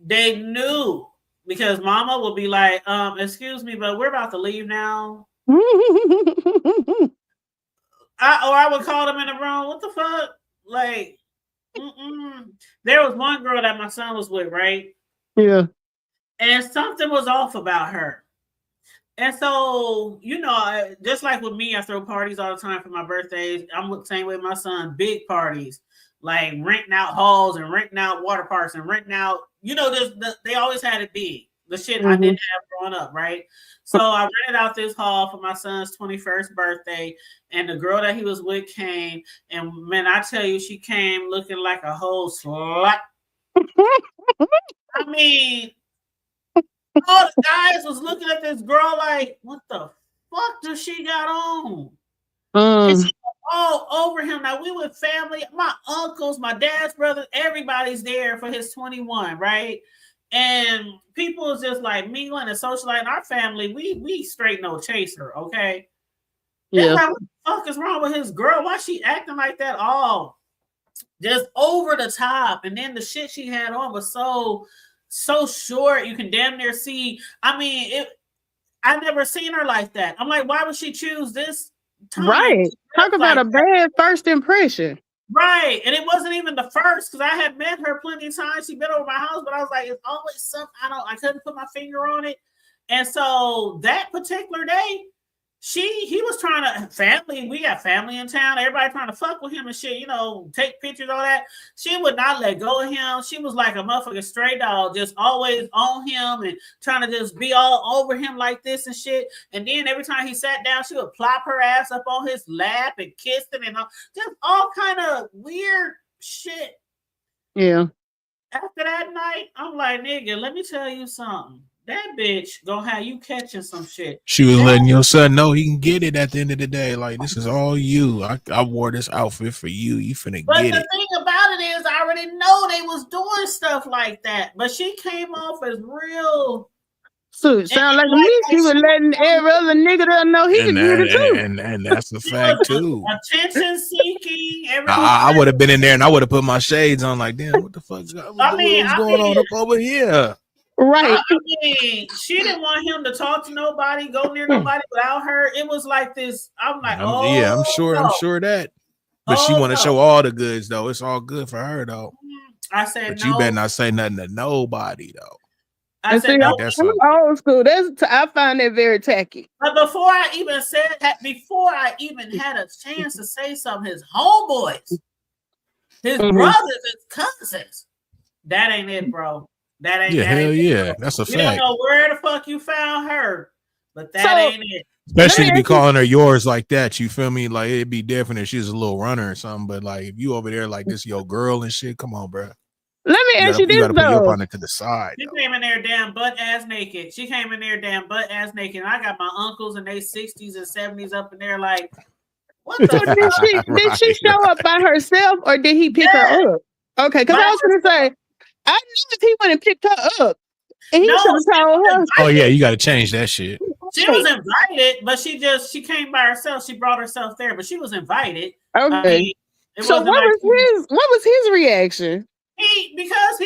They knew because mama would be like, excuse me, but we're about to leave now. I would call them in the room. What the fuck? Like, there was one girl that my son was with, right? Yeah. And something was off about her. And so, you know, just like with me, I throw parties all the time for my birthdays. I'm the same way with my son, big parties, like renting out halls and renting out water parks and renting out, you know, they always had it big. The shit I didn't have growing up, right? So I rented out this hall for my son's 21st birthday, and the girl that he was with came, and man, I tell you, she came looking like a whole slut. I mean, all the guys was looking at this girl like, what the fuck does she got on? And she was all over him. Now we with family, my uncles, my dad's brother, everybody's there for his 21, right? And people is just like mingling and socializing. Our family, we straight no chaser, okay? Yeah. Like, what the fuck is wrong with his girl? Why she acting like that? All just over the top. And then the shit she had on was so short, you can damn near see. I mean, I never seen her like that. I'm like, why would she choose this time? Right. Talk about a bad first impression. Right. And it wasn't even the first because I had met her plenty of times. She'd been over my house, but I was like, it's always something. I couldn't put my finger on it. And so that particular day, he was trying to we got family in town, everybody trying to fuck with him and shit, you know, take pictures, all that. She would not let go of him. She was like a motherfucking stray dog, just always on him and trying to just be all over him like this and shit. And then every time he sat down, she would plop her ass up on his lap and kiss him and just all kind of weird shit. Yeah. After that night, I'm like, nigga, let me tell you something. That bitch gonna have you catching some shit. She was letting your son know he can get it at the end of the day. Like, this is all you. I wore this outfit for you. You finna get it. But the thing about it is, I already know they was doing stuff like that. But she came off as real. So it sounds like me. She was letting every other nigga that know he could get it too. And that's a fact too. Attention seeking. I would have been in there and I would have put my shades on. Like, damn, what the fuck? What's going on up over here? Right. I mean, she didn't want him to talk to nobody, go near nobody without her. It was like this. I'm like, Yeah, I'm no. sure that. But she Oh want to no. show all the goods though. It's all good for her though. I said But no. you better not say nothing to nobody though. I said no. That's I'm old school. I find that very tacky. But before I even said that, before I even had a chance to say something, his homeboys, his brothers, his cousins, that ain't it, bro. That ain't that hell ain't yeah. it, That's a we fact. don't know where the fuck you found her, but that ain't it. Especially to be calling her yours like that, you feel me? Like it'd be different if she was a little runner or something. But like if you over there like this, your girl and shit, come on, bro. Let me ask you this, you gotta put your though. partner to the side. She came in there damn butt ass naked. She came in there damn butt ass naked. And I got my uncles in their 60s and 70s up in there like, what the fuck? Did she show up by herself or did he pick her up? Okay, because I was gonna say, I knew if he went and picked her up and he should have told her. Oh yeah, you gotta change that shit. She was invited, but she came by herself. She brought herself there, but she was invited. Okay. So what was his reaction? Because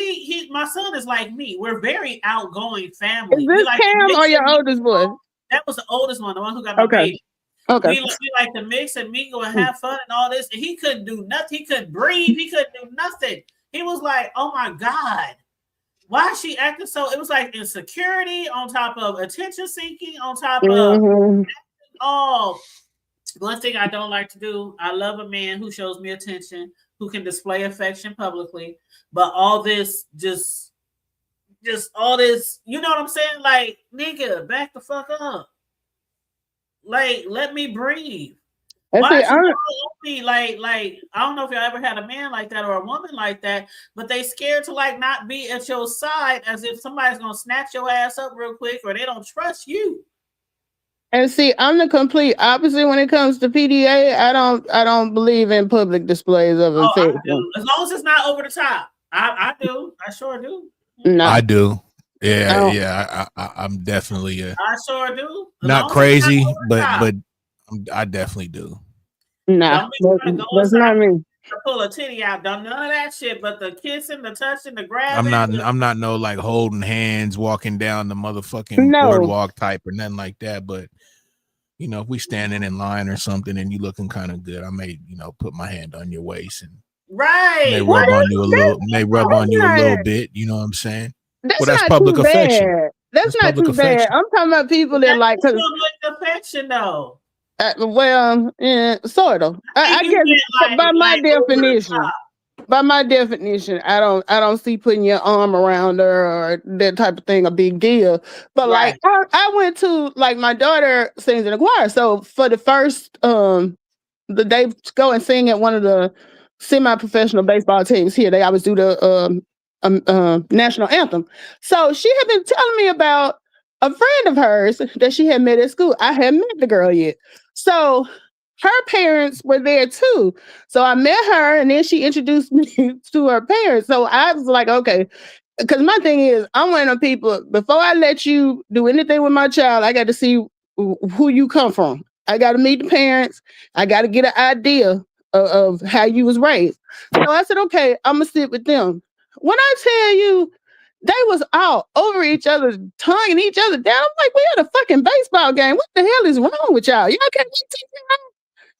my son is like me. We're very outgoing family. Is this Cam or your oldest boy? That was the oldest one, the one who got my baby. Okay. We like to mix and mingle and have fun and all this. And he couldn't do nothing. He couldn't breathe. He couldn't do nothing. He was like, oh my God. Why is she acting so? It was like insecurity on top of attention seeking, on top of one thing I don't like to do. I love a man who shows me attention, who can display affection publicly, but all this just all this, you know what I'm saying? Like, nigga, back the fuck up. Like, let me breathe. Why me? Like, I don't know if y'all ever had a man like that or a woman like that, but they scared to like not be at your side as if somebody's gonna snatch your ass up real quick or they don't trust you. And see, I'm the complete opposite when it comes to PDA. I don't believe in public displays of affection. As long as it's not over the top. I do. I sure do. No. I do. Yeah, I'm definitely I sure do. Not crazy, but I definitely do. No, that's not me. To pull a titty out, done none of that shit, but the kissing, the touching, the grabbing. I'm not no like holding hands, walking down the motherfucking boardwalk type or nothing like that. But you know, if we standing in line or something and you looking kind of good, I may, put my hand on your waist and may rub on you a little bit. You know what I'm saying? That's public affection. That's not too bad. I'm talking about people that like affection though. Sort of. I guess by my definition, I don't see putting your arm around her or that type of thing a big deal. But like I went to like my daughter sings in the choir, so for the first the day to go and sing at one of the semi-professional baseball teams here, they always do the national anthem. So she had been telling me about a friend of hers that she had met at school. I hadn't met the girl yet. So her parents were there too. So I met her and then she introduced me to her parents. So I was like, okay, because my thing is, I'm one of the people, before I let you do anything with my child, I got to see who you come from. I got to meet the parents. I got to get an idea of how you was raised. So I said, okay, I'm going to sit with them. When I tell you, they was all over each other's tongue and each other down. I'm like, we had a fucking baseball game. What the hell is wrong with y'all? Y'all can't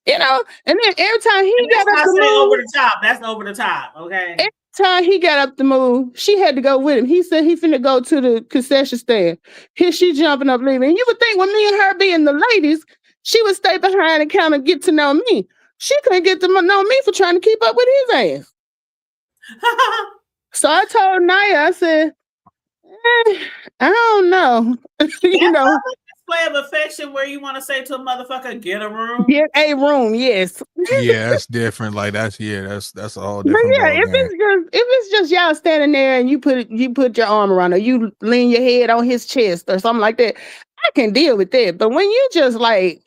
and then every time he got up to move, over the top. That's over the top. Okay. Every time he got up to move, she had to go with him. He said he finna go to the concession stand. Here she jumping up, leaving. And you would think with me and her being the ladies, she would stay behind and kind of get to know me. She couldn't get to know me for trying to keep up with his ass. So I told Naya, I said, I don't know. Display of affection where you want to say to a motherfucker, get a room. Get a room, yes. Yeah, that's different. Like that's all different. But yeah, if it's just y'all standing there and you put your arm around her, you lean your head on his chest or something like that, I can deal with that. But when you just like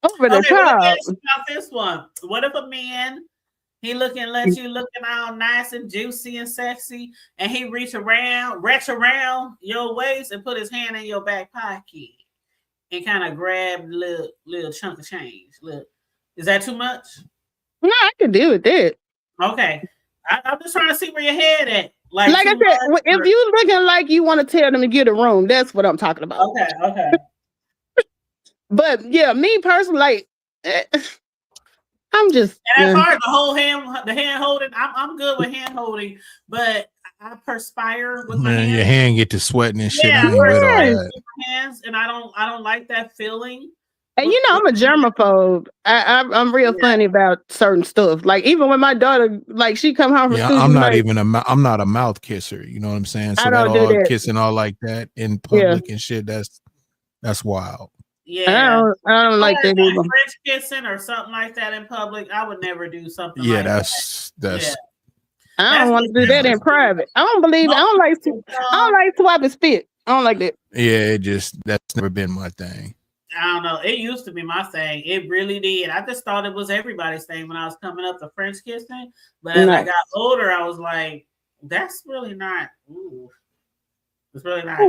over the top. About this one. What if a man he let you looking all nice and juicy and sexy, and he reach around your waist and put his hand in your back pocket and kind of grab little chunk of change. Look, is that too much? No, I can deal with that. Okay, I'm just trying to see where your head at. Like I said, if you looking like you want to tell them to get a room, that's what I'm talking about. Okay. But yeah, me personally, like, I'm just. And as far as the hand holding, I'm good with hand holding, but I perspire with my hands. Your hand get to sweating and shit. Yeah, I ain't with all that. Hands, and I don't like that feeling. And I'm a germaphobe. I'm real funny about certain stuff. Like even when my daughter, like she come home from school, I'm not even I'm not a mouth kisser. You know what I'm saying? So I don't do that. Kissing all like that in public and shit. That's wild. Yeah, I don't like that either. French kissing or something like that in public, I would never do something. Yeah, like that's. I don't want to do that in private. I don't like swiping spit. I don't like that. Yeah, that's never been my thing. I don't know. It used to be my thing. It really did. I just thought it was everybody's thing when I was coming up, the French kissing. But as I got older, I was like, that's really not. Ooh. It's really not.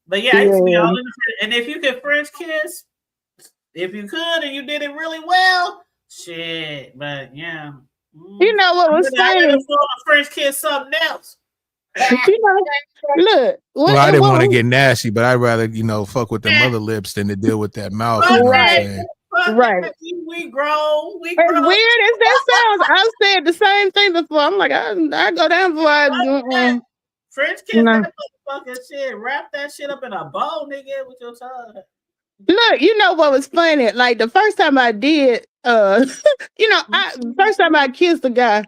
But yeah, I used to be all in the French. And if you could French kiss, if you could and you did it really well, shit. But yeah. You know what was funny? French kiss something else. Look. Well, I didn't want to get nasty, but I'd rather, fuck with them other lips than to deal with that mouth. Right. We grow. As weird as that sounds, I've said the same thing before. I'm like, I go down for French kiss that motherfucking shit. Wrap that shit up in a bowl, nigga, with your tongue. Look, you know what was funny? Like the first time I did, first time I kissed a guy,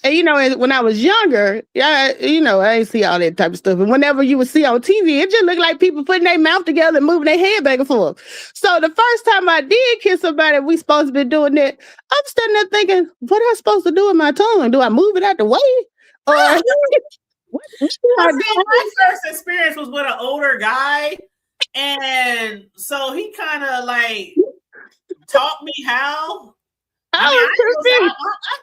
and when I was younger, I ain't see all that type of stuff. And whenever you would see on TV, it just looked like people putting their mouth together and moving their head back and forth. So the first time I did kiss somebody, we supposed to be doing that. I'm standing there thinking, what am I supposed to do with my tongue? Do I move it out the way? Or my first experience was with an older guy, and so he kind of like taught me how. I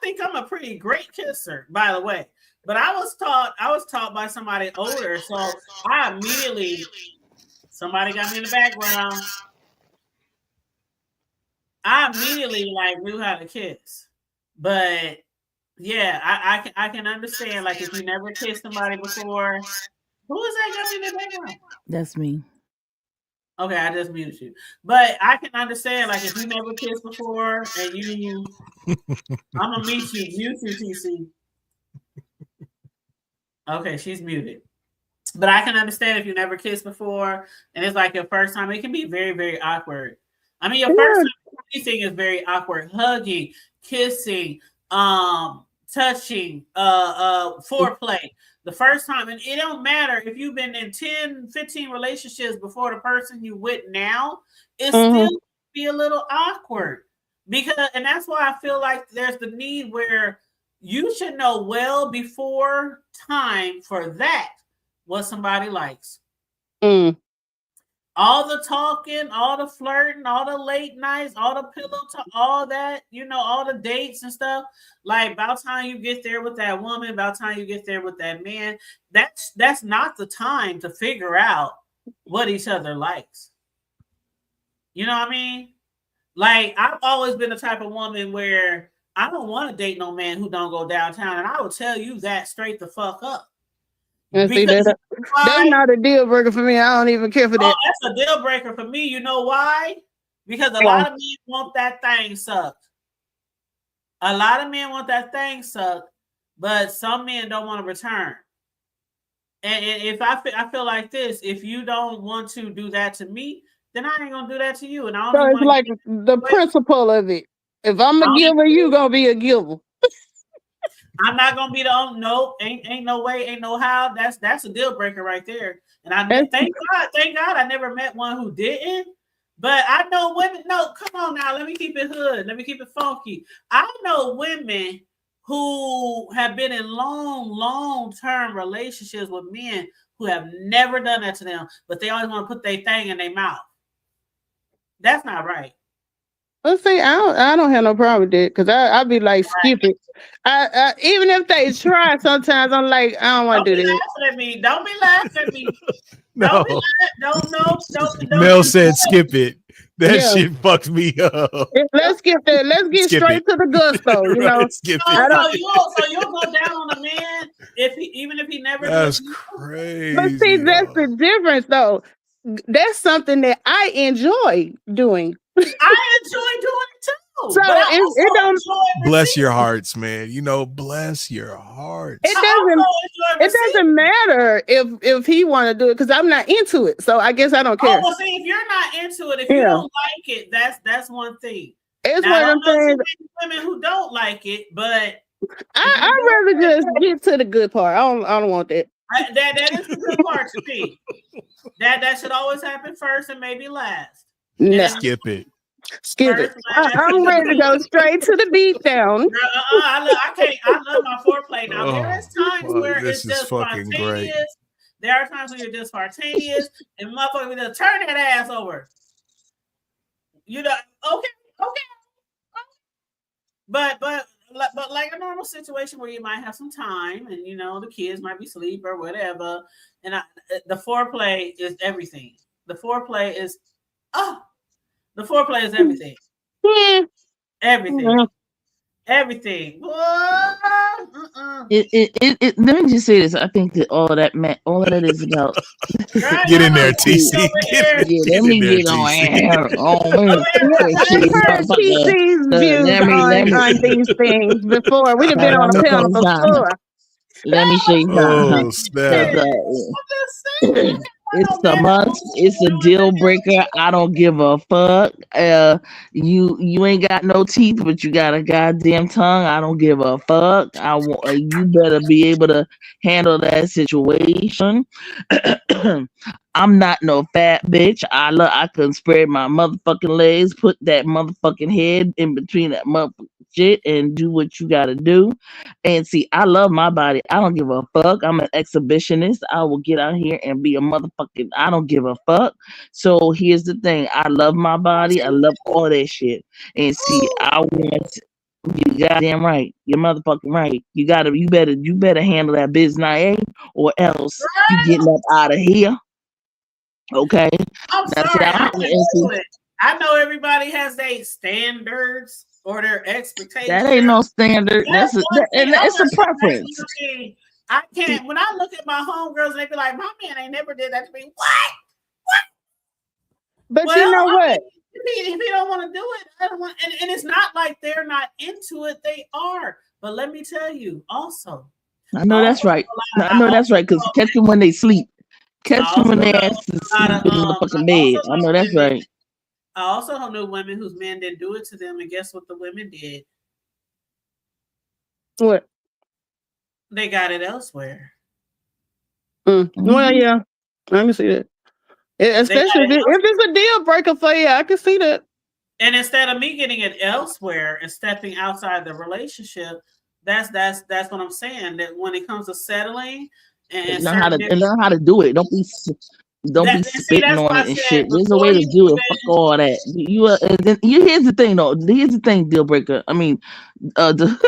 think I'm a pretty great kisser, by the way. But I was taught by somebody older, so I immediately, somebody got me in the background. I immediately knew how to kiss. But yeah, I can understand, like, if you never kissed somebody before. Who is that got me in the background? That's me. Okay, I just muted you. But I can understand, like, if you never kissed before and you I'm gonna mute you, TC. Okay, she's muted. But I can understand if you never kissed before and it's like your first time, it can be very, very awkward. I mean, your first time anything is very awkward. Hugging, kissing, touching, foreplay. The first time, and it don't matter if you've been in 10, 15 relationships before the person you with now, it still be a little awkward. And that's why I feel like there's the need where you should know well before time for that what somebody likes. All the talking, all the flirting, all the late nights, all the pillow talk, all that, all the dates and stuff. Like, about time you get there with that woman, about time you get there with that man, that's not the time to figure out what each other likes. You know what I mean? Like, I've always been the type of woman where I don't want to date no man who don't go downtown, and I will tell you that straight the fuck up. And see, that's not a deal breaker for me. I don't even care for that. That's a deal breaker for me. You know why? Because a lot of men want that thing sucked. A lot of men want that thing sucked, but some men don't want to return. And if I feel like this, if you don't want to do that to me, then I ain't gonna do that to you. And I don't. So it's like the principle of it. If I'm a giver, you gonna be a giver. I'm not gonna be the only. Nope, ain't no way, ain't no how. That's a deal breaker right there. And I thank God, I never met one who didn't. But I know women. No, come on now. Let me keep it hood. Let me keep it funky. I know women who have been in long-term relationships with men who have never done that to them, but they always want to put their thing in their mouth. That's not right. Well, see, I don't have no problem with that because I'd be like, skip it. I even if they try, sometimes I'm like, I don't want to do that. Don't be laughing at me. No. Don't. Mel said, skip it. That Yeah. shit fucks me up. Let's get Skip straight it. to the gusto, you know. Right, skip So, it. so you'll go down on a man even if he never That's does. crazy. But see, that's the difference, though. That's something that I enjoy doing. I enjoy doing it too. So but I also it don't enjoy Bless your receiving. hearts, man. You know, bless your hearts. it I also enjoy it doesn't matter if he want to do it because I'm not into it. So I guess I don't care. Oh, well, see, if you're not into it, if you don't like it, that's one thing. It's Now, one of them I know things. too many women who don't like it, but I'd rather just get to the good part. I don't want that. that is the good part to me. That should always happen first and maybe last. No. Skip it. Skip it. I'm ready to go straight to the beat down. I love my foreplay. Now there is times where this it's is just fucking great. spontaneous. There are times when you're just spontaneous and motherfucker will just turn that ass over. You know, okay. But like a normal situation where you might have some time and you know the kids might be asleep or whatever, and the foreplay is everything. The foreplay is everything. Yeah. Everything. Everything. Let me just say this. I think that all of that is about. Get in there, TC. Let me get on air. I've heard TC's views on these things before. We've been on a panel before. Let me show you Oh, snap. It's a must. It's a deal breaker. I don't give a fuck. You ain't got no teeth, but you got a goddamn tongue. I don't give a fuck. You better be able to handle that situation. I'm not no fat bitch. I can spread my motherfucking legs, put that motherfucking head in between that motherfucking shit, and do what you gotta do. And see, I love my body. I don't give a fuck. I'm an exhibitionist. I will get out here and be a motherfucking. I don't give a fuck. So here's the thing. I love my body. I love all that shit. And see, I want. You goddamn right. You're motherfucking right. You better handle that business, or else you getting up out of here. Okay. I'm sorry. I know everybody has their standards or their expectations. That ain't no standard. It's a preference. I can't. When I look at my homegirls, and they be like, "My man ain't never did that to me." What? But you know what? If he don't want to do it, I don't want. And it's not like they're not into it. They are. But let me tell you, also. I know that's right. I know that's right. Because catch them when they sleep. Catch them when they ass is sleeping in the fucking bed. I know that's right. I also know women whose men didn't do it to them, and guess what the women did? What? They got it elsewhere. Well, yeah, I can see that. Especially if it's a deal breaker for you, I can see that. And instead of me getting it elsewhere and stepping outside the relationship, that's what I'm saying. That when it comes to settling and learn how to do it. Don't be spitting on it and shit. There's a way to do it. Fuck all that. Here's the thing, though. Here's the thing, deal breaker. I mean, the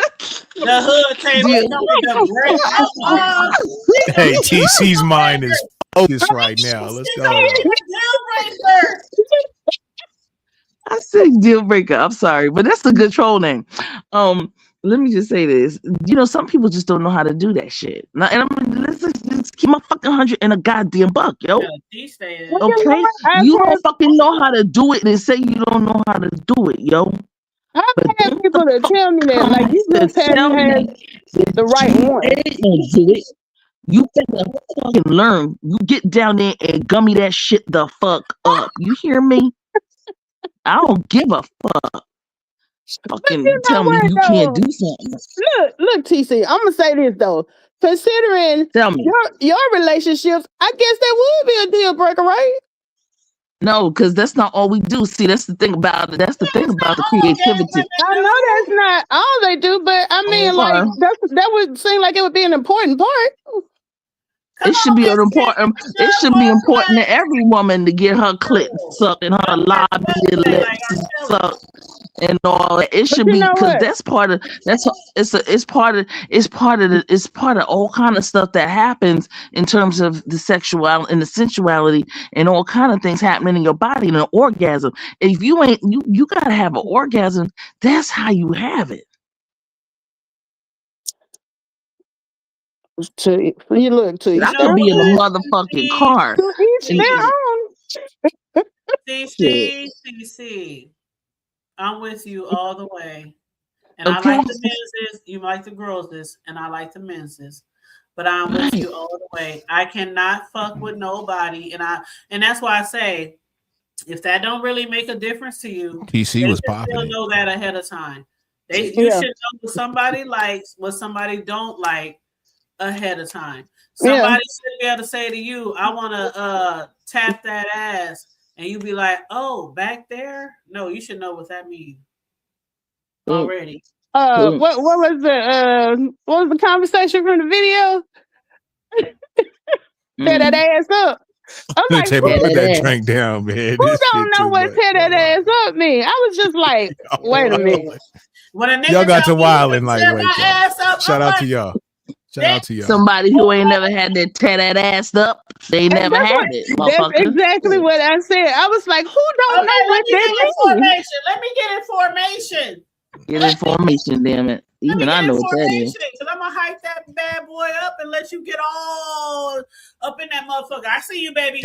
hood table. Hey, TC's mind is focused right now. Let's go. I said deal breaker. I'm sorry, but that's the good troll name. Let me just say this. You know, some people just don't know how to do that shit. Now, and let's keep my fucking 100 in a goddamn buck, yo. Okay? You don't fucking know how to do it and say you don't know how to do it, yo. I've had people to tell me that, like, you just haven't had the right one. Do it. You better fucking learn. You get down there and gummy that shit the fuck up. You hear me? I don't give a fuck. Fucking tell me you can't do something. Look, TC, I'm gonna say this though. Considering your relationships, I guess that would be a deal breaker, right? No, because that's not all we do. See, that's the thing about it. That's the thing about the creativity. I know that's not all they do, but I mean, like that would seem like it would be an important part. It should be important. It should be important to every woman to get her clit sucked and her lobby lips sucked and all that. It should you be know because what? that's part of it's part of all kind of stuff that happens in terms of the sexuality and the sensuality and all kind of things happening in your body and an orgasm. If you ain't you gotta have an orgasm. That's how you have it. You look to I each could their be in a own. motherfucking car. To each And their own. See. I'm with you all the way. And I okay, like the men's, you like the girls', and I like the men's. But I'm with right. you all the way. I cannot fuck with nobody. And that's why I say, if that don't really make a difference to you, TC they was should popping still it. know that ahead of time. You Yeah. should know what somebody likes, what somebody don't like ahead of time. Yeah. Somebody should be able to say to you, I want to tap that ass. And you be like, oh, back there? No, you should know what that means already. What was the conversation from the video? Tear that ass up. I'm like, Put that drink down, man. Who don't know what tear that ass up mean? I was just like, wait a minute. When a nigga y'all got to wildin' like tear wait, my ass up, shout out to y'all. Shout out to y'all. Somebody who ain't never had that tear that ass up, they never had it. That's exactly what I said. I was like, who don't know what that means? Let me get information. Get information, damn it. Even I know what that is. Because I'm going to hype that bad boy up and let you get all up in that motherfucker. I see you, baby.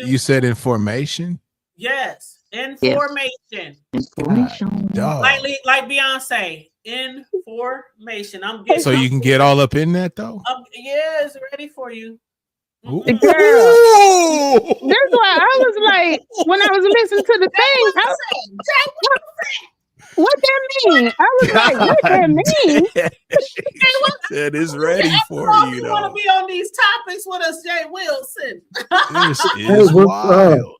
You said information? Yes. Information. Information. Like Beyonce. Information. So you can get all up in that, though? Yeah, it's ready for you. Girl. That's why I was like, when I was listening to the thing, I was what that mean? I was like, what that mean? That is ready for you, though. You want to be on these topics with us, Jay Wilson. This is wild.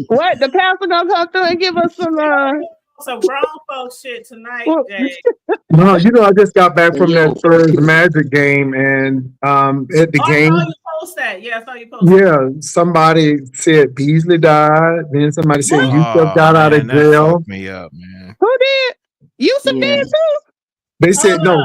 What? The pastor gonna come through and give us some grown folks shit tonight, Jay. No, I just got back from that third Magic game, and at the game. I saw you post that. Yeah, I saw you post that. Somebody said Beasley died. Then somebody said Yusuf got out of jail. Fucked me up, man. Who did? Yusuf did too? They said no.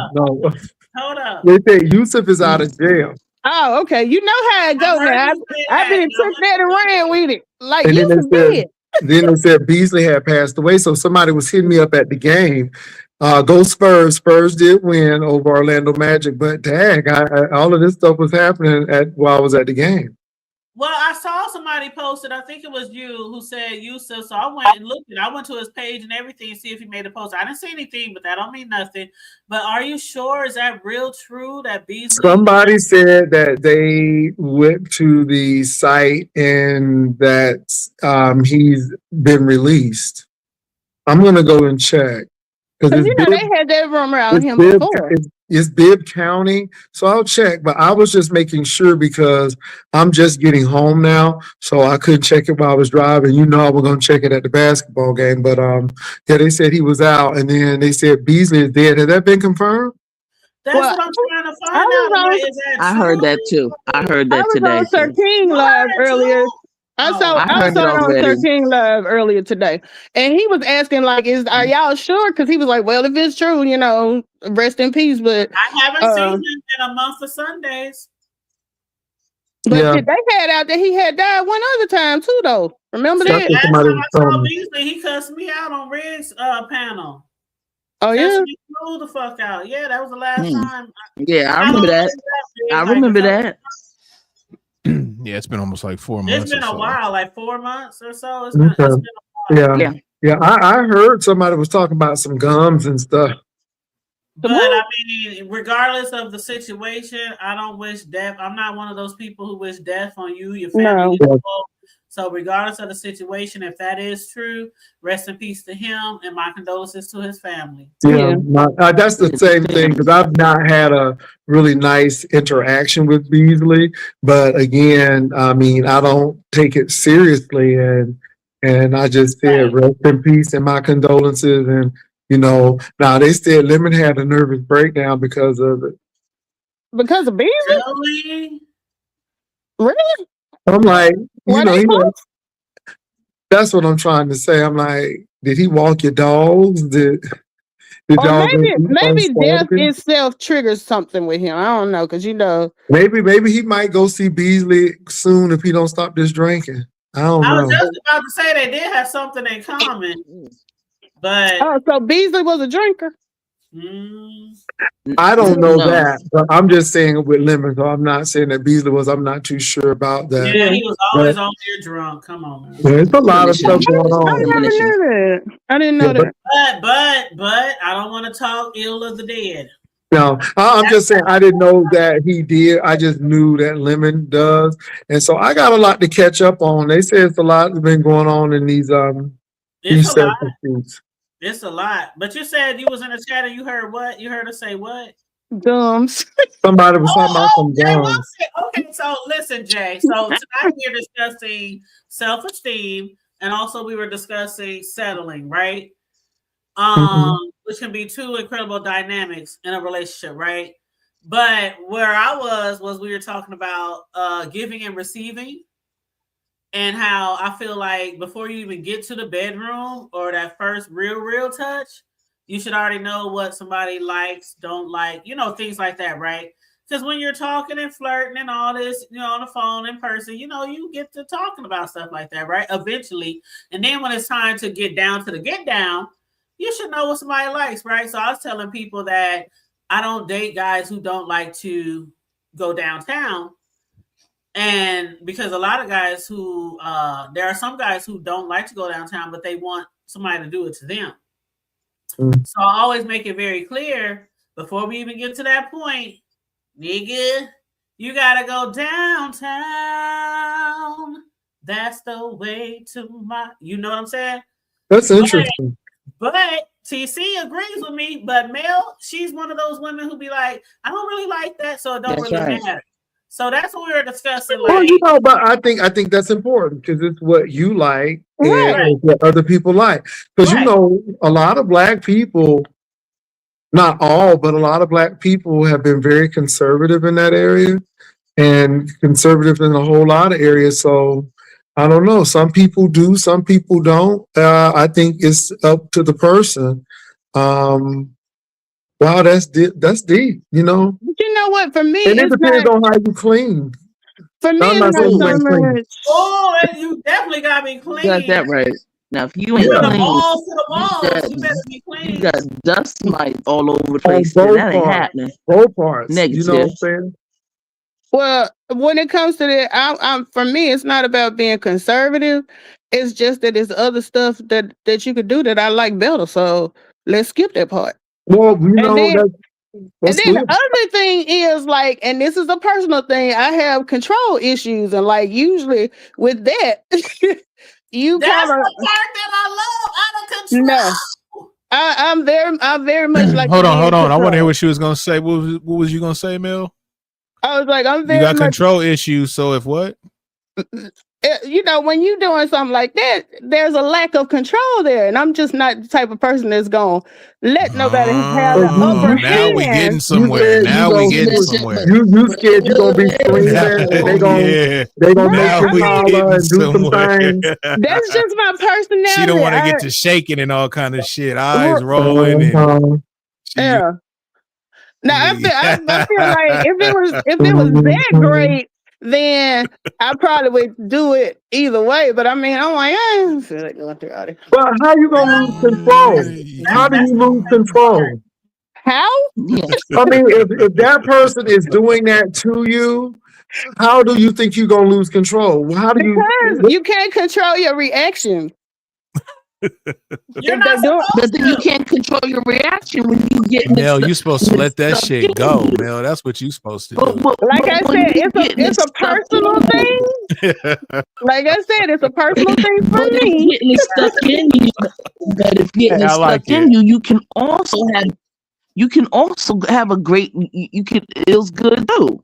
Hold up. They said Yusuf is out of jail. Oh, okay. You know how it goes now. I've been took that and ran with it. Like Yusuf did. Then they said Beasley had passed away. So somebody was hitting me up at the game. Go Spurs. Spurs did win over Orlando Magic. But dang, all of this stuff was happening while I was at the game. Well, I saw somebody posted, I think it was you, who said Yusuf. So I went and looked at it. I went to his page and everything to see if he made a post. I didn't see anything, but that don't mean nothing. But are you sure? Is that real true that Beasley? Somebody said that they went to the site and that he's been released. I'm going to go and check. Because they had that rumor around him before. It's Bibb County, so I'll check. But I was just making sure because I'm just getting home now, so I couldn't check it while I was driving. I was going to check it at the basketball game. But they said he was out, and then they said Beasley is dead. Has that been confirmed? That's what I'm trying to find out. I heard that too. I heard that today. I was on 13 Live earlier. I saw it on 13 Live earlier today, and he was asking like, "Are y'all sure?" Because he was like, "Well, if it's true, rest in peace." But I haven't seen him in a month of Sundays. But they had out that he had died one other time too, though. Remember that? Last time I saw Beasley, he cussed me out on Red's panel. Oh yeah, he blew the fuck out. Yeah, that was the last time. Yeah, I remember that. I remember that. Yeah, it's been almost like 4 months. It's been a while, like 4 months or so. It's been a while. Yeah. I heard somebody was talking about some gums and stuff. But I mean, regardless of the situation, I don't wish death. I'm not one of those people who wish death on you, your family. No. So regardless of the situation, if that is true, rest in peace to him and my condolences to his family. Yeah, that's the same thing because I've not had a really nice interaction with Beasley. But again, I mean, I don't take it seriously. And I just said rest in peace and my condolences. And, now they said Lemon had a nervous breakdown because of it. Because of Beasley? Really? Really? I'm like, Were they he close? that's what I'm trying to say. I'm like, did he walk your dogs? Did Or y'all go eat maybe death unspoken? itself triggers something with him. I don't know, because Maybe he might go see Beasley soon if he don't stop this drinking. I don't I was know. just about to say they did have something in common, but Oh, so Beasley was a drinker. I don't know No. that, but I'm just saying with Lemon. So I'm not saying that Beasley was. I'm not too sure about that. yeah, he was always on there drunk. Come on, man. There's a lot of stuff Premonition. going I on. never knew that. I didn't know Yeah, but that. But I don't want to talk ill of the dead. no, I'm just saying I didn't know that he did. I just knew that Lemon does, and so I got a lot to catch up on. They say it's a lot that's been going on in It's these a lot. self-pursuits. It's a lot. But you said you was in the chat and you heard what? You heard her say what? Gums. Somebody was talking about some Jay gum. was it. Okay, so listen, Jay. So tonight we're discussing self-esteem, and also we were discussing settling, right? Which can be two incredible dynamics in a relationship, right? But where I was we were talking about giving and receiving, and how I feel like before you even get to the bedroom or that first real touch, you should already know what somebody likes, don't like, things like that, right? Because when you're talking and flirting and all this, on the phone, in person, you get to talking about stuff like that, right? Eventually. And then when it's time to get down to the get down, you should know what somebody likes, right? So I was telling people that I don't date guys who don't like to go downtown. And because a lot of guys who, there are some guys who don't like to go downtown, but they want somebody to do it to them. So I always make it very clear before we even get to that point, nigga, you got to go downtown. That's the way to my, you know what I'm saying? That's interesting. But TC agrees with me, but Mel, she's one of those women who be like, I don't really like that, so it don't really matter. So that's what we were discussing. Well, but I think that's important because it's what you like and what other people like. Because a lot of Black people, not all, but a lot of Black people have been very conservative in that area and conservative in a whole lot of areas. So I don't know. Some people do, some people don't. I think it's up to the person. Wow, that's deep. You know what? For me, and it depends on how you clean. For me, it's not so much. Oh, you definitely got to be clean. You got that right. Now, if you ain't clean, you got dust mites all over the place. That ain't happening. Both parts. Negative. You know what I'm saying? Well, when it comes to that, for me, it's not about being conservative. It's just that there's other stuff that you could do that I like better. So let's skip that part. Well, and then the other thing is and this is a personal thing, I have control issues, and usually with that, that's the part that I love, out of control. No. I'm very much like. Hold on. I want to hear what she was gonna say. What was you gonna say, Mel? I was like, you got control issues. So if what? When you're doing something like that, there's a lack of control there, and I'm just not the type of person that's gonna let nobody have the upper hand. Now we getting somewhere. You scared you're gonna be screaming, and they gonna make you holler and do some things. That's just my personality. She don't want to get to shaking and all kind of shit, eyes rolling. Yeah. Now I feel like if it was that great, then I probably would do it either way. But I mean, I'm like, I feel like going through all this. Well, how you gonna lose control? How do you lose control? How? I mean, if that person is doing that to you, how do you think you're gonna lose control? Because you can't control your reaction. You're not but then you can't control your reaction when you get. Mel, you're supposed to let that shit go, Mel. That's what you're supposed to do. Like I said, it's a personal thing. Like I said, it's a personal thing for me. Getting it stuck in you, but if getting it stuck in you, you can also have a great. You can feels good too.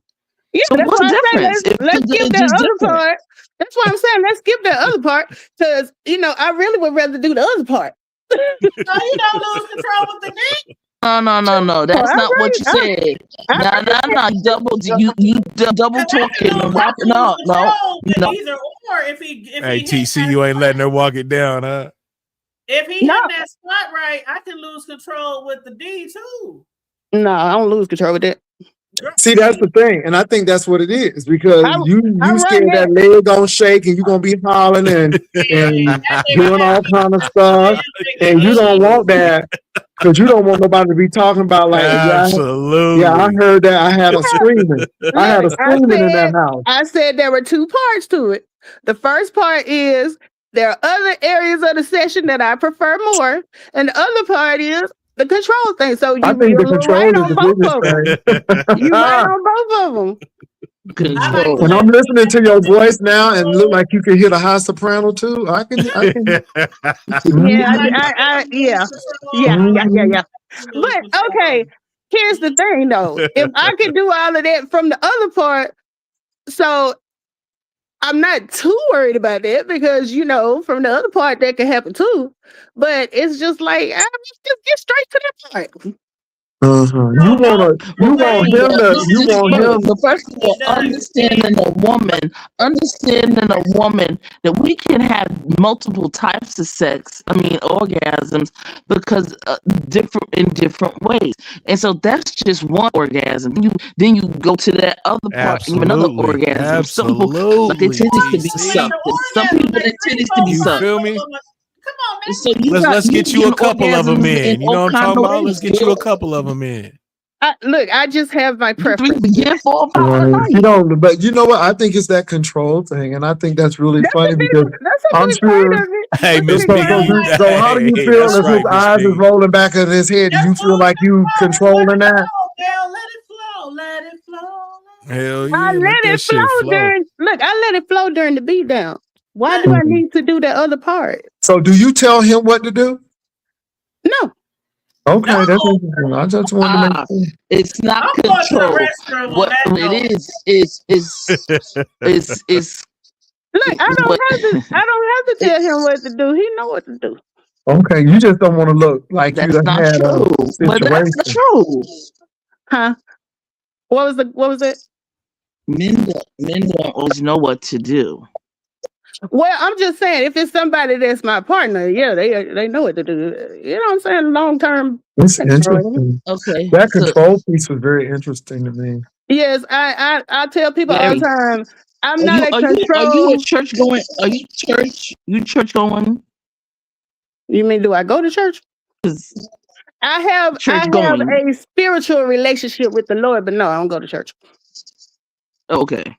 Yeah, so that's what's why the difference? Let's skip that other part. That's why I'm saying let's skip that other part, because I really would rather do the other part. So you don't lose control with the dick? No. That's not what you said. No. You double talking and wrapping up. No. Either or, if he hey TC, you ain't letting her walk it down, huh? If he hit that spot right, I can lose control with the D too. No, I don't lose control with that. See, that's the thing, and I think that's what it is because you scared that leg gonna shake and you gonna be hollering and doing all kind of stuff, and you don't want that because you don't want nobody to be talking about like, absolutely. Yeah, I heard that. I had a screaming. I had a screaming in that house. I said there were two parts to it. The first part is there are other areas of the session that I prefer more, and the other part is the control thing. So I think the control is the biggest thing. You right on both of them. Control. When I'm listening to your voice now and look like you can hit a high soprano too, I can. Yeah. But okay, here's the thing though. If I could do all of that from the other part, so I'm not too worried about that because from the other part that can happen too. But it's just like just get straight to that part. You want him. But first of all, understanding a woman that we can have multiple types of sex. I mean, orgasms, because different ways. And so that's just one orgasm. Then you go to that other part and another orgasm. Absolutely. Some people, like their titties to be sucked. Some people, their titties to be sucked. You feel me? Come on, man. So let's get you a couple of them in. You know what I'm talking about? Let's get you a couple of them in. Look, I just have my preference. You don't, but you know what? I think it's that control thing, and I think that's really funny because I'm sure. Hey, Miss So how do you feel if his eyes is rolling back in his head? Do you feel like you controlling that? Let it flow. Hell yeah! I let it flow during the beat down. Why do I need to do that other part? So do you tell him what to do? No. Okay, that's interesting. I just wanted to make sure. It's not control. What it is. Look, I don't have to tell him what to do. He know what to do. Okay, you just don't want to look like that's you done had true. a situation. But that's true. Huh? What was it? Men don't always know what to do. Well, I'm just saying, if it's somebody that's my partner, yeah, they know what to do. You know what I'm saying? Long term. It's interesting. Okay. That control piece was very interesting to me. Yes, I tell people all the time, I'm not a control. Are you a church going? Are you church going? You mean, do I go to church? I have a spiritual relationship with the Lord, but no, I don't go to church. Okay.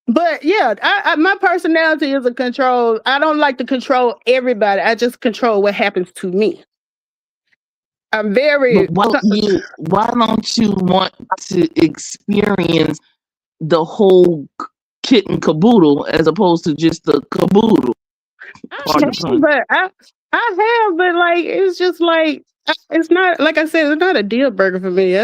But yeah, my personality is a control. I don't like to control everybody. I just control what happens to me. I'm very. Why don't you want to experience the whole kit and caboodle as opposed to just the caboodle? But I have, but like it's just like it's not, like I said, it's not a deal breaker for me.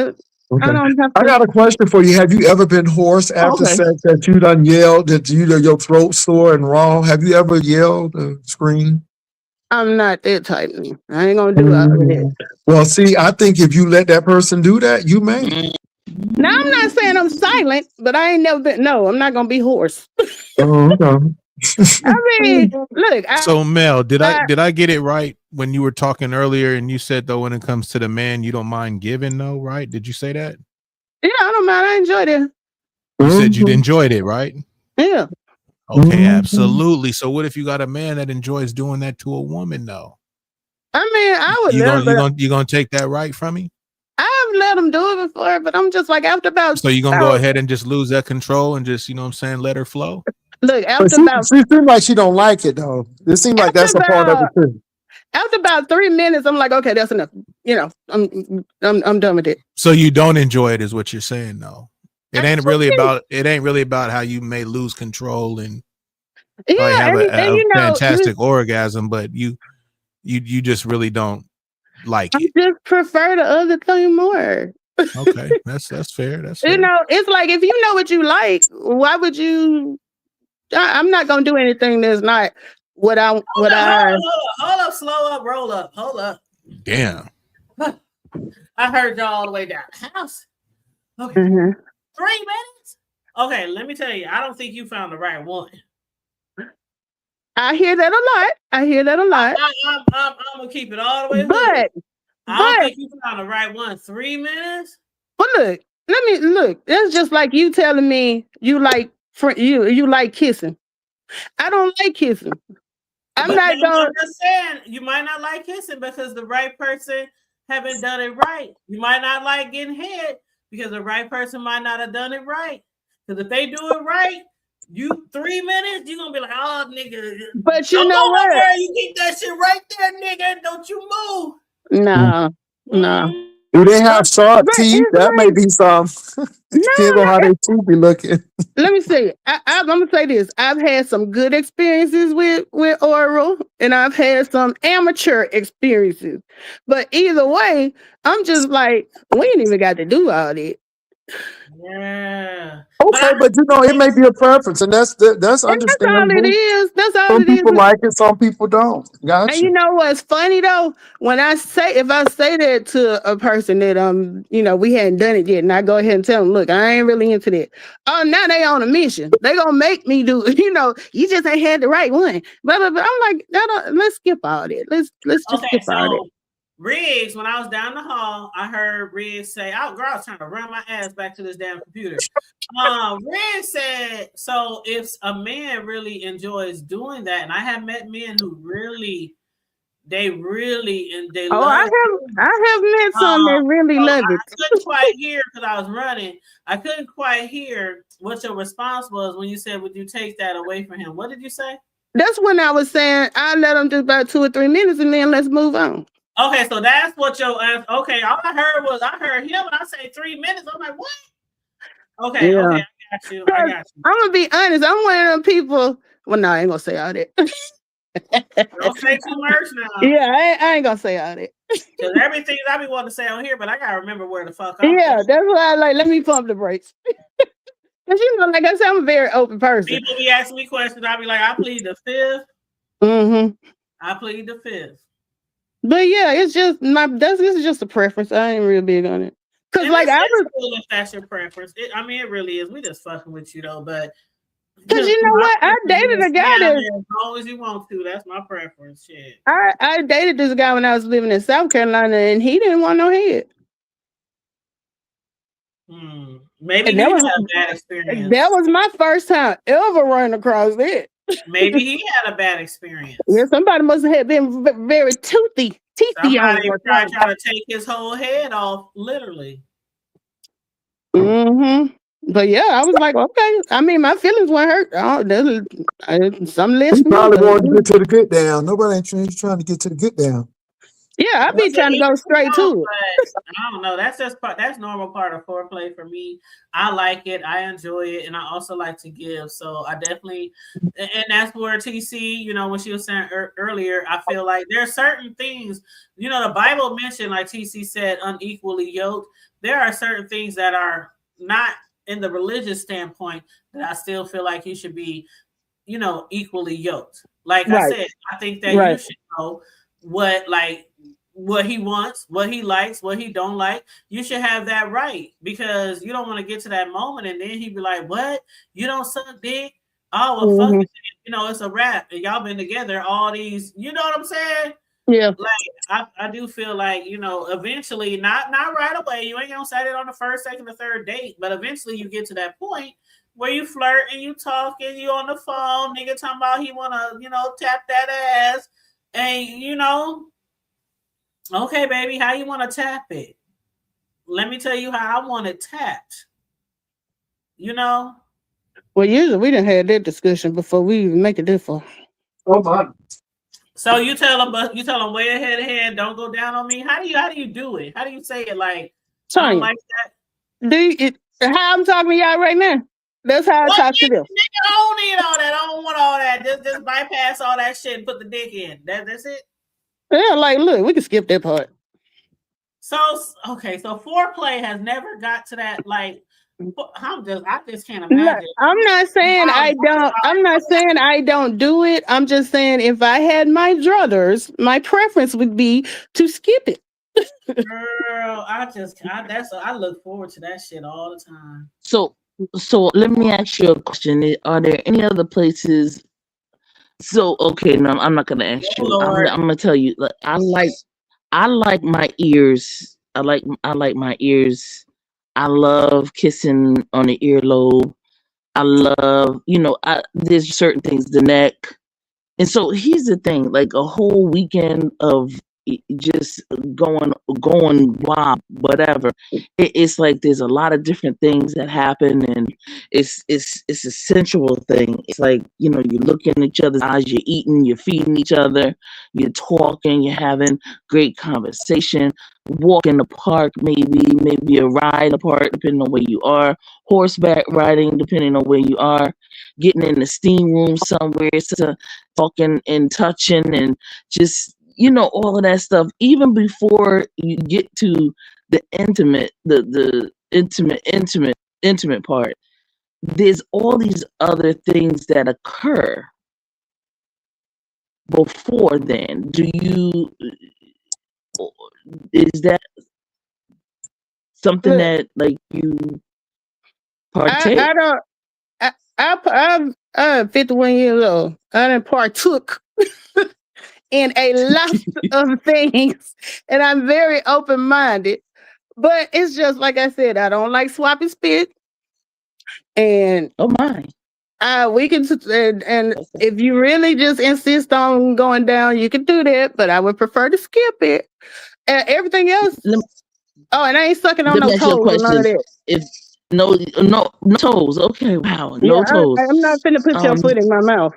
Okay. I don't have to. I got a question for you. Have you ever been hoarse after sex that you done yelled, that your throat sore and raw? Have you ever yelled or screamed? I'm not that type. I ain't gonna do all of that. Well, see, I think if you let that person do that, you may. Now, I'm not saying I'm silent, but I ain't never been. No, I'm not gonna be hoarse. Oh, okay. I mean, look. So Mel, did I get it right when you were talking earlier and you said though when it comes to the man you don't mind giving though, right? Did you say that? Yeah, I don't mind. I enjoyed it. You said you enjoyed it, right? Yeah. Okay, absolutely. So what if you got a man that enjoys doing that to a woman though? I mean, I would. You gonna take that right from me? I've let him do it before, but I'm just like after about. So you gonna go ahead and just lose that control and just, you know what I'm saying, let her flow? Look, she seemed like she don't like it though. It seemed like that's a part of it too. After about 3 minutes, I'm like, okay, that's enough. You know, I'm done with it. So you don't enjoy it, is what you're saying, though. It ain't really about how you may lose control and have a fantastic orgasm, but you just really don't like it. I just prefer the other thing more. Okay, that's fair. That's fair. You know, it's like if you know what you like, why would you? I'm not gonna do anything that's not what I. Hold up, slow up, roll up, hold up. Damn. I heard y'all all the way down the house. Okay. 3 minutes? Okay, let me tell you, I don't think you found the right one. I hear that a lot. I'm gonna keep it all the way. But I don't think you found the right one. 3 minutes? But look, let me look. It's just like you telling me you like you like kissing. I don't like kissing. I'm not going. I'm just saying you might not like kissing because the right person haven't done it right. You might not like getting head because the right person might not have done it right. Because if they do it right, you 3 minutes, you're gonna be like, oh nigga. But you know what? Nowhere. You keep that shit right there, nigga. Don't you move. No. Do they have sharp teeth? That may be some. Depends on how their teeth be looking. Let me say, I'm gonna say this. I've had some good experiences with oral, and I've had some amateur experiences. But either way, I'm just like, we ain't even got to do all that. Yeah. Okay, but you know, it may be a preference, and that's understandable. That's all it is. That's all some it is. people like it, some people don't. Gotcha. And you know what's funny though? When if I say that to a person that we hadn't done it yet, and I go ahead and tell them, look, I ain't really into that. Oh, now they on a mission. They gonna make me do it. You just ain't had the right one. But I'm like, let's skip all that. Let's just skip all that. Riggs, when I was down the hall, I heard Riggs say, "Oh, girl, I was trying to run my ass back to this damn computer." Riggs said, "So if a man really enjoys doing that, and I have met men who really, they love I have met some that really love it." I couldn't quite hear because I was running. I couldn't quite hear what your response was when you said, "Would you take that away from him?" What did you say? That's when I was saying I let him just about 2 or 3 minutes, and then let's move on. Okay, so that's what your okay. All I heard him and I say 3 minutes. I'm like, what? Okay, yeah. Okay, I got you. I'm gonna be honest. I'm one of them people. Well, no, I ain't gonna say all that. Don't say too much now. Yeah, I ain't gonna say all that. Because everything I be wanting to say on here, but I gotta remember where the fuck I'm. Yeah, that's why I like. Let me pump the brakes. Because like I said, I'm a very open person. People be asking me questions. I be like, I plead the fifth. I plead the fifth. But yeah, it's just this is just a preference. I ain't real big on it. Because like I was cool if that's your preference. It really is. We just fucking with you though, but because you know what? I dated a guy that as long as you want to, that's my preference. Shit. I dated this guy when I was living in South Carolina and he didn't want no head. Maybe that was a bad experience. That was my first time ever running across that. Maybe he had a bad experience. Yeah, somebody must have been very teethy. Somebody trying to take his whole head off, literally. But yeah, I was like, okay. I mean, my feelings weren't hurt. Some less. He probably wanted to get to the good down. Nobody ain't trying to get to the good down. Yeah, I be trying to go straight to it. I don't know. That's normal part of foreplay for me. I like it. I enjoy it, and I also like to give. So I definitely, and that's where TC, when she was saying earlier, I feel like there are certain things, the Bible mentioned, like TC said, unequally yoked. There are certain things that are not in the religious standpoint that I still feel like you should be, equally yoked. Like I said, I think that you should know what he wants, what he likes, what he don't like. You should have that right, because you don't want to get to that moment and then he'd be like, what? You don't suck dick? Oh, well, fuck it. It's a wrap. And y'all been together all these, you know what I'm saying? Yeah. Like, I do feel like, eventually, not right away. You ain't gonna set it on the first, second, or third date, but eventually you get to that point where you flirt and you talk and you on the phone, nigga talking about he wanna, tap that ass. And okay, baby, how you want to tap it? Let me tell you how I want it tapped. Well, usually we done had that discussion before we even make it this far. Oh my. So you tell them way ahead of hand, don't go down on me. How do you do it? How do you say it? Like, I don't like that. How I'm talking to y'all right now? That's how I talk to them. I don't need all that. I don't want all that. Just bypass all that shit and put the dick in. That's it. Yeah, like, look, we can skip that part. So foreplay has never got to that. Like, I just can't imagine. I'm not saying I don't. I'm not saying I don't do it. I'm just saying if I had my druthers, my preference would be to skip it. Girl, I look forward to that shit all the time. So let me ask you a question. Are there any other places? So okay, no, I'm not gonna ask Oh you. I'm Lord. gonna tell you. Like, I like my ears. I like my ears. I love kissing on the earlobe. I love, there's certain things, the neck. And so here's the thing, like a whole weekend of just going wild, whatever. It's like there's a lot of different things that happen, and it's a sensual thing. It's like, you look in each other's eyes, you're eating, you're feeding each other, you're talking, you're having great conversation. Walk in the park, maybe a ride in the park, depending on where you are. Horseback riding, depending on where you are. Getting in the steam room somewhere, so talking and touching and just all of that stuff, even before you get to the intimate part. There's all these other things that occur before then. Is that something Look, that like you I partake? don't. I'm 51 years old. I done partook in a lot of things, and I'm very open minded. But it's just like I said, I don't like swapping spit, and Oh my. we can. And if you really just insist on going down, you can do that. But I would prefer to skip it. And everything else. And I ain't sucking on Let no me ask you a toes or none question. of that. If no toes, okay, wow, Yeah, no toes. I'm not finna put your Um, foot in my mouth.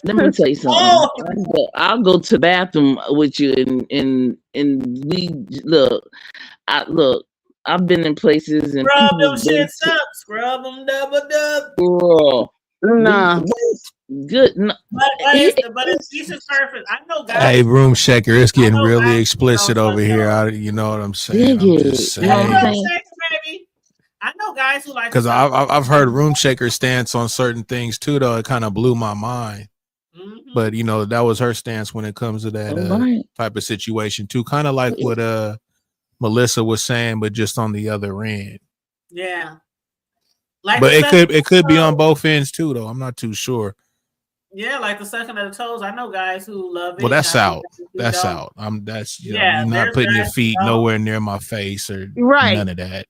Let me tell you something. Oh I'll go to the bathroom with you, and we look. Look. I've been in places and scrub people them go shits up. Scrub them double dub. girl. Nah. Good. No, But it's decent surface. I know guys. Hey, room shaker, it's I getting know really guys who explicit don't over touch here. those. You know what I'm saying? dig I'm it. just You know what I'm Hey, saying. saying? Shake, baby. I know guys who like to Because suck. I've heard room shaker's stance on certain things too, though. It kind of blew my mind. But that was her stance when it comes to that Right. type of situation too. Kind of like what Melissa was saying, but just on the other end. Yeah. Like But the second it could be on both ends too, though. I'm not too sure. Yeah, like the sucking of the toes. I know guys who love it. Well, that's I know out. guys who That's don't. out. That's Yeah, you're not there's putting your guys who feet don't. nowhere near my face or Right. none of that.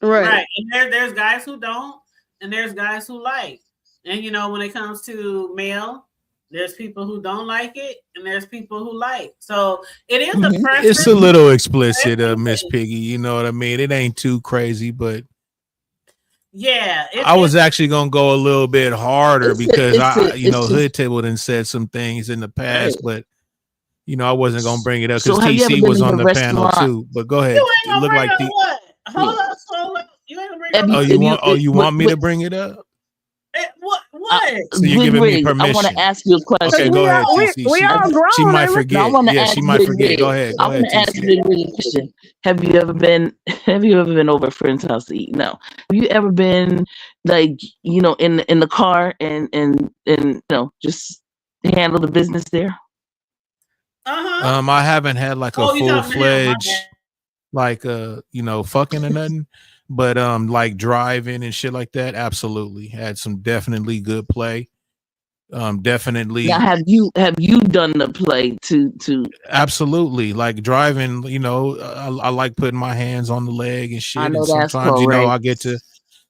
Right. And there's guys who don't, and there's guys who like. And when it comes to male, there's people who don't like it, and there's people who like. So it is a preference. It's a little explicit, Miss Piggy. You know what I mean? It ain't too crazy, but yeah, I was actually gonna go a little bit harder because Hood Table done said some things in the past, but I wasn't gonna bring it up because TC was on the panel too. But go ahead. You ain't It gonna looked bring like up what? Hold up. You ain't gonna bring up. you want me to bring it up? What? So you're giving me permission. I want to ask you a question. Okay, go ahead, TC. We all grown. She might forget. Yeah, she might forget. Go ahead. I want to ask Big Rig a question. Have you ever been over a friend's house to eat? No. Have you ever been like in the car and just handle the business there? I haven't had like a full-fledged fucking or nothing. But like driving and shit like that, absolutely had some definitely good play. Definitely. Now, have you done the play to? Absolutely, like driving. I like putting my hands on the leg and shit. I know and that's sometimes correct. I get to.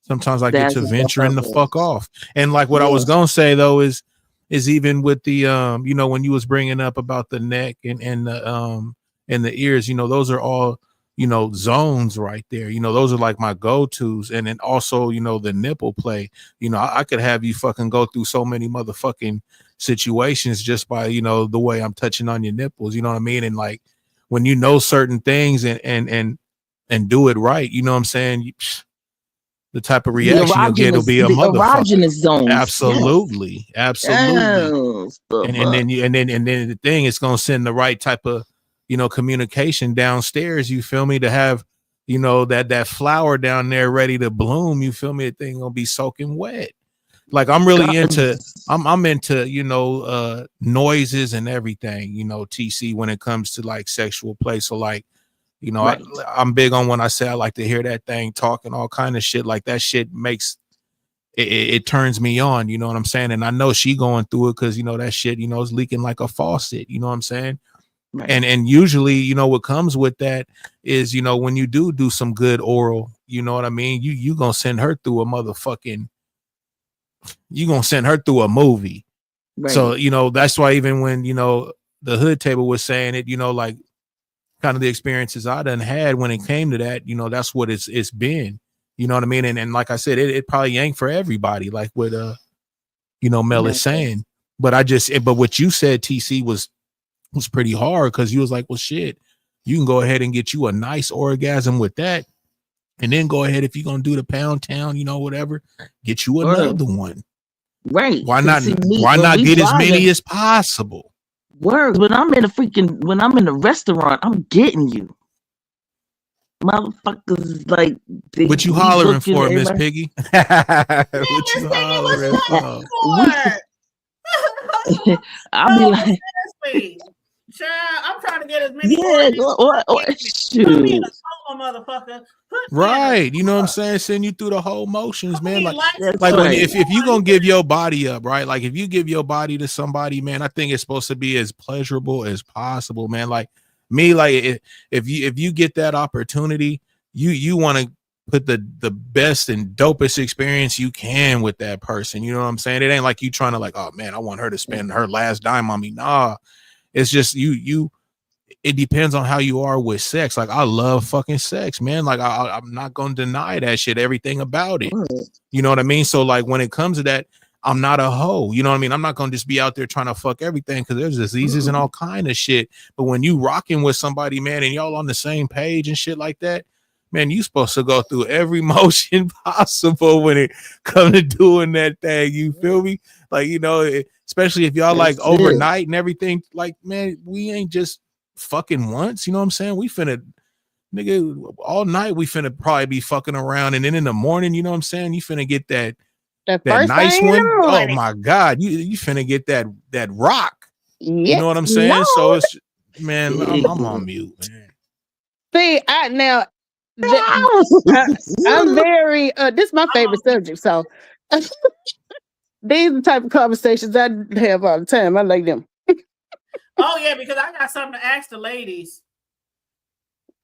Sometimes I get to venturing the fuck off. And like what I was Yeah. gonna say though is even with the when you was bringing up about the neck and the ears, those are all zones right there. Those are like my go-tos. And then also, the nipple play, I could have you fucking go through so many motherfucking situations just by, the way I'm touching on your nipples, you know what I mean? And like, when certain things and do it right, you know what I'm saying? The type of reaction you'll get will be a motherfucker. Erogenous zones. Absolutely. Yes. Absolutely. Yes. And then the thing, it's going to send the right type of, communication downstairs, you feel me, to have, that flower down there ready to bloom, you feel me, the thing gonna be soaking wet. Like I'm really into, I'm into, noises and everything, TC, when it comes to like sexual play. So like, You know, Right. I'm big on when I say I like to hear that thing talking all kind of shit. Like that shit makes it turns me on. You know what I'm saying? And I know she going through it because you know that shit. You know, is leaking like a faucet. You know what I'm saying? Right. And usually, you know, what comes with that is, you know, when you do some good oral, you know what I mean? You gonna send her through a motherfucking. You gonna send her through a movie. Right. So, you know, that's why even when, you know, the hood table was saying it, you know, like kind of the experiences I done had when it came to that, you know, that's what it's been. You know what I mean? And like I said, it probably ain't for everybody, like what you know, Mel is saying. But but what you said, TC, was pretty hard because you was like, well, shit, you can go ahead and get you a nice orgasm with that. And then go ahead, if you're gonna do the pound town, you know, whatever, get you another one. Right. Why not? See, Why when not we get as many driving, as possible? Words. When I'm in the restaurant, I'm getting you. Motherfuckers like What you we hollering looking, for, Miss everybody- Piggy? What you hollering for? I'll be like, Child, I'm trying to get as many. yeah, Put me in shoot. a coma, motherfucker. Right, you know what I'm saying? Send you through the whole motions, man. Like That's when right. if you gonna give your body up, right? Like if you give your body to somebody, man, I think it's supposed to be as pleasurable as possible, man. Like me, like if you get that opportunity, you want to put the best and dopest experience you can with that person. You know what I'm saying? It ain't like you trying to like, oh man, I want her to spend her last dime on me. Nah, it's just you. It depends on how you are with sex. Like I love fucking sex, man. Like I'm not gonna deny that shit, everything about it. You know what I mean? So like when it comes to that, I'm not a hoe. You know what I mean? I'm not gonna just be out there trying to fuck everything because there's diseases and all kind of shit. But when you rocking with somebody, man, and y'all on the same page and shit like that, man, you supposed to go through every motion possible when it comes to doing that thing. You feel me? Like, you know, especially if y'all like overnight and everything. Like, man, we ain't just fucking once. You know what I'm saying? We finna, nigga, all night we finna probably be fucking around, and then in the morning, you know what I'm saying, you finna get that nice one. Oh my god, you finna get that rock. You know what I'm saying? So it's, man, I'm on mute, man. See, I'm very this is my favorite subject. So these are the type of conversations I have all the time. I like them. Oh yeah, because I got something to ask the ladies.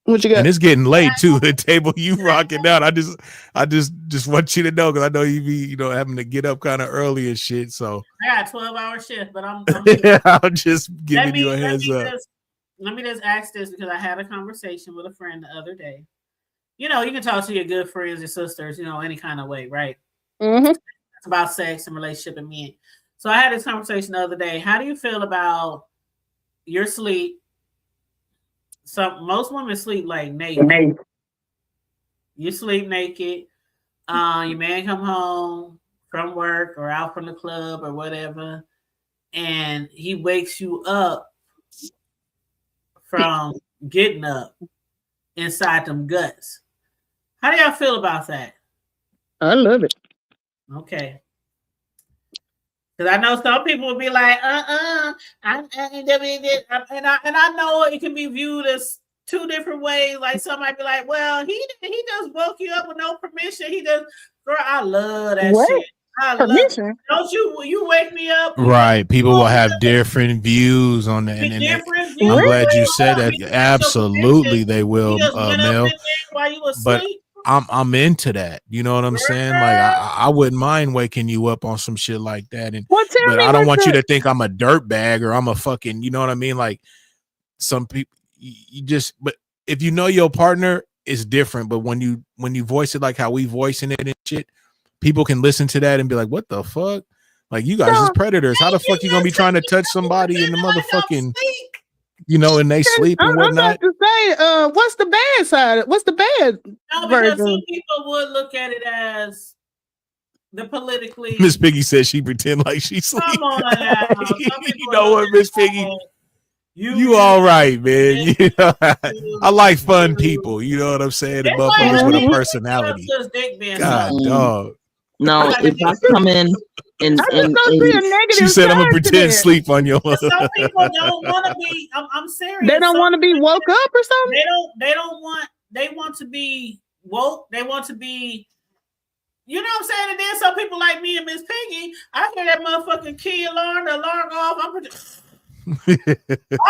What you got? And it's getting late too. The table you rocking out. I just want you to know because I know you be, you know, having to get up kind of early and shit. So I got a 12-hour shift, but I'm just giving you a heads up. Let me just ask this because I had a conversation with a friend the other day. You know, you can talk to your good friends and sisters, you know, any kind of way, right? Mm-hmm. It's about sex and relationship and men. So I had this conversation the other day. How do you feel about your sleep? Most women sleep like naked. You sleep naked. Your man come home from work or out from the club or whatever, and he wakes you up from getting up inside them guts. How do y'all feel about that? I love it. Okay. Because I know some people will be like, and I know it can be viewed as two different ways. Like some might be like, well, he just woke you up with no permission. He just, girl, I love that shit. I permission? Love it. Don't you wake me up? Right. People will have different views on that. And I'm glad you said that. Absolutely, they will, Mel. While you but I'm into that. You know what I'm saying? Like I wouldn't mind waking you up on some shit like that. And but I don't want you to think I'm a dirtbag or I'm a fucking, you know what I mean? Like some people but if you know your partner, it's different. But when you voice it like how we voicing it and shit, people can listen to that and be like, what the fuck? Like you guys is predators. How the fuck you gonna be trying to touch somebody in the motherfucking, you know, and they sleep and whatnot? I'm about to say, what's the bad side? What's the bad version? Some people would look at it as the politically. Miss Piggy says she pretend like she sleep. Come on now. You know what, Miss Piggy? You all right, man. You know, I like fun people. You know what I'm saying? The motherfuckers with a personality. God, dog. No, if I come in and I just don't see a negative. She said, "I'm gonna side to pretend that. sleep on your." Some people don't want to be. I'm serious. They don't want to be woke up or something. They don't want. They want to be woke. They want to be. You know what I'm saying? And then some people like me and Miss Piggy, I hear that motherfucking key alarm, the alarm off. I'm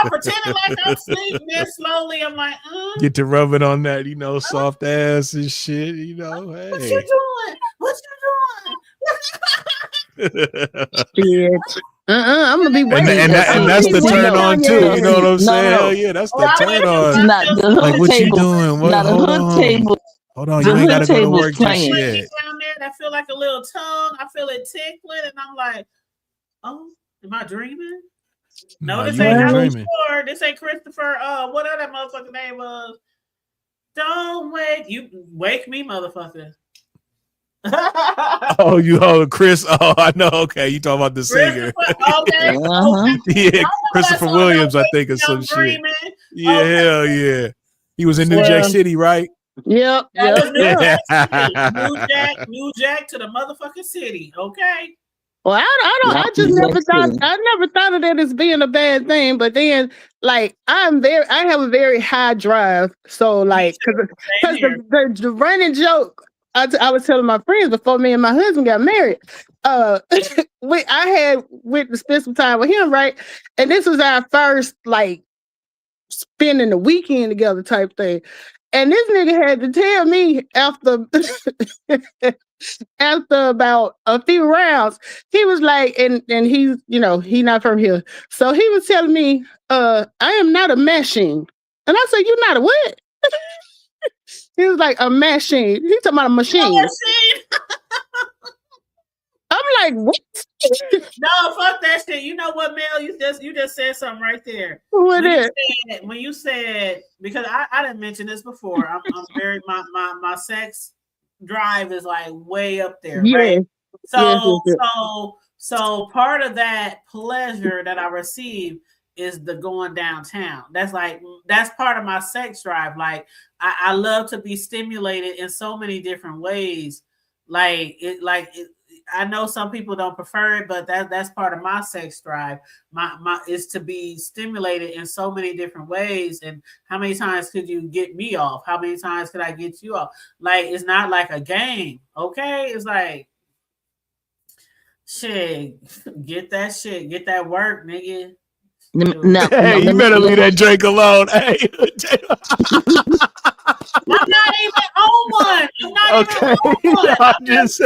pretending like I'm sleeping. Then slowly, I'm like, get to rubbing on that, soft ass and shit. Hey, what you doing? What you doing? I'm gonna be waiting. And that's the turn on too. You know what I'm saying? Hell yeah, that's the turn on. Like, what you doing? What? Hold on. Hold on, you ain't gotta go to work just yet. Down there, that feel like a little tongue. I feel it tickling, and I'm like, oh, am I dreaming? No, this ain't dreaming. This ain't Christopher. What other motherfucker name was? Don't wake me, motherfucker. Chris. Oh, I know. Okay, you talking about the singer? Okay. Yeah, Christopher Williams, I think, or some shit. Yeah, hell yeah. He was in New Jack City, right? Yep. New Jack to the motherfucking city. Okay. Well, I never thought of that as being a bad thing. But then, like, I have a very high drive. So, like, because the running joke, I was telling my friends before me and my husband got married. I went to spend some time with him, right? And this was our first, like, spending the weekend together type thing. And this nigga had to tell me after about a few rounds, he was like, and he's, he not from here. So he was telling me, I am not a machine. And I said, you're not a what? He was like, a machine. He's talking about a machine. I'm like, what? No, fuck that shit. You know what, Mel? You just said something right there. What is? When you said, because I didn't mention this before. I'm very my sex drive is like way up there, right? So part of that pleasure that I receive is the going downtown. That's part of my sex drive. Like I love to be stimulated in so many different ways. I know some people don't prefer it, but that's part of my sex drive. My is to be stimulated in so many different ways. And how many times could you get me off? How many times could I get you off? Like, it's not like a game, okay? It's like, shit, get that work, nigga. Hey, you better leave that Drake alone. Hey. I'm not even on one. I'm just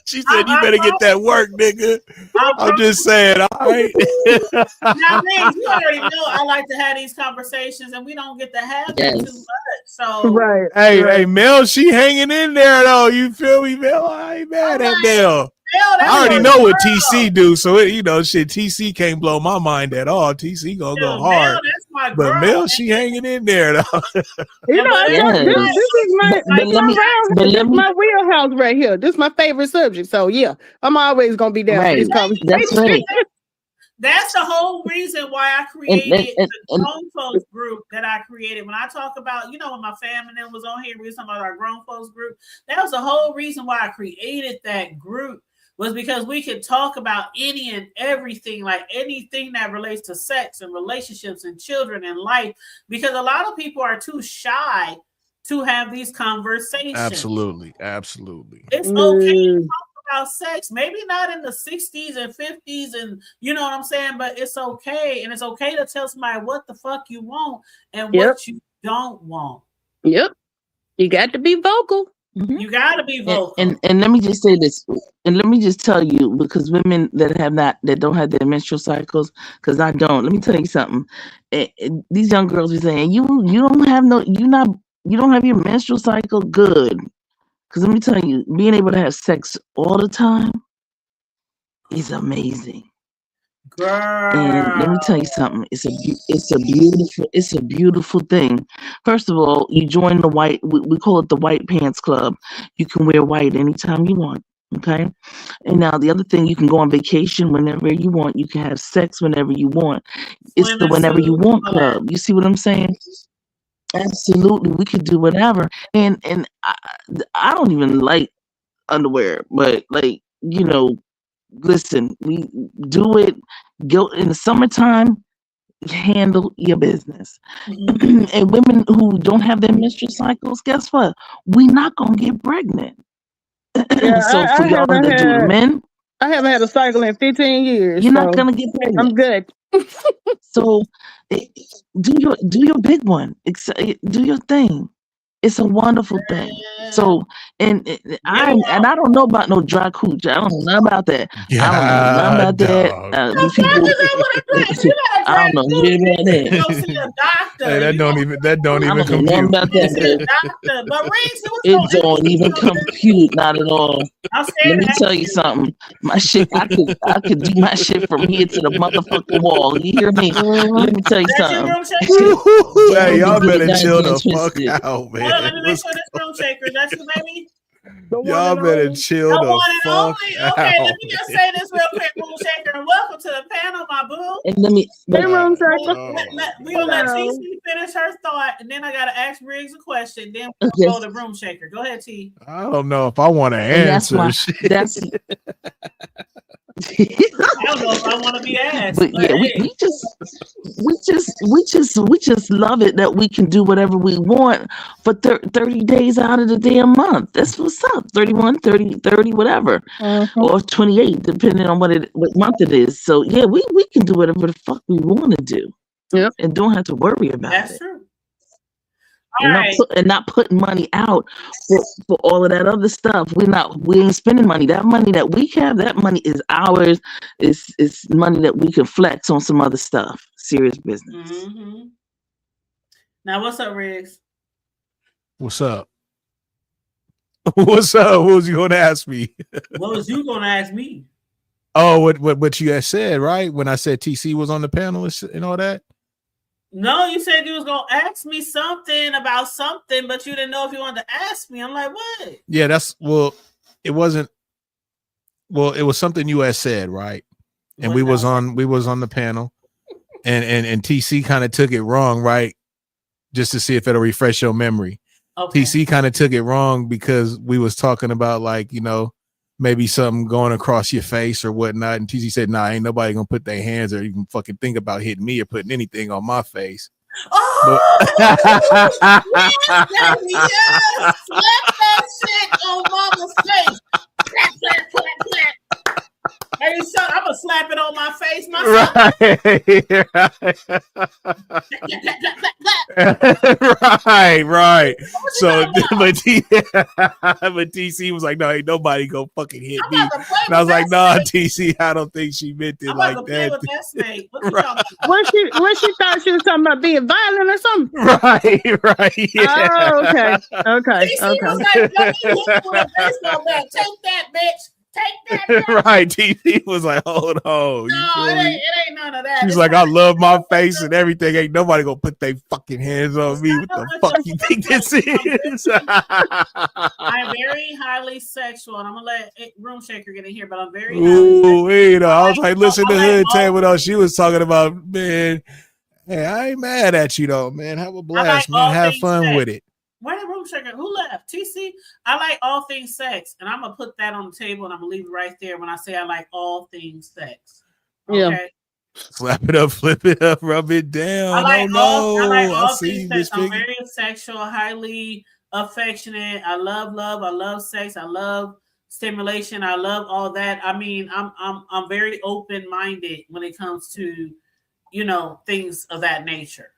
she said you better get that work, nigga. I'm just saying, all right. Now, man, you already know I like to have these conversations, and we don't get to have them too much. So right. Hey, Mel, she hanging in there though. You feel me, Mel? I ain't mad at Mel. I already know what TC do, so TC can't blow my mind at all. TC gonna go hard, but Mel, she hanging in there though. This is my wheelhouse right here. This is my favorite subject, so yeah, I'm always gonna be down for this conversation. That's right. That's the whole reason why I created the grown folks group that I created. When I talk about, when my family was on here, we were talking about our grown folks group. That was the whole reason why I created that group, was because we could talk about any and everything, like anything that relates to sex and relationships and children and life, because a lot of people are too shy to have these conversations. Absolutely. It's okay to talk about sex, maybe not in the 60s and 50s, and you know what I'm saying, but it's okay. And it's okay to tell somebody what the fuck you want and what you don't want. Yep. You got to be vocal. You got to be vocal. And let me just say this, and let me just tell you, because women that don't have their menstrual cycles, because I don't. Let me tell you something. These young girls be saying, you don't have your menstrual cycle. Good, because let me tell you, being able to have sex all the time is amazing. Girl. And let me tell you something. It's a beautiful thing. First of all, you join the white. We call it the White Pants Club. You can wear white anytime you want. Okay. And now the other thing, you can go on vacation whenever you want. You can have sex whenever you want. It's the whenever you want club. You see what I'm saying? Absolutely, we could do whatever. And I don't even like underwear, but like listen, we do it. Go in the summertime. Handle your business. And women who don't have their menstrual cycles, guess what? We're not gonna get pregnant. Yeah, So for y'all that do the men, I haven't had a cycle in 15 years. you're not gonna get pregnant. I'm good. So do your big one. Do your thing. It's a wonderful thing. So and I don't know about no dry cooch. I don't know nothing about that. I don't know nothing about that. These people, I don't know nothing about that. Go see a doctor. Hey, that don't even compute. Know about that, doctor. But Reese, it don't even compute, not at all. Let me tell you something. My shit, I could do my shit from here to the motherfucking wall. You hear me? Let me tell you something. Hey, y'all better chill the fuck out, man. Let me make sure this room shaker. That's you, baby. Y'all better chill the fuck out. Okay, let me just say this real quick, room shaker, and welcome to the panel, my boo. And let me. room shaker. We gonna let TC finish her thought, and then I gotta ask Riggs a question. Then we'll go to room shaker. Go ahead, T. I don't know if I want to answer. That's I don't know if I want to be asked. But yeah, we just love it that we can do whatever we want for 30 days out of the damn month. That's what's up. 31, 30, whatever. Or 28, depending on what month it is. So yeah, we can do whatever the fuck we want to do. Yep. And don't have to worry about That's it. true. And not putting money out for all of that other stuff. We ain't spending money. That money that we have, that money is ours. It's money that we can flex on some other stuff. Serious business. Mm-hmm. Now, what's up, Riggs? What's up? What's up? What was you going to ask me? What was you going to ask me? Oh, what you had said, right? When I said TC was on the panel and all that? No, you said you was going to ask me something about something, but you didn't know if you wanted to ask me. I'm like, what? Yeah, it wasn't. Well, it was something you had said, right? And we was on the panel, and TC kind of took it wrong, right? Just to see if it'll refresh your memory. Okay. TC kind of took it wrong because we was talking about, like, you know, maybe something going across your face or whatnot. And TC said, nah, ain't nobody gonna put their hands or even fucking think about hitting me or putting anything on my face. Oh, yes, baby, yes. Slap that shit on mama's face. Clap, clap, clap, clap. Hey, son, I'm gonna slap it on my face myself. Right. So, but TC was like, no, ain't nobody gonna fucking hit me. And I was like, no, TC, I don't think she meant it like that. When she thought she was talking about being violent or something. Right. Yeah. Oh, okay. TC was like, let me hit you with a baseball bat. Take that, bitch. Take that. Right. TC was like, hold on. No, it ain't none of that. She's like, I love my face and everything. Ain't nobody gonna put their fucking hands on me. What the fuck you think this is? I'm very highly sexual, and I'm gonna let Room Shaker get in here, but I'm very you know, I was like, listen to Hood Table though. She was talking about, man, hey, I ain't mad at you though, man. Have a blast, man. Have fun with it. Where did Room Shaker? Who left? TC? I like all things sex, and I'm gonna put that on the table, and I'm gonna leave it right there when I say I like all things sex. Okay. Yeah. Slap it up, flip it up, rub it down. I like all things sex. I'm big. very sexual, highly affectionate. I love love. I love sex. I love stimulation. I love all that. I mean, I'm very open-minded when it comes to, you know, things of that nature.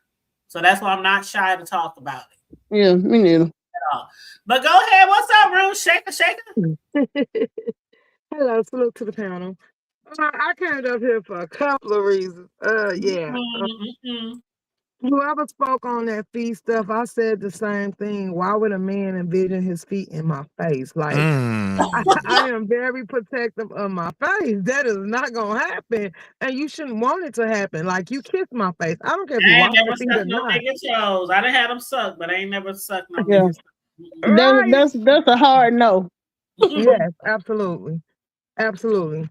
So that's why I'm not shy to talk about it. Yeah, me neither. But go ahead. What's up, Room Shaker? Hello, salute to the panel. I came up here for a couple of reasons. Whoever spoke on that feet stuff, I said the same thing. Why would a man envision his feet in my face? Like, I am very protective of my face. That is not gonna happen, and you shouldn't want it to happen. Like, you kiss my face. I don't care if you I wash ain't never your feet sucked or no not. nigga toes. I done had them suck, but I ain't never sucked no Yeah. niggas. That's a hard no. Yes, absolutely. Absolutely.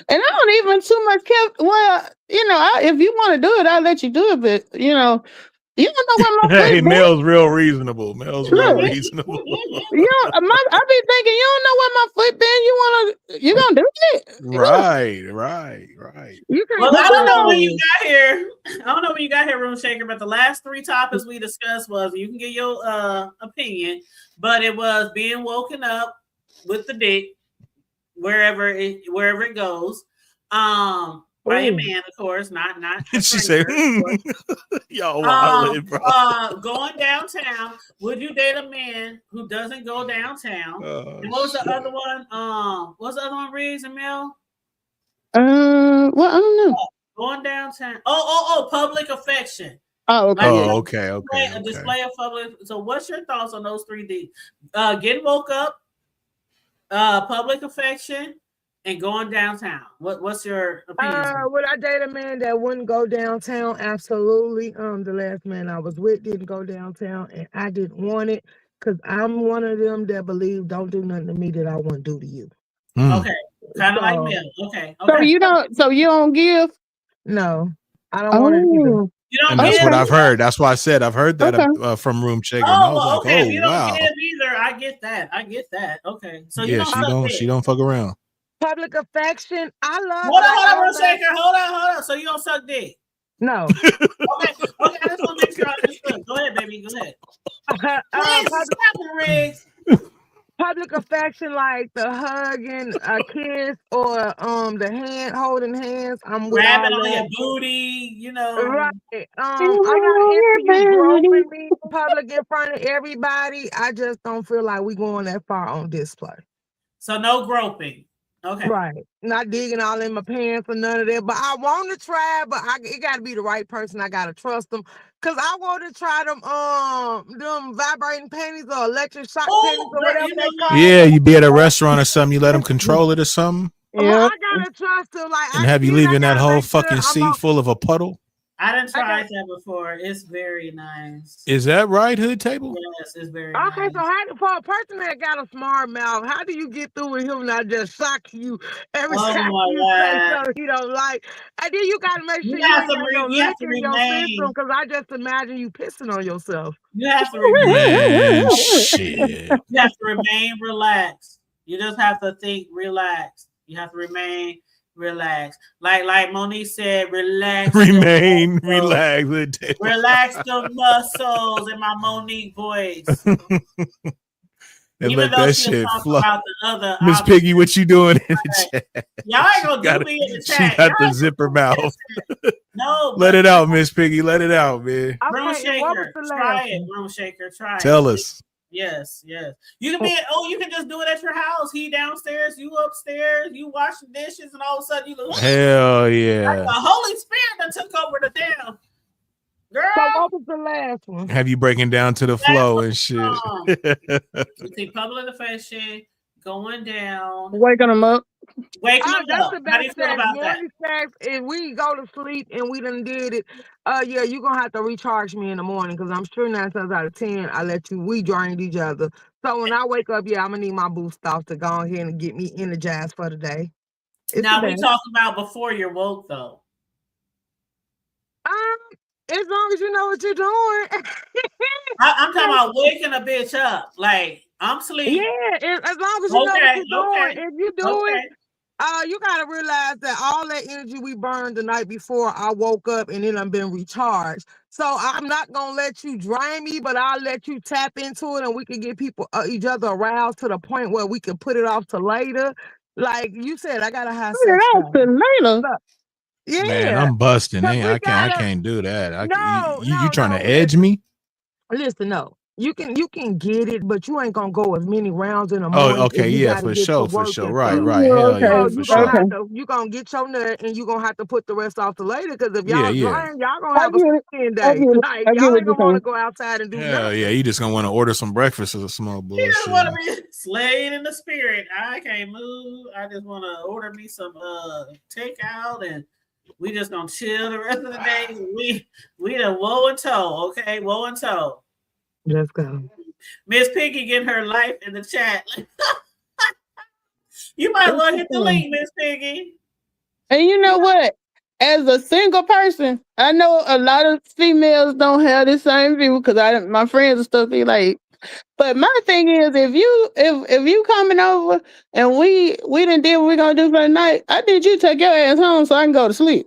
And I don't even too much care. Well, you know, if you want to do it, I'll let you do it. But, you know, You don't know where my Hey, foot been. Mel's real reasonable. Mel's real reasonable. I be thinking you don't know where my foot been. You gonna do it? Right. You can't. Well, I don't know when you No. got here. I don't know when you got here, Room Shaker, but the last 3 topics we discussed was, you can get your opinion, but it was being woken up with the dick wherever it goes. By a man, of course, not She said, y'all wildin', bro. Going downtown. Would you date a man who doesn't go downtown? And what was the other one? What's the other one, Riggs and Mel? Well, I don't know. Going downtown. Oh, public affection. Oh, okay. A display of public. So what's your thoughts on those 3 Ds? Getting woke up, public affection, and going downtown. What's your opinion? Would I date a man that wouldn't go downtown? Absolutely. The last man I was with didn't go downtown, and I didn't want it because I'm one of them that believe don't do nothing to me that I won't do to you. Okay, kind of like me. Okay. So you don't give? No, I don't want it either. And that's what I've heard. That's why I said I've heard that from Room Shaker. And I was like, okay. If you don't wow. give either, I get that. Okay, so yeah, she don't fuck around. Public affection. I love. Hold on, Room Shaker. Hold on. So you don't suck dick? No. Okay. I just want to make sure I understood. Go ahead, baby. Go ahead. Public affection, like the hugging, a kiss, or the hand holding hands. I'm with grabbing all on that. your booty, you know. Right. I'm not into you groping me in public in front of everybody. I just don't feel like we going that far on display. So no groping. Okay. Right. Not digging all in my pants or none of that. But I want to try, but it got to be the right person. I got to trust them. Because I want to try them vibrating panties or electric shock panties or whatever they call. Yeah, you be at a restaurant or something, you let them control it or something. Yeah. I got to trust them. Like, and have you leaving that whole fucking seat full of a puddle? I didn't try that before. It's very nice. Is that right, Hood Table? Yes, it's very nice. Okay, so for a person that got a smart mouth, how do you get through with him not just shock you every time you say something you don't like? And then you got to make sure you ain't got no lick in your system, because I just imagine you pissing on yourself. You have to remain. Shit. You have to remain relaxed. You just have to think relaxed. You have to remain relax. Like Monique said, relax. Remain relaxed. Relax the muscles in my Monique voice. And even let that shit flow. Miss Piggy, what you doing in the chat? Y'all ain't gonna do me in the chat. She got the zipper mouth. No, let it out, Miss Piggy. Let it out, man. Room Shaker, try it. Room Shaker, try it. Tell us. Yes. You can you can just do it at your house. He downstairs, you upstairs, you wash the dishes, and all of a sudden you look. Hell yeah. The Holy Spirit that took over the damn. Girl. So what was the last one? Have you breaking down to the flow and shit? See, public affection going down. Waking them up. Waking them that's up. The best How do you feel about that? Sex, if we go to sleep and we done did it, yeah, you're gonna have to recharge me in the morning, because I'm sure 9 times out of 10 we drained each other. So when I wake up, yeah, I'm gonna need my boost off to go ahead and get me energized for the day. Now we talk about before you're woke though. As long as you know what you're doing. I'm talking about waking a bitch up. Like, I'm sleeping. Yeah, as long as you know what you're doing. If you do it, you gotta realize that all that energy we burned the night before I woke up, and then I've been recharged. So I'm not gonna let you drain me, but I'll let you tap into it, and we can get each other aroused to the point where we can put it off to later. Like you said, I gotta have sex. Put it off to later. Yeah, man, I'm busting. I can't do that. You trying to edge me? Listen, no. You can get it, but you ain't gonna go as many rounds in a morning. Oh, okay, yeah, for sure. Right. Hell yeah, for sure. You gonna get your nut, and you gonna have to put the rest off to later. Because if y'all drain, y'all gonna have a spin day. Like y'all ain't gonna want to go outside and do nothing. Yeah, you just gonna want to order some breakfast or some small bullshit. You just want to be slayed in the spirit. I can't move. I just want to order me some takeout, and we just gonna chill the rest of the day. We the woe and toe, okay? Woe and toe. Let's go. Miss Piggy getting her life in the chat. You might as well hit the link, Miss Piggy. And you know what? as a single person, I know a lot of females don't have the same view because my friends and stuff be like. But my thing is, if you coming over and we done did what we gonna do for the night, I need you to take your ass home so I can go to sleep.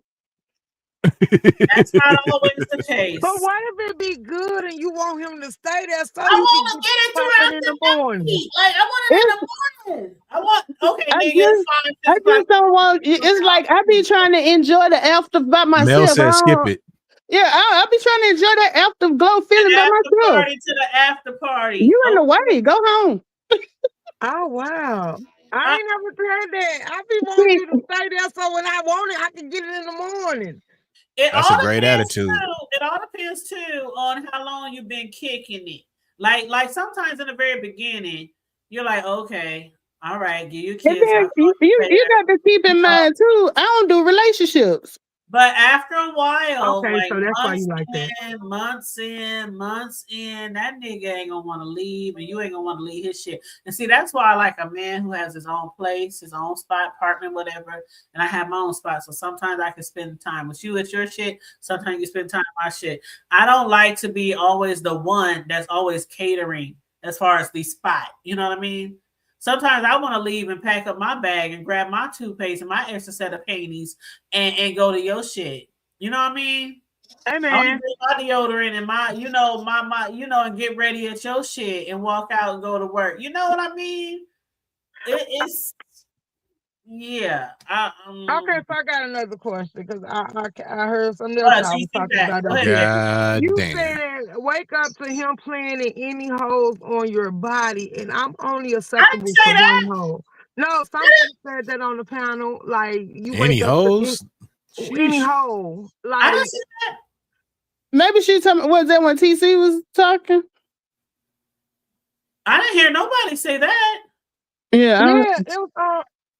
That's not always the case. But what if it be good and you want him to stay there so I you want can to get it popping throughout in the the morning? night. Like, I want it in the morning. I want, okay, I nigga, just, it's fine. I Just like, just don't want. It's like I be trying to enjoy the after by Mel myself. said, "Skip it." Yeah, I be trying to enjoy that afterglow feeling by after myself. party to the after party. You in the way? Go home. Oh wow. I ain't never said that. I be wanting See, you to stay there so when I want it, I can get it in the morning. That's a great attitude. It all depends too on how long you've been kicking it. Like sometimes in the very beginning, you're like, okay, all right, give your and kids. then you got to keep in mind too. I don't do relationships. But after a while, Okay, like so that's why you like that. months in, that nigga ain't gonna want to leave, and you ain't gonna want to leave his shit. And see, that's why I like a man who has his own place, his own spot, apartment, whatever. And I have my own spot, so sometimes I can spend time with you at your shit. Sometimes you spend time with my shit. I don't like to be always the one that's always catering as far as the spot. You know what I mean? Sometimes I want to leave and pack up my bag and grab my toothpaste and my extra set of panties and go to your shit. You know what I mean? Hey I man. my deodorant and my and get ready at your shit and walk out and go to work. You know what I mean? It's yeah. Okay, so I got another question because I heard something else I was talking about. God You damn. said wake up to him playing in any holes on your body, and I'm only acceptable for one hole. No, somebody said that on the panel. Like you Any wake up hoes? to any hole. Like I didn't see that. Maybe she told me. Was that when TC was talking? I didn't hear nobody say that. Yeah,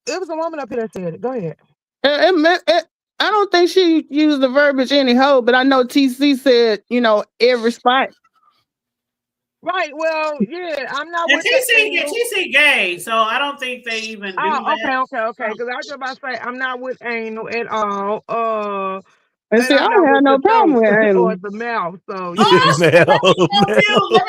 it was a woman up here that said it. Go ahead. I don't think she used the verbiage any hoe, but I know TC said, every spot. Right. Well, yeah, I'm not And with the TC gay, so I don't think they even do that. Okay. Because I was about to say I'm not with anal at all. And And see, I I'm don't not have with no the problem with throat anal. or the mouth. So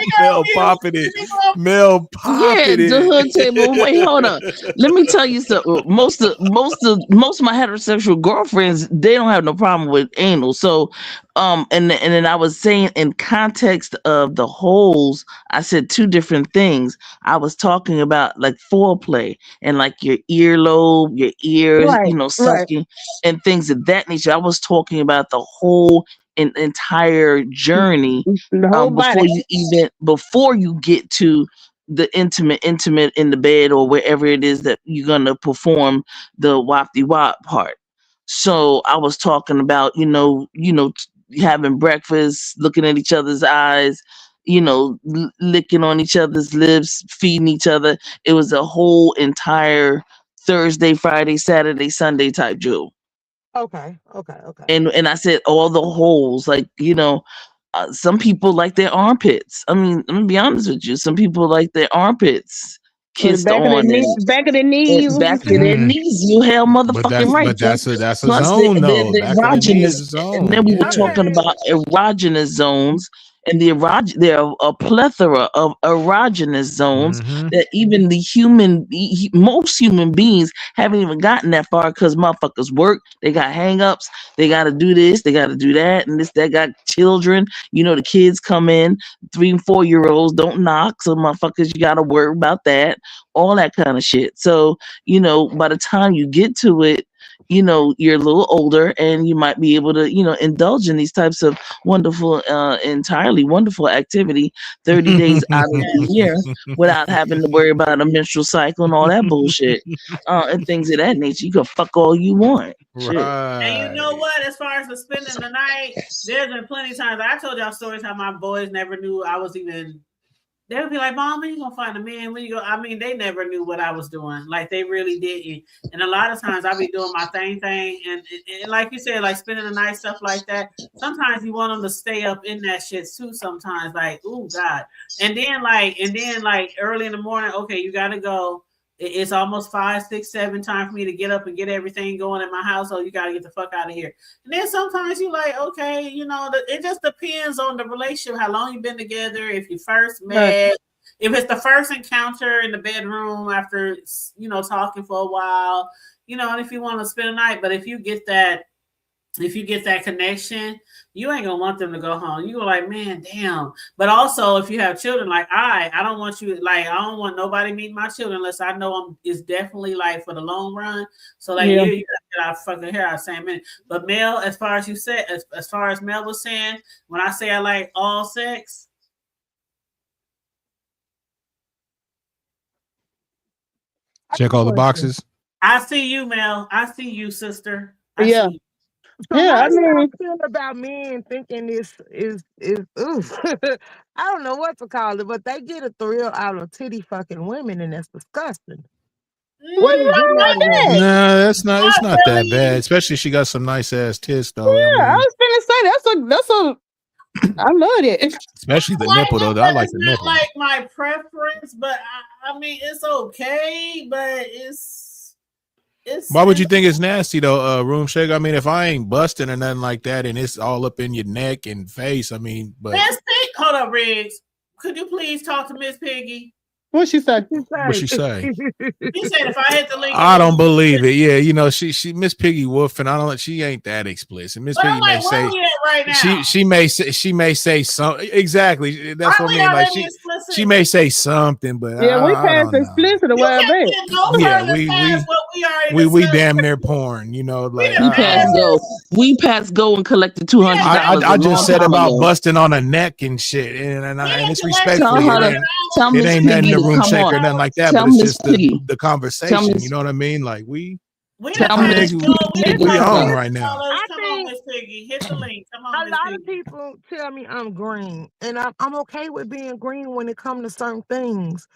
Mel popping it. Mel popping the it. hood table. Wait, hold on. Let me tell you something. Most of my heterosexual girlfriends, they don't have no problem with anal. So, and then I was saying in context of the holes, I said two different things. I was talking about like foreplay and like your earlobe, your ears, Right. sucking and things of that nature. I was talking about the whole entire journey The whole body. before you get to the intimate in the bed or wherever it is that you're gonna perform the wapty wop part. So I was talking about having breakfast, looking at each other's eyes, licking on each other's lips, feeding each other. It was a whole entire Thursday, Friday, Saturday, Sunday type drill. Okay. And I said all the holes, like some people like their armpits. I mean, let me be honest with you. Some people like their armpits kissed back on back of the knees. back of their knees. You hell motherfucking right. But that's a Plus zone though. the Back of the knee is a erogenous, zone. and then we were Yeah. talking about erogenous zones. And there are a plethora of erogenous zones that even most human beings haven't even gotten that far because motherfuckers work. They got hang-ups. They got to do this. They got to do that. And that got children. The kids come in, 3 and 4 year olds don't knock. So motherfuckers, you got to worry about that. All that kind of shit. So, by the time you get to it, you're a little older and you might be able to, indulge in these types of wonderful, entirely wonderful activity 30 days out of the year without having to worry about a menstrual cycle and all that bullshit, and things of that nature. You can fuck all you want. Shit. And you know what? As far as the spending the night, there's been plenty of times. I told y'all stories how my boys never knew I was even. They would be like, "Mom, when you gonna find a man? When you go?" I mean, they never knew what I was doing. Like they really didn't. And a lot of times I be doing my thing, and like you said, like spending the night, stuff like that. Sometimes you want them to stay up in that shit too. Sometimes, like, oh God. And then like early in the morning, okay, you gotta go. it's almost 5, 6, 7 time for me to get up and get everything going in my household. You got to get the fuck out of here. And then sometimes you like, okay, you know, it just depends on the relationship, how long you've been together, if you first met, if it's the first encounter in the bedroom after, you know, talking for a while, you know, and if you want to spend a night. But if you get that connection, you ain't gonna want them to go home. You go like, man, damn. But also, if you have children, like I don't want you, like, I don't want nobody meeting my children unless I know it's definitely like for the long run. So like, you gotta get our fucking hair out same minute. But Mel, as far as you said, as far as Mel was saying, when I say I like all sex, check all the boxes. I see you, Mel. I see you, sister. I see you. So I mean, feel about men thinking this is oof. I don't know what to call it, but they get a thrill out of titty fucking women, and that's disgusting. What's wrong with that? No, that's not. It's not that bad. Especially she got some nice ass tits though. Yeah, I was gonna say that's a. I love it. Especially the nipple though. I like the nipple. Like my preference, but I mean it's okay, but it's. Why would you think it's nasty though, Room Shake? I mean, if I ain't busting or nothing like that, and it's all up in your neck and face, I mean, but Miss Piggy, hold up, Riggs. Could you please talk to Miss Piggy? What she say? What she say? She said if I hit the link, I don't believe it. Yeah, you know, she Miss Piggy Wolf, and she ain't that explicit. Miss Piggy may say right now? she may say something. Exactly. That's what I mean. Like she may say something, but yeah, we passed explicit a while back. Yeah, we damn near porn. You know, like we passed go and collected $200. I just said about busting on a neck and shit, and it's respectful. It ain't nothing to Room Shake or nothing like that, but it's just the conversation. You know what I mean? Like we on right now. Hit the link. Come on, a lot of people tell me I'm green, and I'm okay with being green when it comes to certain things.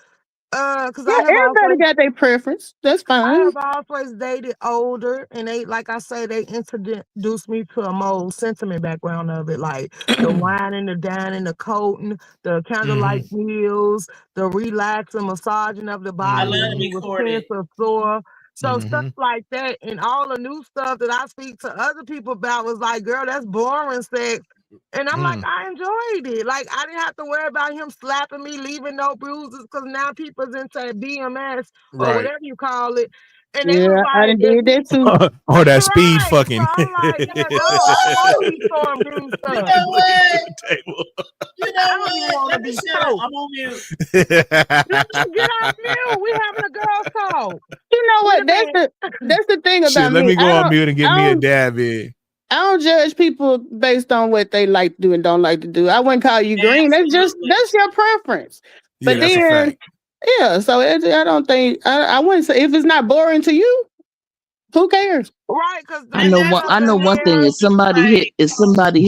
Because everybody got their preference. That's fine. I have always dated older, and they, like I say, they introduced me to a more sentiment background of it, like the whining, the dining, the coating, the candlelight meals, the relaxing, massaging of the body, sense of sore. So stuff like that, and all the new stuff that I speak to other people about was like, girl, that's boring sex. And I'm like, I enjoyed it. Like, I didn't have to worry about him slapping me, leaving no bruises, because now people's into BMS or whatever you call it. And they was like, I done did that too. Or that speed fucking. So I'm like, yeah, no, you know what? Let me shut up. I'm on mute. Get off mute. We having a girl talk. You know what? That's the thing about me. Let me go on mute and give me a dab in. I don't judge people based on what they like to do and don't like to do. I wouldn't call you green. That's your preference. But that's a fact. Yeah, so I don't think I wouldn't say if it's not boring to you, who cares? Right, because I know one thing. If somebody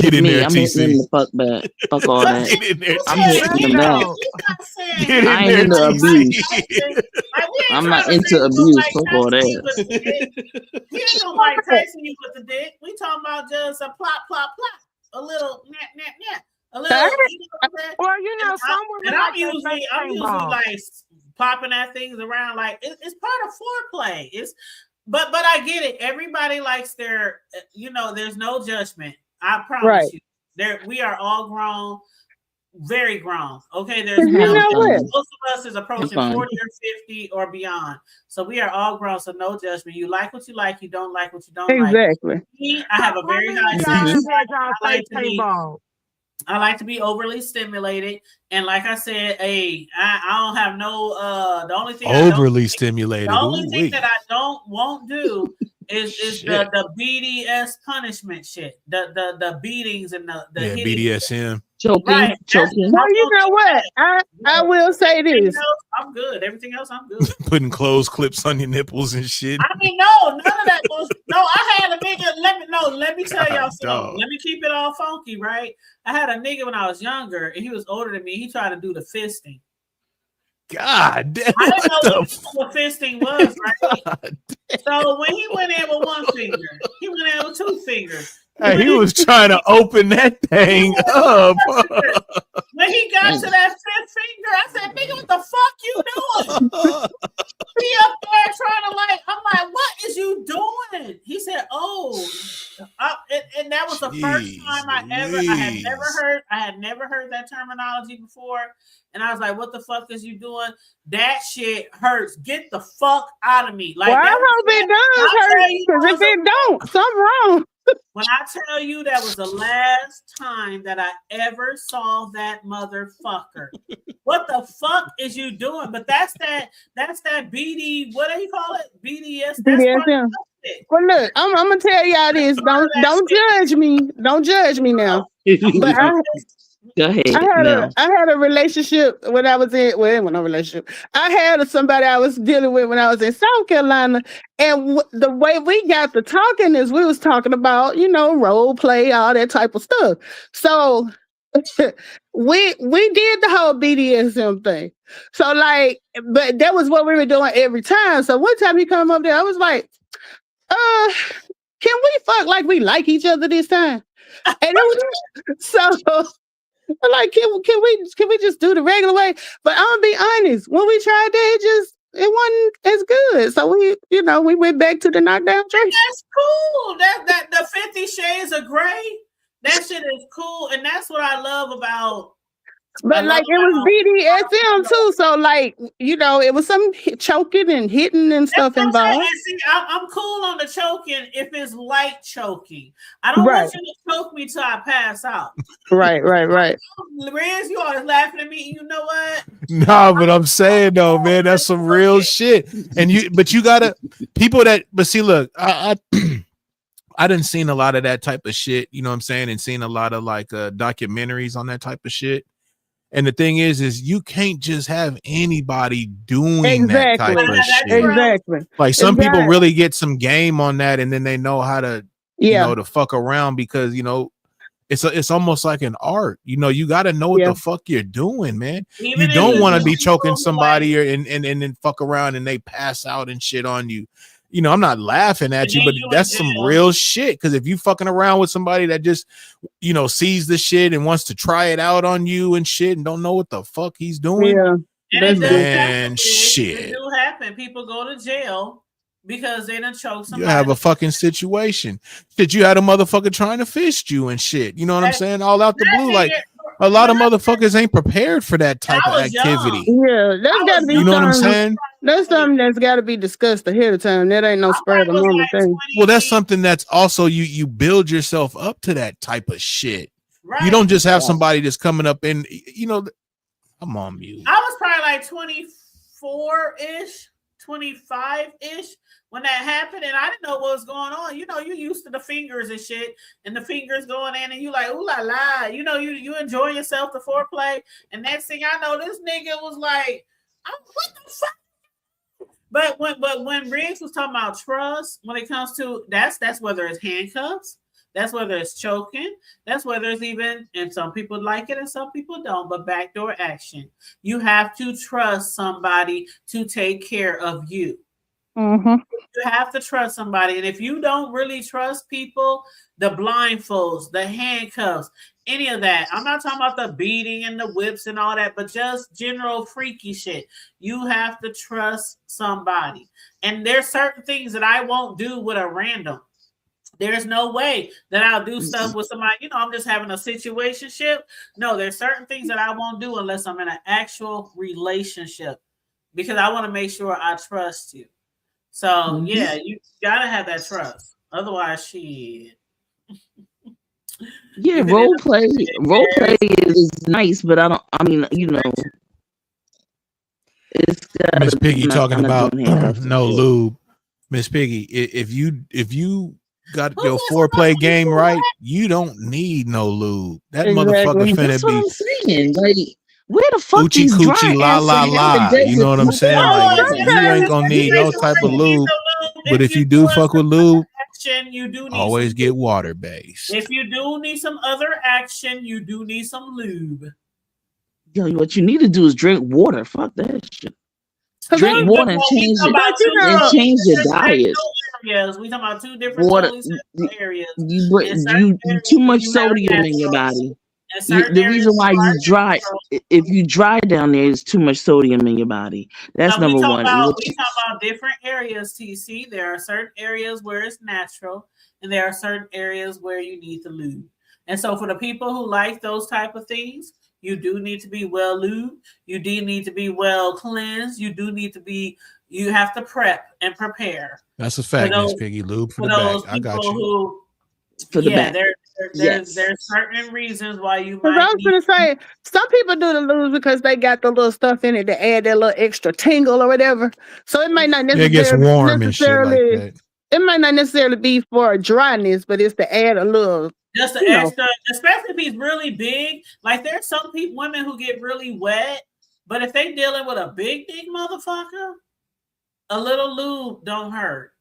hit me, I'm hitting in the fuck back. Fuck all that. I'm hitting them back. I ain't into abuse. I'm not into abuse. Fuck all that. He ain't gonna like chasing you with the dick. We talking about just a plop, plop, plop, a little nap, nap, nap. A little, well, you know, some women I'm usually like popping that things around. Like it's part of foreplay. But I get it. Everybody likes their, there's no judgment. I promise you. We are all grown, very grown. Okay, there's most of us is approaching 40 or 50 or beyond. So we are all grown. So no judgment. You like what you like. You don't like what you don't like. Exactly. Me, I have a very high I like to be overly stimulated, and like I said, I don't have no. The only thing stimulated. The only thing that I won't do is the BDS punishment shit. The beatings and the BDSM. Choking. Well, you know what? I will say this. I'm good. Everything else, I'm good. Putting clothes clips on your nipples and shit. I mean, no, none of that was. No, I had a nigga. Let me tell y'all something. Let me keep it all funky, right? I had a nigga when I was younger, and he was older than me. He tried to do the fisting. God damn. I didn't know what fisting was, right? So when he went in with one finger, he went in with two fingers. He was trying to open that thing up. When he got to that fifth finger, I said, nigga, what the fuck you doing? He up the first time I had never heard that terminology before. And I was like, what the fuck is you doing? That shit hurts. Get the fuck out of me. Like, well, I hope it does hurt, because if it don't, something wrong. When I tell you that was the last time that I ever saw that motherfucker. What the fuck is you doing? But that's that BD, what do you call it? BDS. BDSM. Well, look, I'm gonna tell y'all this. Don't judge me. Don't judge me now. But Go ahead. I had a relationship when I was in, well, no relationship. I had somebody I was dealing with when I was in South Carolina, and the way we got to talking is we was talking about, role play, all that type of stuff. So we did the whole BDSM thing. So but that was what we were doing every time. So one time he come up there, I was like, can we fuck like we like each other this time? And it was so. Like, can we just do the regular way? But I'm gonna be honest, when we tried that, it wasn't as good. So we went back to the knockdown track. That's cool. That the 50 Shades of Grey, that shit is cool, and that's what I love about. But it was BDSM too, so it was some choking and hitting and stuff involved. See, I'm cool on the choking if it's light choking. I don't want you to choke me till I pass out. Right. Riz, you always laughing at me. You know what? No, but I'm saying though, man, that's some real shit. And you gotta people that. But see, look, I done seen a lot of that type of shit. You know what I'm saying, and seen a lot of documentaries on that type of shit. And the thing is you can't just have anybody doing that type of shit. Exactly. Like some people really get some game on that, and then they know how to, to fuck around, because it's almost like an art. You got to know what the fuck you're doing, man. You don't want to be choking somebody and then fuck around and they pass out and shit on you. I'm not laughing at you, but that's some real shit. Because if you fucking around with somebody that just, sees the shit and wants to try it out on you and shit and don't know what the fuck he's doing, and shit. It do happen. People go to jail because they done choke somebody. You have a fucking situation. Shit, you had a motherfucker trying to fist you and shit. You know what I'm saying? All out the blue, like. A lot of motherfuckers ain't prepared for that type of activity. Yeah, that's gotta be. You know what I'm saying? That's something that's got to be discussed ahead of time. That ain't no spur of the moment thing. Well, that's something that's also you build yourself up to that type of shit. Right. You don't just have somebody that's coming up and I'm on mute. I was probably 24-ish, 25-ish when that happened, and I didn't know what was going on. You used to the fingers and shit, and the fingers going in, and you like, ooh la la. You enjoy yourself, the foreplay, and next thing I know, this nigga was like, what the fuck? But when Riggs was talking about trust, when it comes to that's whether it's handcuffs, that's whether it's choking, that's whether it's even, and some people like it and some people don't, but backdoor action. You have to trust somebody to take care of you. Mm-hmm. You have to trust somebody, and if you don't really trust people, the blindfolds, the handcuffs, any of that, I'm not talking about the beating and the whips and all that, but just general freaky shit. You have to trust somebody, and there's certain things that I won't do with a random. There's no way that I'll do stuff with somebody, I'm just having a situationship. No, there's certain things that I won't do unless I'm in an actual relationship, because I want to make sure I trust you. So yeah, you gotta have that trust. Otherwise, shit. Yeah, role play is nice, but it's Miss Piggy talking about no lube. Miss Piggy, if you got your foreplay game right, you don't need no lube. That motherfucker finna That's what be I'm saying. Like, where the fuck Uchi these coochie la la la. You know what I'm saying? Like, you ain't gonna need no type of lube. But if you do fuck with lube, you do need always get water based. If you do need some other action, you do need some lube. Yo, what you need to do is drink water. Fuck that shit. Drink water and change your diet. Areas. We talking about two different areas. You too much sodium in your body. And certain The areas reason why you are dry, natural. if you dry down there, there's too much sodium in your body. That's No, we number talk one. about different areas, TC. There are certain areas where it's natural, and there are certain areas where you need to lube. And so for the people who like those type of things, you do need to be well lubed. You do need to be well cleansed. You have to prep and prepare. That's a fact, Miss Piggy. Lube for the back. I got you. Who, for the back. There's certain reasons why you Because might. I was gonna say, some people do the lubes because they got the little stuff in it to add that little extra tingle or whatever. So it might not It gets warm and shit like that. It might not necessarily be for dryness, but it's to add a little. Just the extra, especially if he's really big. Like there's some women who get really wet, but if they dealing with a big motherfucker, a little lube don't hurt.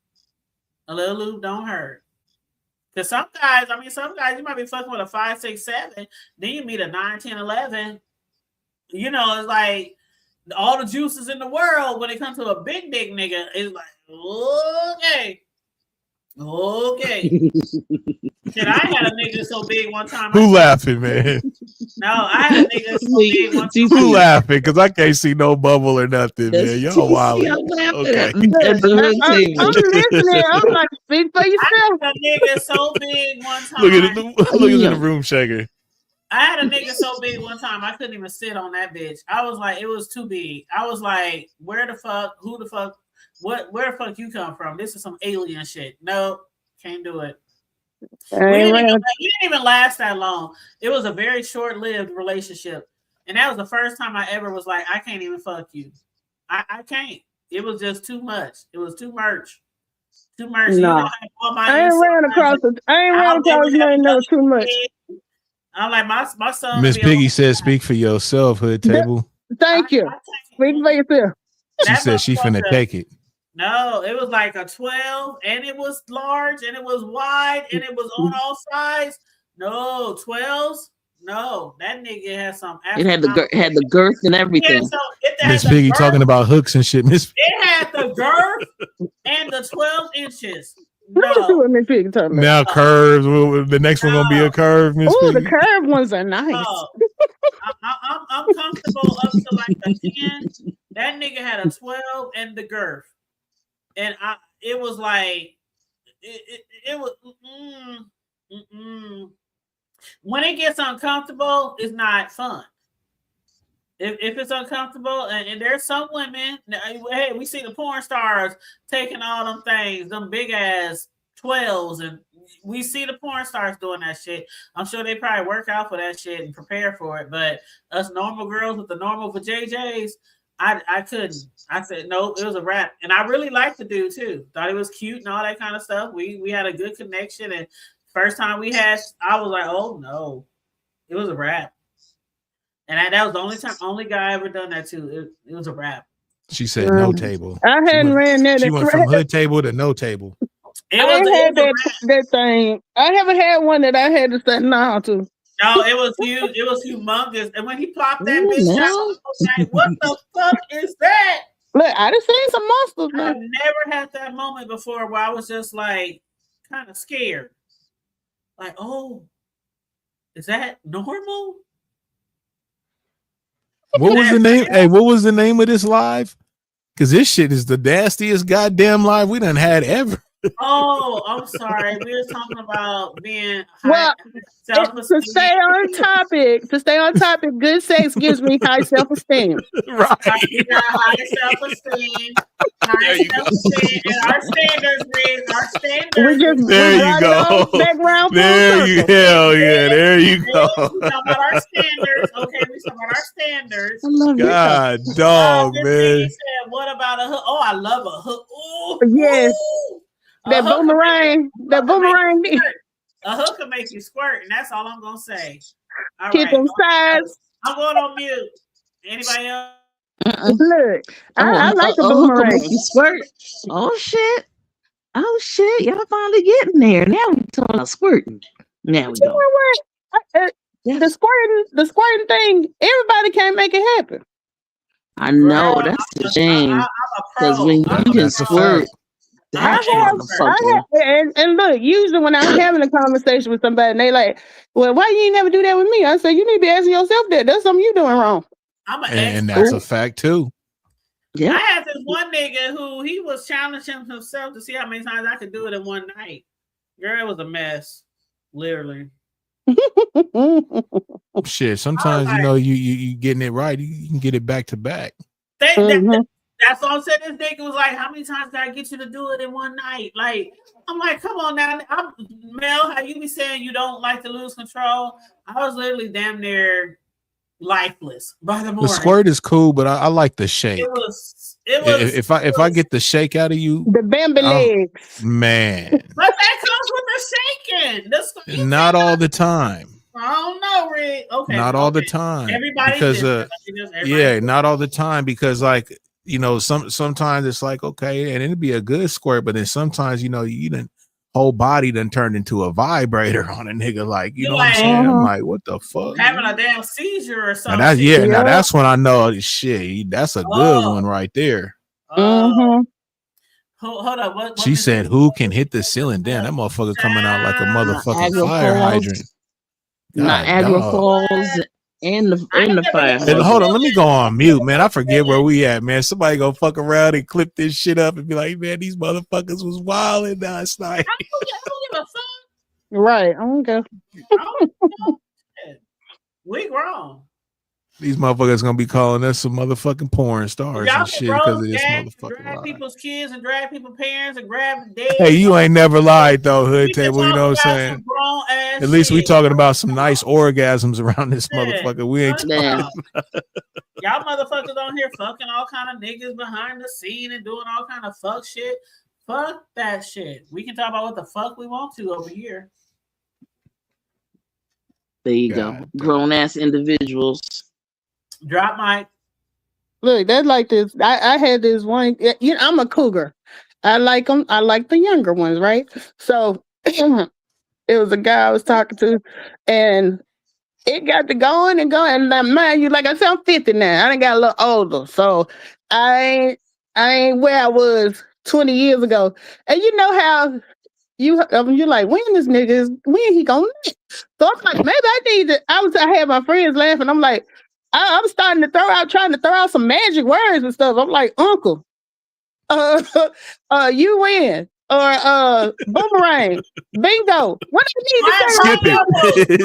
A little lube don't hurt. Because some guys you might be fucking with a 5, 6, 7. Then you meet a 9, 10, 11. You know, it's like all the juices in the world when it comes to a big nigga. It's like, okay. Shit, I had a nigga so big one time. Who laughing, man? No, I had a nigga so big one time. Who laughing? Because I can't see no bubble or nothing, man. Y'all wild. Okay. I'm listening. I'm like, speak for yourself. I had a nigga so big one time. Look at the room shaker. I had a nigga so big one time I couldn't even sit on that bitch. I was like, it was too big. I was like, where the fuck? Who the fuck? Where the fuck you come from? This is some alien shit. No, can't do it. We didn't even last that long. It was a very short-lived relationship. And that was the first time I ever was like, I can't even fuck you. I can't. It was just too much. It was too much. Too much. No. I ain't ran across nothing that was too much. I'm like, my son. Miss Piggy said, speak for yourself, Hood Table. Thank you. Speak for yourself. She said she finna take it. No, it was like a 12, and it was large, and it was wide, and it was on all sides. No, 12s. No, that nigga had some. It had the girth and everything. Miss Piggy talking about hooks and shit. It had the girth and the 12 inches. No. Now curves. The next one gonna be a curve. Miss Oh, Piggy. the curved ones are nice. No. I'm comfortable up to like a 10. That nigga had a 12 and the girth. And it was like it was when it gets uncomfortable, it's not fun. If it's uncomfortable, and there's some women, hey, we see the porn stars taking all them things, them big ass 12s, and we see the porn stars doing that shit. I'm sure they probably work out for that shit and prepare for it. But us normal girls with the normal vajayjays, I couldn't. I said no, it was a wrap. And I really liked the dude too. Thought he was cute and all that kind of stuff. We had a good connection. And first time we had, I was like, oh no, it was a wrap. And that was the only guy I ever done that to. It was a wrap. She said no table. I hadn't ran that. She went from hood table to no table. I had that thing. I haven't had one that I had to say no to. No, it was huge. It was humongous. And when he plopped that bitch out, I was like, what the fuck is that? Look, I done seen some monsters. I've never had that moment before where I was just like kind of scared. Like, oh, is that normal? What was the name? Hey, what was the name of this live? Because this shit is the nastiest goddamn live we done had ever. Oh, I'm sorry. We were talking about being to stay on topic, good sex gives me high self-esteem. Right. High self-esteem. High self-esteem. And our standards, Riz, our standards. There you go. There you hell yeah. There you go. We talking about our standards. Okay, we talking about our standards. I love God, dog, man. Said, what about a hook? Oh, I love a hook. Ooh, yes. Ooh. That boomerang. A hook can make you squirt, and that's all I'm gonna say. All Keep them sides. I'm going on mute. Anybody else? Look, I like the boomerang. Make you squirt. Oh shit! Y'all finally getting there. Now we talking about squirting. Now we go. The squirting thing. Everybody can't make it happen. I know that's a shame. Because when you can squirt. That I motherfucker. have, and look, usually when I'm having a conversation with somebody and they like, well, why you ain't never do that with me? I say, you need to be asking yourself that. That's something you doing wrong. I'm an And expert. that's a fact too. Yeah. I had this one nigga who he was challenging himself to see how many times I could do it in one night. Girl, it was a mess. Literally. Shit, sometimes like, you getting it right, you can get it back to back. That's what I'm saying. This nigga was like, how many times did I get you to do it in one night? Like, I'm like, come on now. Mel, how you be saying you don't like to lose control? I was literally damn near lifeless by the morning. The squirt is cool, but I like the shake. It was if I get the shake out of you, the Bambi legs, man. But that comes with the shaking. Not all the time. I don't know, Rick. Okay, not all the time. Everybody's because not all the time, because like sometimes it's like okay, and it'd be a good squirt, but then sometimes you done whole body done turned into a vibrator on a nigga, like you know what I'm saying? I'm like, what the fuck? Having a damn seizure or something. Now that's when I know shit. That's a good one right there. Hold up. What she said, "Who can hit the ceiling?" Damn, that motherfucker coming out like a motherfucking fire hydrant. Niagara Falls and the fire. Hold on, let me go on mute, man. I forget where we at, man. Somebody go fuck around and clip this shit up and be like, man, these motherfuckers was wilding last night. I don't give a fuck. Right. I don't go. We grown. These motherfuckers gonna be calling us some motherfucking porn stars and shit because of this motherfucking drag lie. people's kids and drag people's parents and grab dead. Hey, you ain't never lied though, hood table. You know what I'm saying? At least we talking about some nice orgasms around this motherfucker. We ain't talking about. Y'all motherfuckers on here fucking all kind of niggas behind the scene and doing all kind of fuck shit. Fuck that shit. We can talk about what the fuck we want to over here. There you go. Grown ass individuals. Drop mic. Look, that's like this. I had this one. I'm a cougar. I like them. I like the younger ones, right? So it was a guy I was talking to, and it got to going and going. And man, you like I said, I'm 50 now. I done got a little older, so I ain't where I was 20 years ago. And you know how you're like, when he gonna nut? So I'm like, maybe I need to. I had my friends laughing. I'm like, I'm starting to trying to throw out some magic words and stuff. I'm like, Uncle, you win. Or boomerang, bingo. What do you need to say? Skip it.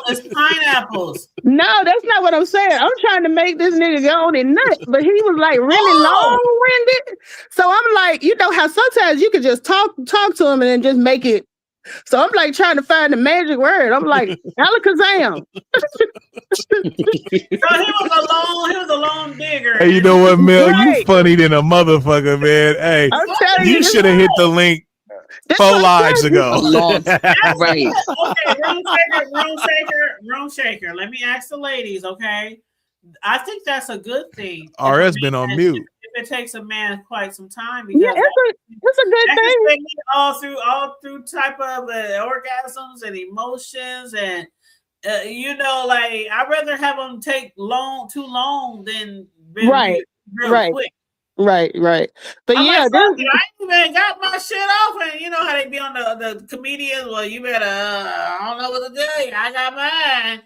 It's pineapples. No, that's not what I'm saying. I'm trying to make this nigga go on and nut, but he was like really long-winded. So I'm like, you know how sometimes you can just talk to him and then just make it. So I'm like trying to find the magic word. I'm like, alakazam. So he was a long digger. Hey, you know what, Mel? You funny than a motherfucker, man. Hey, you should have hit the link 4 lives ago. Right. Okay, room shaker. Let me ask the ladies, okay? I think that's a good thing. RS been on mute. If it takes a man quite some time, because it's a good thing. All through type of orgasms and emotions, and like I'd rather have them take too long than real quick. Right. But I ain't even got my shit off, and you know how they be on the comedians. Well, you better. I don't know what to do. I got mine.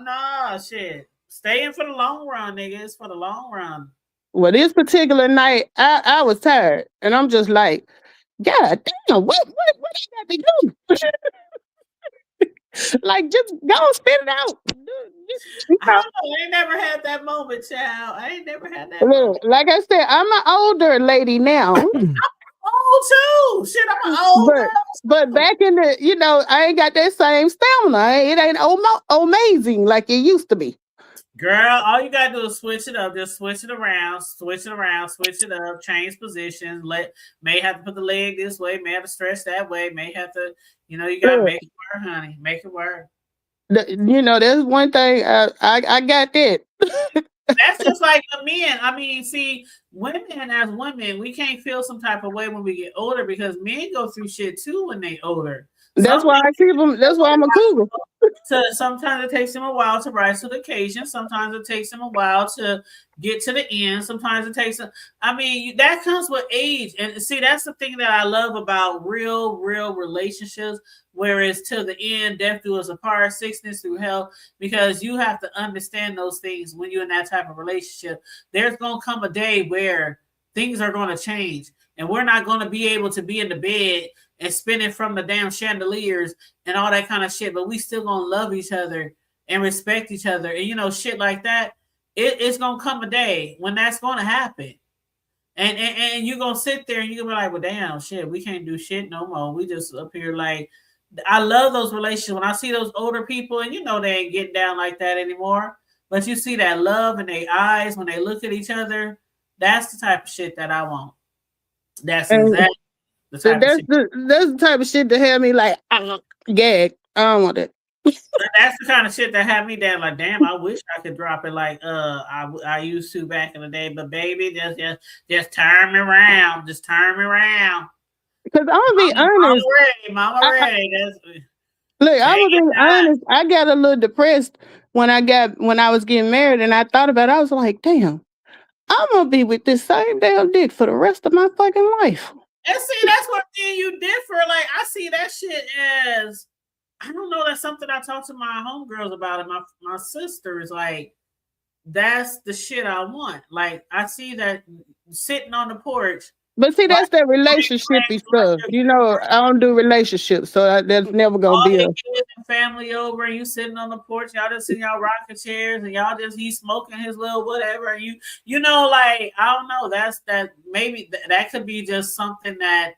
Nah, shit. Stay in for the long run, niggas. For the long run. Well, this particular night, I was tired, and I'm just like, God damn, what I got to do? Like, just go spit it out. I don't know. I ain't never had that moment, child. I ain't never had that moment. Like I said, I'm an older lady now. I'm old too. Shit, I'm an old girl. But back in the, I ain't got that same stamina. It ain't amazing like it used to be. Girl, all you gotta do is switch it up. Just switch it around, switch it up, change positions. May have to put the leg this way, may have to stretch that way, may have to, you gotta make it work, honey. Make it work. There's one thing I got that. That's just like the men. I mean, see, women as women, we can't feel some type of way when we get older because men go through shit too when they older. That's why I keep them. That's why I'm a cougar. sometimes it takes them a while to rise to the occasion. Sometimes it takes them a while to get to the end. Sometimes it takes I mean, that comes with age. And see, that's the thing that I love about real relationships, whereas till the end, death do us apart, sickness through health, because you have to understand those things when you're in that type of relationship. There's gonna come a day where things are gonna change. And we're not gonna be able to be in the bed and spinning from the damn chandeliers and all that kind of shit, but we still gonna love each other and respect each other, and shit like that. It's gonna come a day when that's gonna happen, and you're gonna sit there and you're gonna be like, well, damn, shit, we can't do shit no more. We just up here like. I love those relationships when I see those older people, and they ain't getting down like that anymore. But you see that love in their eyes when they look at each other. That's the type of shit that I want. That's exactly. That's the type of shit that had me like gag. I don't want it. That's the kind of shit that had me down. Like, damn, I wish I could drop it like I used to back in the day. But baby, just turn me around. Just turn me around. Because I'm gonna be honest. Mama ready. Look, I'm gonna be honest. I got a little depressed when I was getting married, and I thought about it. I was like, damn, I'm gonna be with this same damn dick for the rest of my fucking life. And see, that's what me and you differ. Like, I see that shit as, I don't know, that's something I talk to my homegirls about, and my sisters. Like, that's the shit I want. Like, I see that sitting on the porch. But see, that's that relationshipy stuff. I don't do relationships, so that's never gonna be a kids and family over, and you sitting on the porch. Y'all just sitting y'all rocking chairs, and y'all just he's smoking his little whatever. And like, I don't know. That's that. Maybe that could be just something that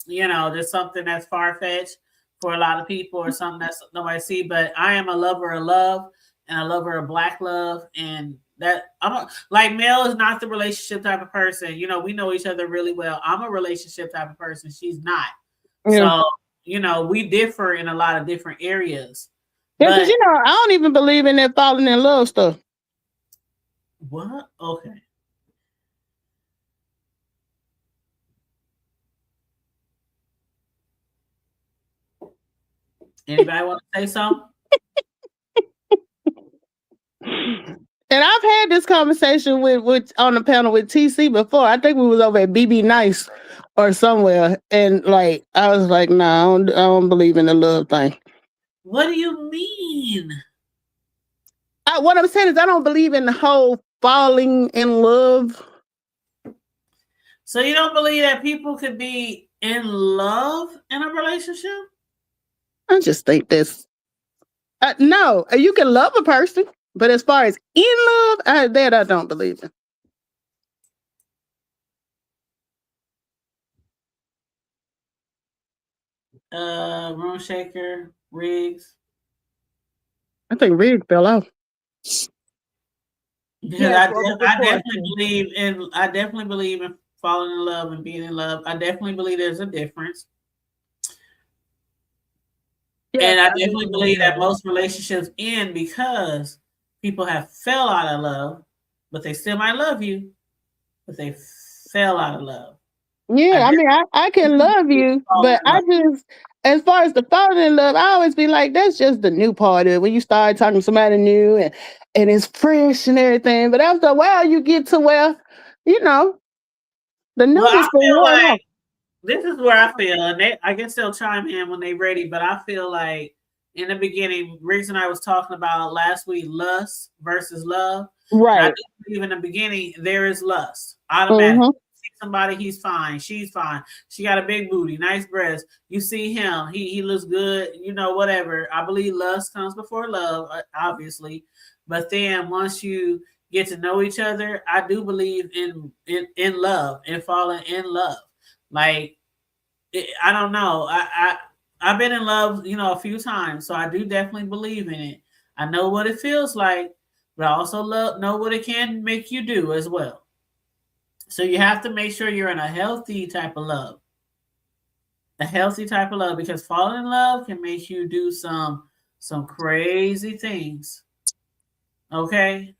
just something that's far fetched for a lot of people, or something that's nobody see. But I am a lover of love, and a lover of Black love, and that like Mel is not the relationship type of person. We know each other really well. I'm a relationship type of person. She's not. Yeah. So, we differ in a lot of different areas. Yeah, because I don't even believe in that falling in love stuff. What? Okay. Anybody want to say something? And I've had this conversation with on the panel with TC before. I think we was over at BB Nice or somewhere, and like I was like, "Nah, I don't believe in the love thing." What do you mean? What I'm saying is, I don't believe in the whole falling in love. So you don't believe that people could be in love in a relationship? I just think that's no. You can love a person. But as far as in love, that I don't believe in. Room Shaker, Riggs. I think Riggs fell off. Yeah, I definitely believe in falling in love and being in love. I definitely believe there's a difference. Yeah, and I definitely believe that most relationships end because people have fell out of love, but they still might love you, but they fell out of love. Yeah, I mean, I can love you, but I just, as far as the falling in love, I always be like, that's just the new part of it. When you start talking to somebody new and it's fresh and everything, but after a while you get to where, the newness will wear off. This is where I feel, and I guess they'll chime in when they're ready, but I feel like in the beginning, Riggs and I was talking about last week, lust versus love. Right. And I do believe in the beginning, there is lust. Automatically. See somebody, he's fine. She's fine. She got a big booty, nice breasts. You see him, he looks good, whatever. I believe lust comes before love, obviously. But then once you get to know each other, I do believe in love and falling in love. Like, I don't know. I've been in love, a few times, so I do definitely believe in it. I know what it feels like, but I also know what it can make you do as well. So you have to make sure you're in a healthy type of love. A healthy type of love, because falling in love can make you do some crazy things. Okay?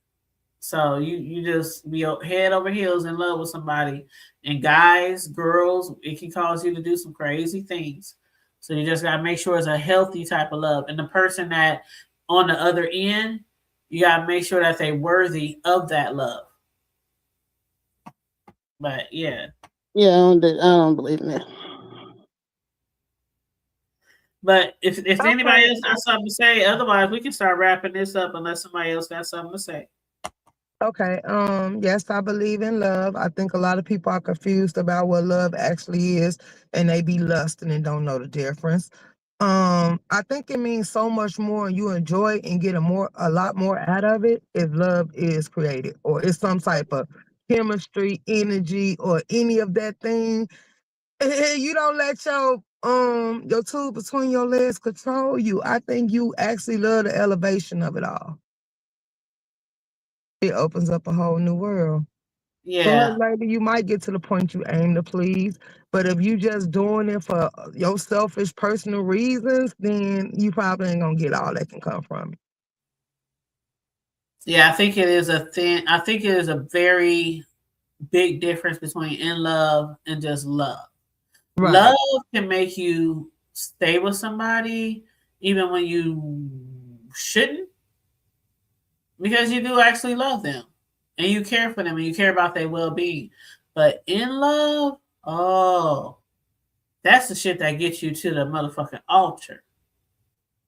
So you just be head over heels in love with somebody. And guys, girls, it can cause you to do some crazy things. So you just gotta make sure it's a healthy type of love. And the person that on the other end, you gotta make sure that they're worthy of that love. But yeah. Yeah, I don't believe in that. But if anybody Okay. else has something to say, otherwise we can start wrapping this up unless somebody else got something to say. Okay. Yes, I believe in love. I think a lot of people are confused about what love actually is, and they be lusting and don't know the difference. I think it means so much more, and you enjoy and get a lot more out of it if love is created, or it's some type of chemistry, energy, or any of that thing. You don't let your tube between your legs control you. I think you actually love the elevation of it all. It opens up a whole new world. Sooner or Yeah. later, you might get to the point you aim to please, but if you just doing it for your selfish personal reasons, then you probably ain't gonna get all that can come from it. Yeah, I think it is I think it is a very big difference between in love and just love. Right. Love can make you stay with somebody even when you shouldn't, because you do actually love them and you care for them and you care about their well-being. But in love, oh, that's the shit that gets you to the motherfucking altar.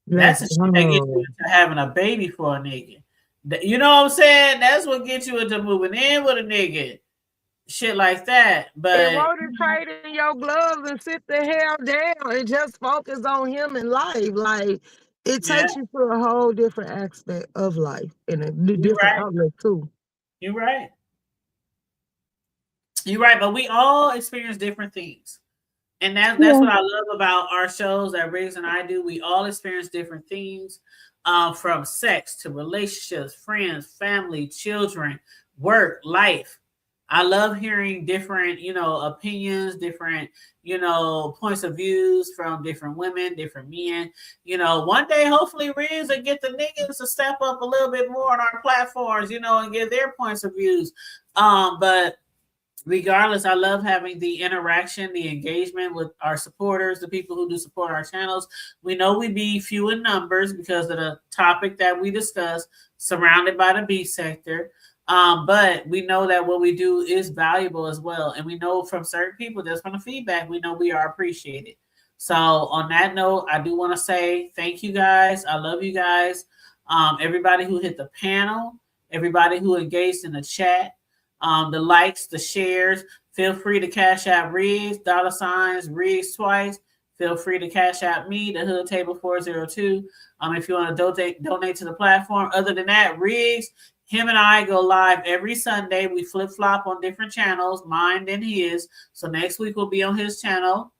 That's Let's the shit that gets you go. into having a baby for a nigga. You know what I'm saying? That's what gets you into moving in with a nigga. Shit like that. It But won't trade in your gloves and sit the hell down and just focus on him in life. Like, it yeah, takes you to a whole different aspect of life and a you're different right. outlet too. You're right. You're right. But we all experience different things. And that's Yeah. what I love about our shows that Riggs and I do. We all experience different things, from sex to relationships, friends, family, children, work, life. I love hearing different, opinions, different, points of views from different women, different men. One day, hopefully, Riggs will get the niggas to step up a little bit more on our platforms, and give their points of views. But regardless, I love having the interaction, the engagement with our supporters, the people who do support our channels. We know we be few in numbers because of the topic that we discuss, surrounded by the B sector. But we know that what we do is valuable as well. And we know from certain people, just from the feedback, we know we are appreciated. So on that note, I do want to say thank you guys. I love you guys. Everybody who hit the panel, everybody who engaged in the chat, the likes, the shares. Feel free to cash out Riggs, $ Riggs twice. Feel free to cash out me, the Hood Table 402. If you want to donate to the platform. Other than that, Riggs, him and I go live every Sunday. We flip flop on different channels, mine and his. So next week we'll be on his channel.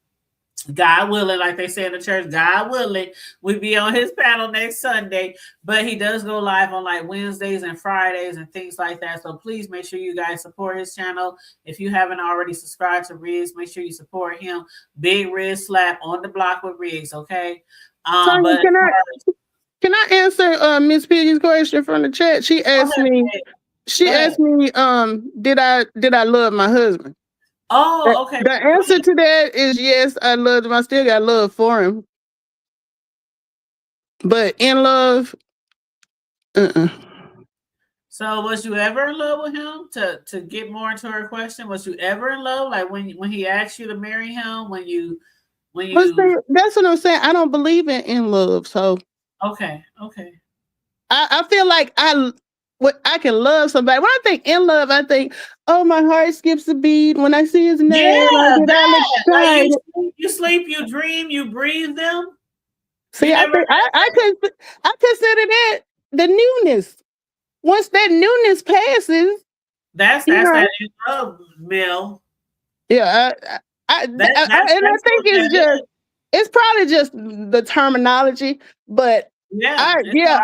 God willing, like they say in the church, God willing, we be on his panel next Sunday. But he does go live on like Wednesdays and Fridays and things like that. So please make sure you guys support his channel. If you haven't already subscribed to Riggs, make sure you support him. Big Riggs slap on the block with Riggs, okay? Tanya, But can I answer Miss Piggy's question from the chat? She asked me, did I love my husband? Oh, okay. The answer to that is yes, I loved him. I still got love for him. But in love, So was you ever in love with him? To get more into her question, was you ever in love? Like when he asked you to marry him, when you that's what I'm saying. I don't believe in love. So okay. I feel like I can love somebody. When I think in love, I think, oh, my heart skips a beat when I see his name. I Yeah, get all like excited. you sleep, you dream, you breathe them. See, I think I consider that the newness. Once that newness passes, that's that in love, Mill. yeah, and I think it's probably just the terminology, but yeah,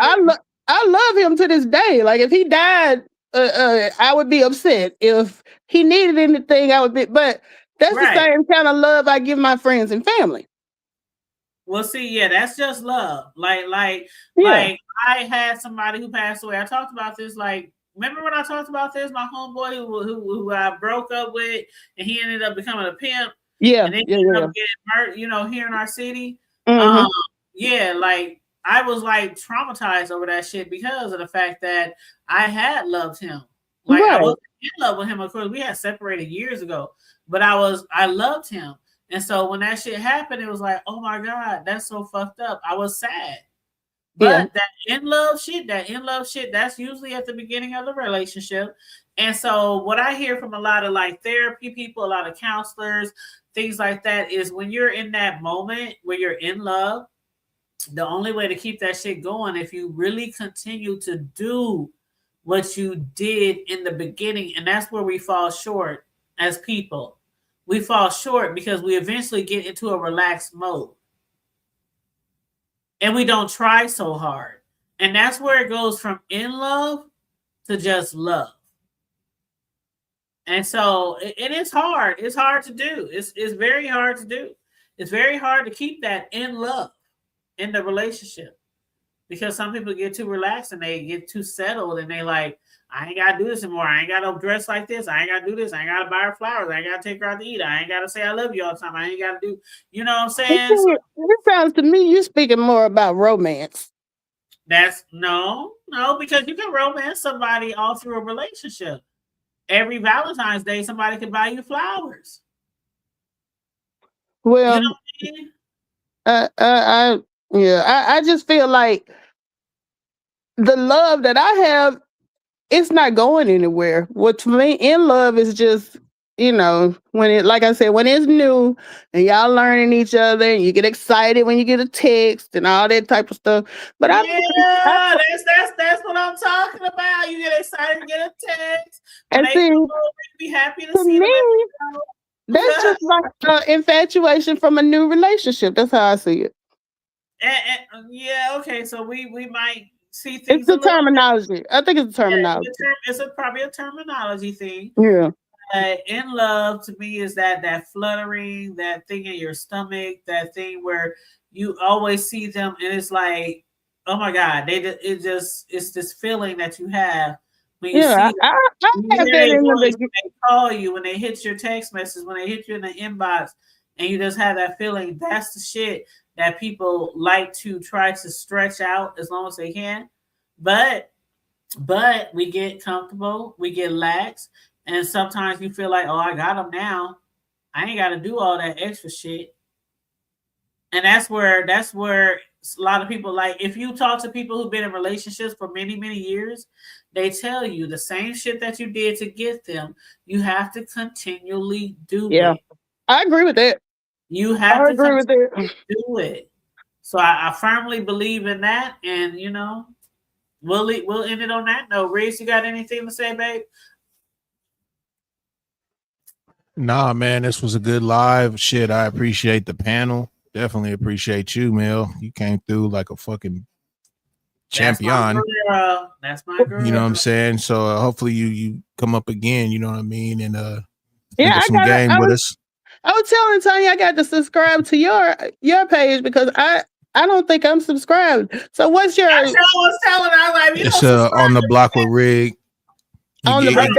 I love him to this day. Like if he died, I would be upset. If he needed anything, I would be. But that's the same kind of love I give my friends and family. Well, see, yeah, that's just love. Like I had somebody who passed away. I talked about this. Like, remember when I talked about this? My homeboy who I broke up with, and he ended up becoming a pimp. Yeah, and then yeah, he ended yeah. up getting murdered, here in our city. Mhm. Yeah, like I was like traumatized over that shit because of the fact that I had loved him. Like I Right. wasn't in love with him, of course. We had separated years ago, but I loved him. And so when that shit happened, it was like, oh my God, that's so fucked up. I was sad. Yeah. But that in love shit, that's usually at the beginning of the relationship. And so what I hear from a lot of like therapy people, a lot of counselors, things like that, is when you're in that moment where you're in love, the only way to keep that shit going, if you really continue to do what you did in the beginning, and that's where we fall short as people. We fall short because we eventually get into a relaxed mode and we don't try so hard. And that's where it goes from in love to just love. And so it is hard. It's hard to do. It's very hard to do. It's very hard to keep that in love in the relationship because some people get too relaxed and they get too settled and they like, I ain't gotta do this anymore. I ain't gotta dress like this. I ain't gotta do this. I ain't gotta buy her flowers. I ain't gotta take her out to eat. I ain't gotta say I love you all the time. I ain't gotta do, you know what I'm saying? So It sounds to me you're speaking more about romance. that's no, because you can romance somebody all through a relationship. Every Valentine's Day, somebody can buy you flowers. Well, you know what I mean? I just feel like the love that I have, it's not going anywhere. What to me in love is just, when it, like I said, when it's new and y'all learning each other and you get excited when you get a text and all that type of stuff. But Yeah, that's what I'm talking about. You get excited, get a text. When and they see, come over, be happy to to see them me, at that's the just like infatuation from a new relationship. That's how I see it. yeah, okay. So we might see It's things a the little terminology. I think it's the terminology. it's probably a terminology thing. Yeah. In love to me is that fluttering, that thing in your stomach, that thing where you always see them and it's like, oh my God, it's this feeling that you have when you Yeah, see them. I You have hear that their in the voice beginning. when they call you, when they hit your text message, when they hit you in the inbox, and you just have that feeling. That's the shit that people like to try to stretch out as long as they can. But we get comfortable, we get lax, and sometimes you feel like, oh, I got them now. I ain't got to do all that extra shit. And that's where a lot of people, like, if you talk to people who've been in relationships for many many years, they tell you the same shit that you did to get them, you have to continually do Yeah, it. I agree with that. You have I to agree with continually that. do it. So I firmly believe in that, and we'll end it on that note. Reese, you got anything to say, babe? Nah, man, this was a good live shit. I appreciate the panel. Definitely appreciate you, Mel. You came through like a fucking champion. That's my girl. You know what I'm saying? So hopefully you come up again, you know what I mean? And Yeah, think of some game with us. I was telling Tanya I got to subscribe to your page because I don't think I'm subscribed. So what's your? I was telling her, I was like, you It's don't subscribe on the to block with Rig. On the block.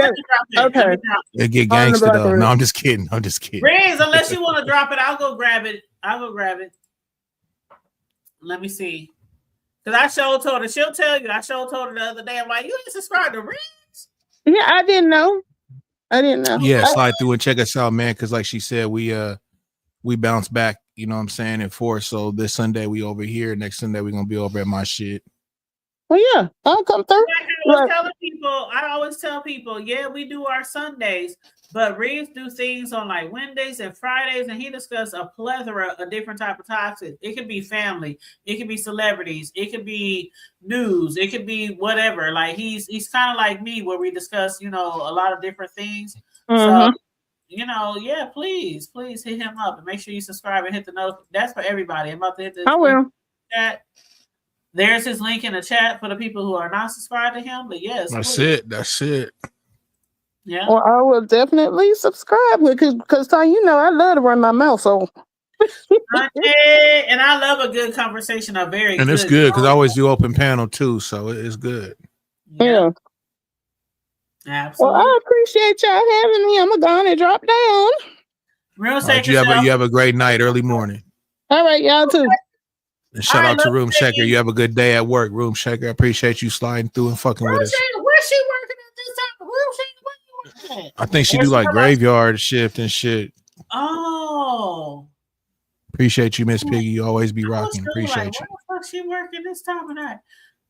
Okay. It get gangster though. No, I'm just kidding. Riggs, unless you want to drop it, I'll go grab it. Let me see. Because I told her, she'll tell you. I told her the other day, I'm like, you ain't subscribed to Riggs? Yeah, I didn't know. Yeah, slide through and check us out, man. Because like she said, we bounce back, you know what I'm saying, in force. So this Sunday we over here. Next Sunday we're gonna be over at my shit. Well, yeah, I'll come through. I always tell people, yeah, we do our Sundays, but Riggs do things on like Wednesdays and Fridays, and he discusses a plethora of different type of topics. It could be family, it could be celebrities, it could be news, it could be whatever. Like he's kind of like me, where we discuss, a lot of different things. Mm-hmm. So, yeah, please hit him up and make sure you subscribe and hit the note. That's for everybody. I'm about to hit this. I will. Chat. There's his link in the chat for the people who are not subscribed to him. But yes, that's it. Yeah. Well, I will definitely subscribe because Tanya, I love to run my mouth. So. And I love a good conversation. And it's good because I always do open panel too, so it's good. Yeah. Absolutely. Well, I appreciate y'all having me. I'm gonna go on and drop down. Room All Shaker right, you Show. have a great night, early morning. All right, y'all too. And shout All right, out to love Room you, Shaker. Peggy. You have a good day at work, Room Shaker. I appreciate you sliding through and fucking Room with us. Shaker, where's she working at this time? Room Shaker, where you working at? I think she Or do she like come out- graveyard shift and shit. Oh. Appreciate you, Miss Piggy. You always be I was rocking. really like, Appreciate where you. the fuck she working this time of night?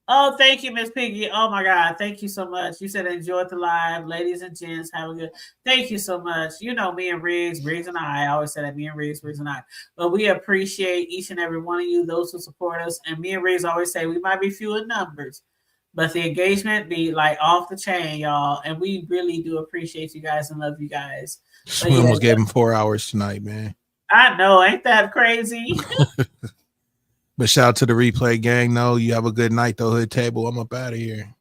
Oh, thank you, Miss Piggy. Oh my God, thank you so much. You said enjoy the live, ladies and gents. Have a good. Thank you so much. You know me and Riggs and I always say that me and Riggs and I. But we appreciate each and every one of you, those who support us. And me and Riggs always say we might be few in numbers, but the engagement be like off the chain, y'all. And we really do appreciate you guys and love you guys. So we almost gave him 4 hours tonight, man. I know, ain't that crazy? But shout out to the replay gang. No, you have a good night, though, Hood Table. I'm up out of here.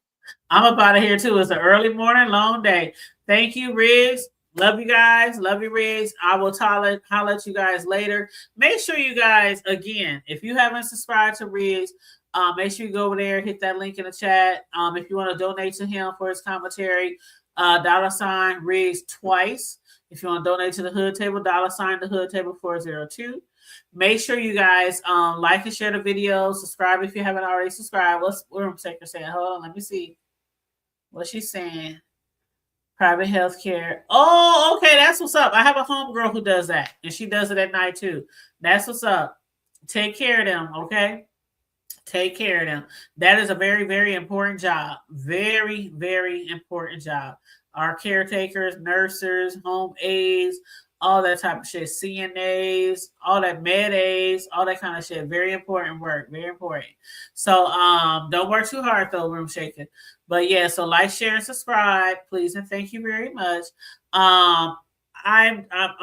I'm up out of here too. It's an early morning, long day. Thank you, Riggs. Love you guys. Love you, Riggs. I will holler at you guys later. Make sure you guys, again, if you haven't subscribed to Riggs, make sure you go over there, hit that link in the chat. If you want to donate to him for his commentary, $ Riggs twice. If you want to donate to the Hood Table, $ the Hood Table 402. Make sure you guys like and share the video. Subscribe if you haven't already subscribed. What's Room Shaker saying? Hold on, let me see what she's saying. Private health care. Oh, okay, that's what's up. I have a homegirl who does that, and she does it at night too. That's what's up. Take care of them, okay? Take care of them. That is a very, very important job. Very, very important job. Our caretakers, nurses, home aides, all that type of shit, CNAs, all that med aides, all that kind of shit. Very important work. Very important. So don't work too hard though, Room Shaking. But yeah, so like, share, and subscribe, please, and thank you very much. I'm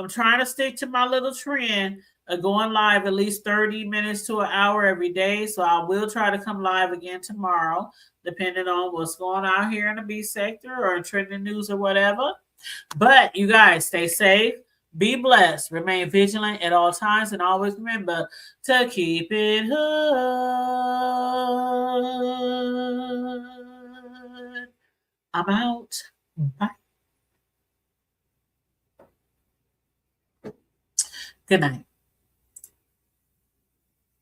trying to stick to my little trend of going live at least 30 minutes to an hour every day. So I will try to come live again tomorrow, depending on what's going on here in the B sector or in trending news or whatever. But you guys stay safe, be blessed, remain vigilant at all times, and always remember to keep it hood. I'm out. Bye. Good night.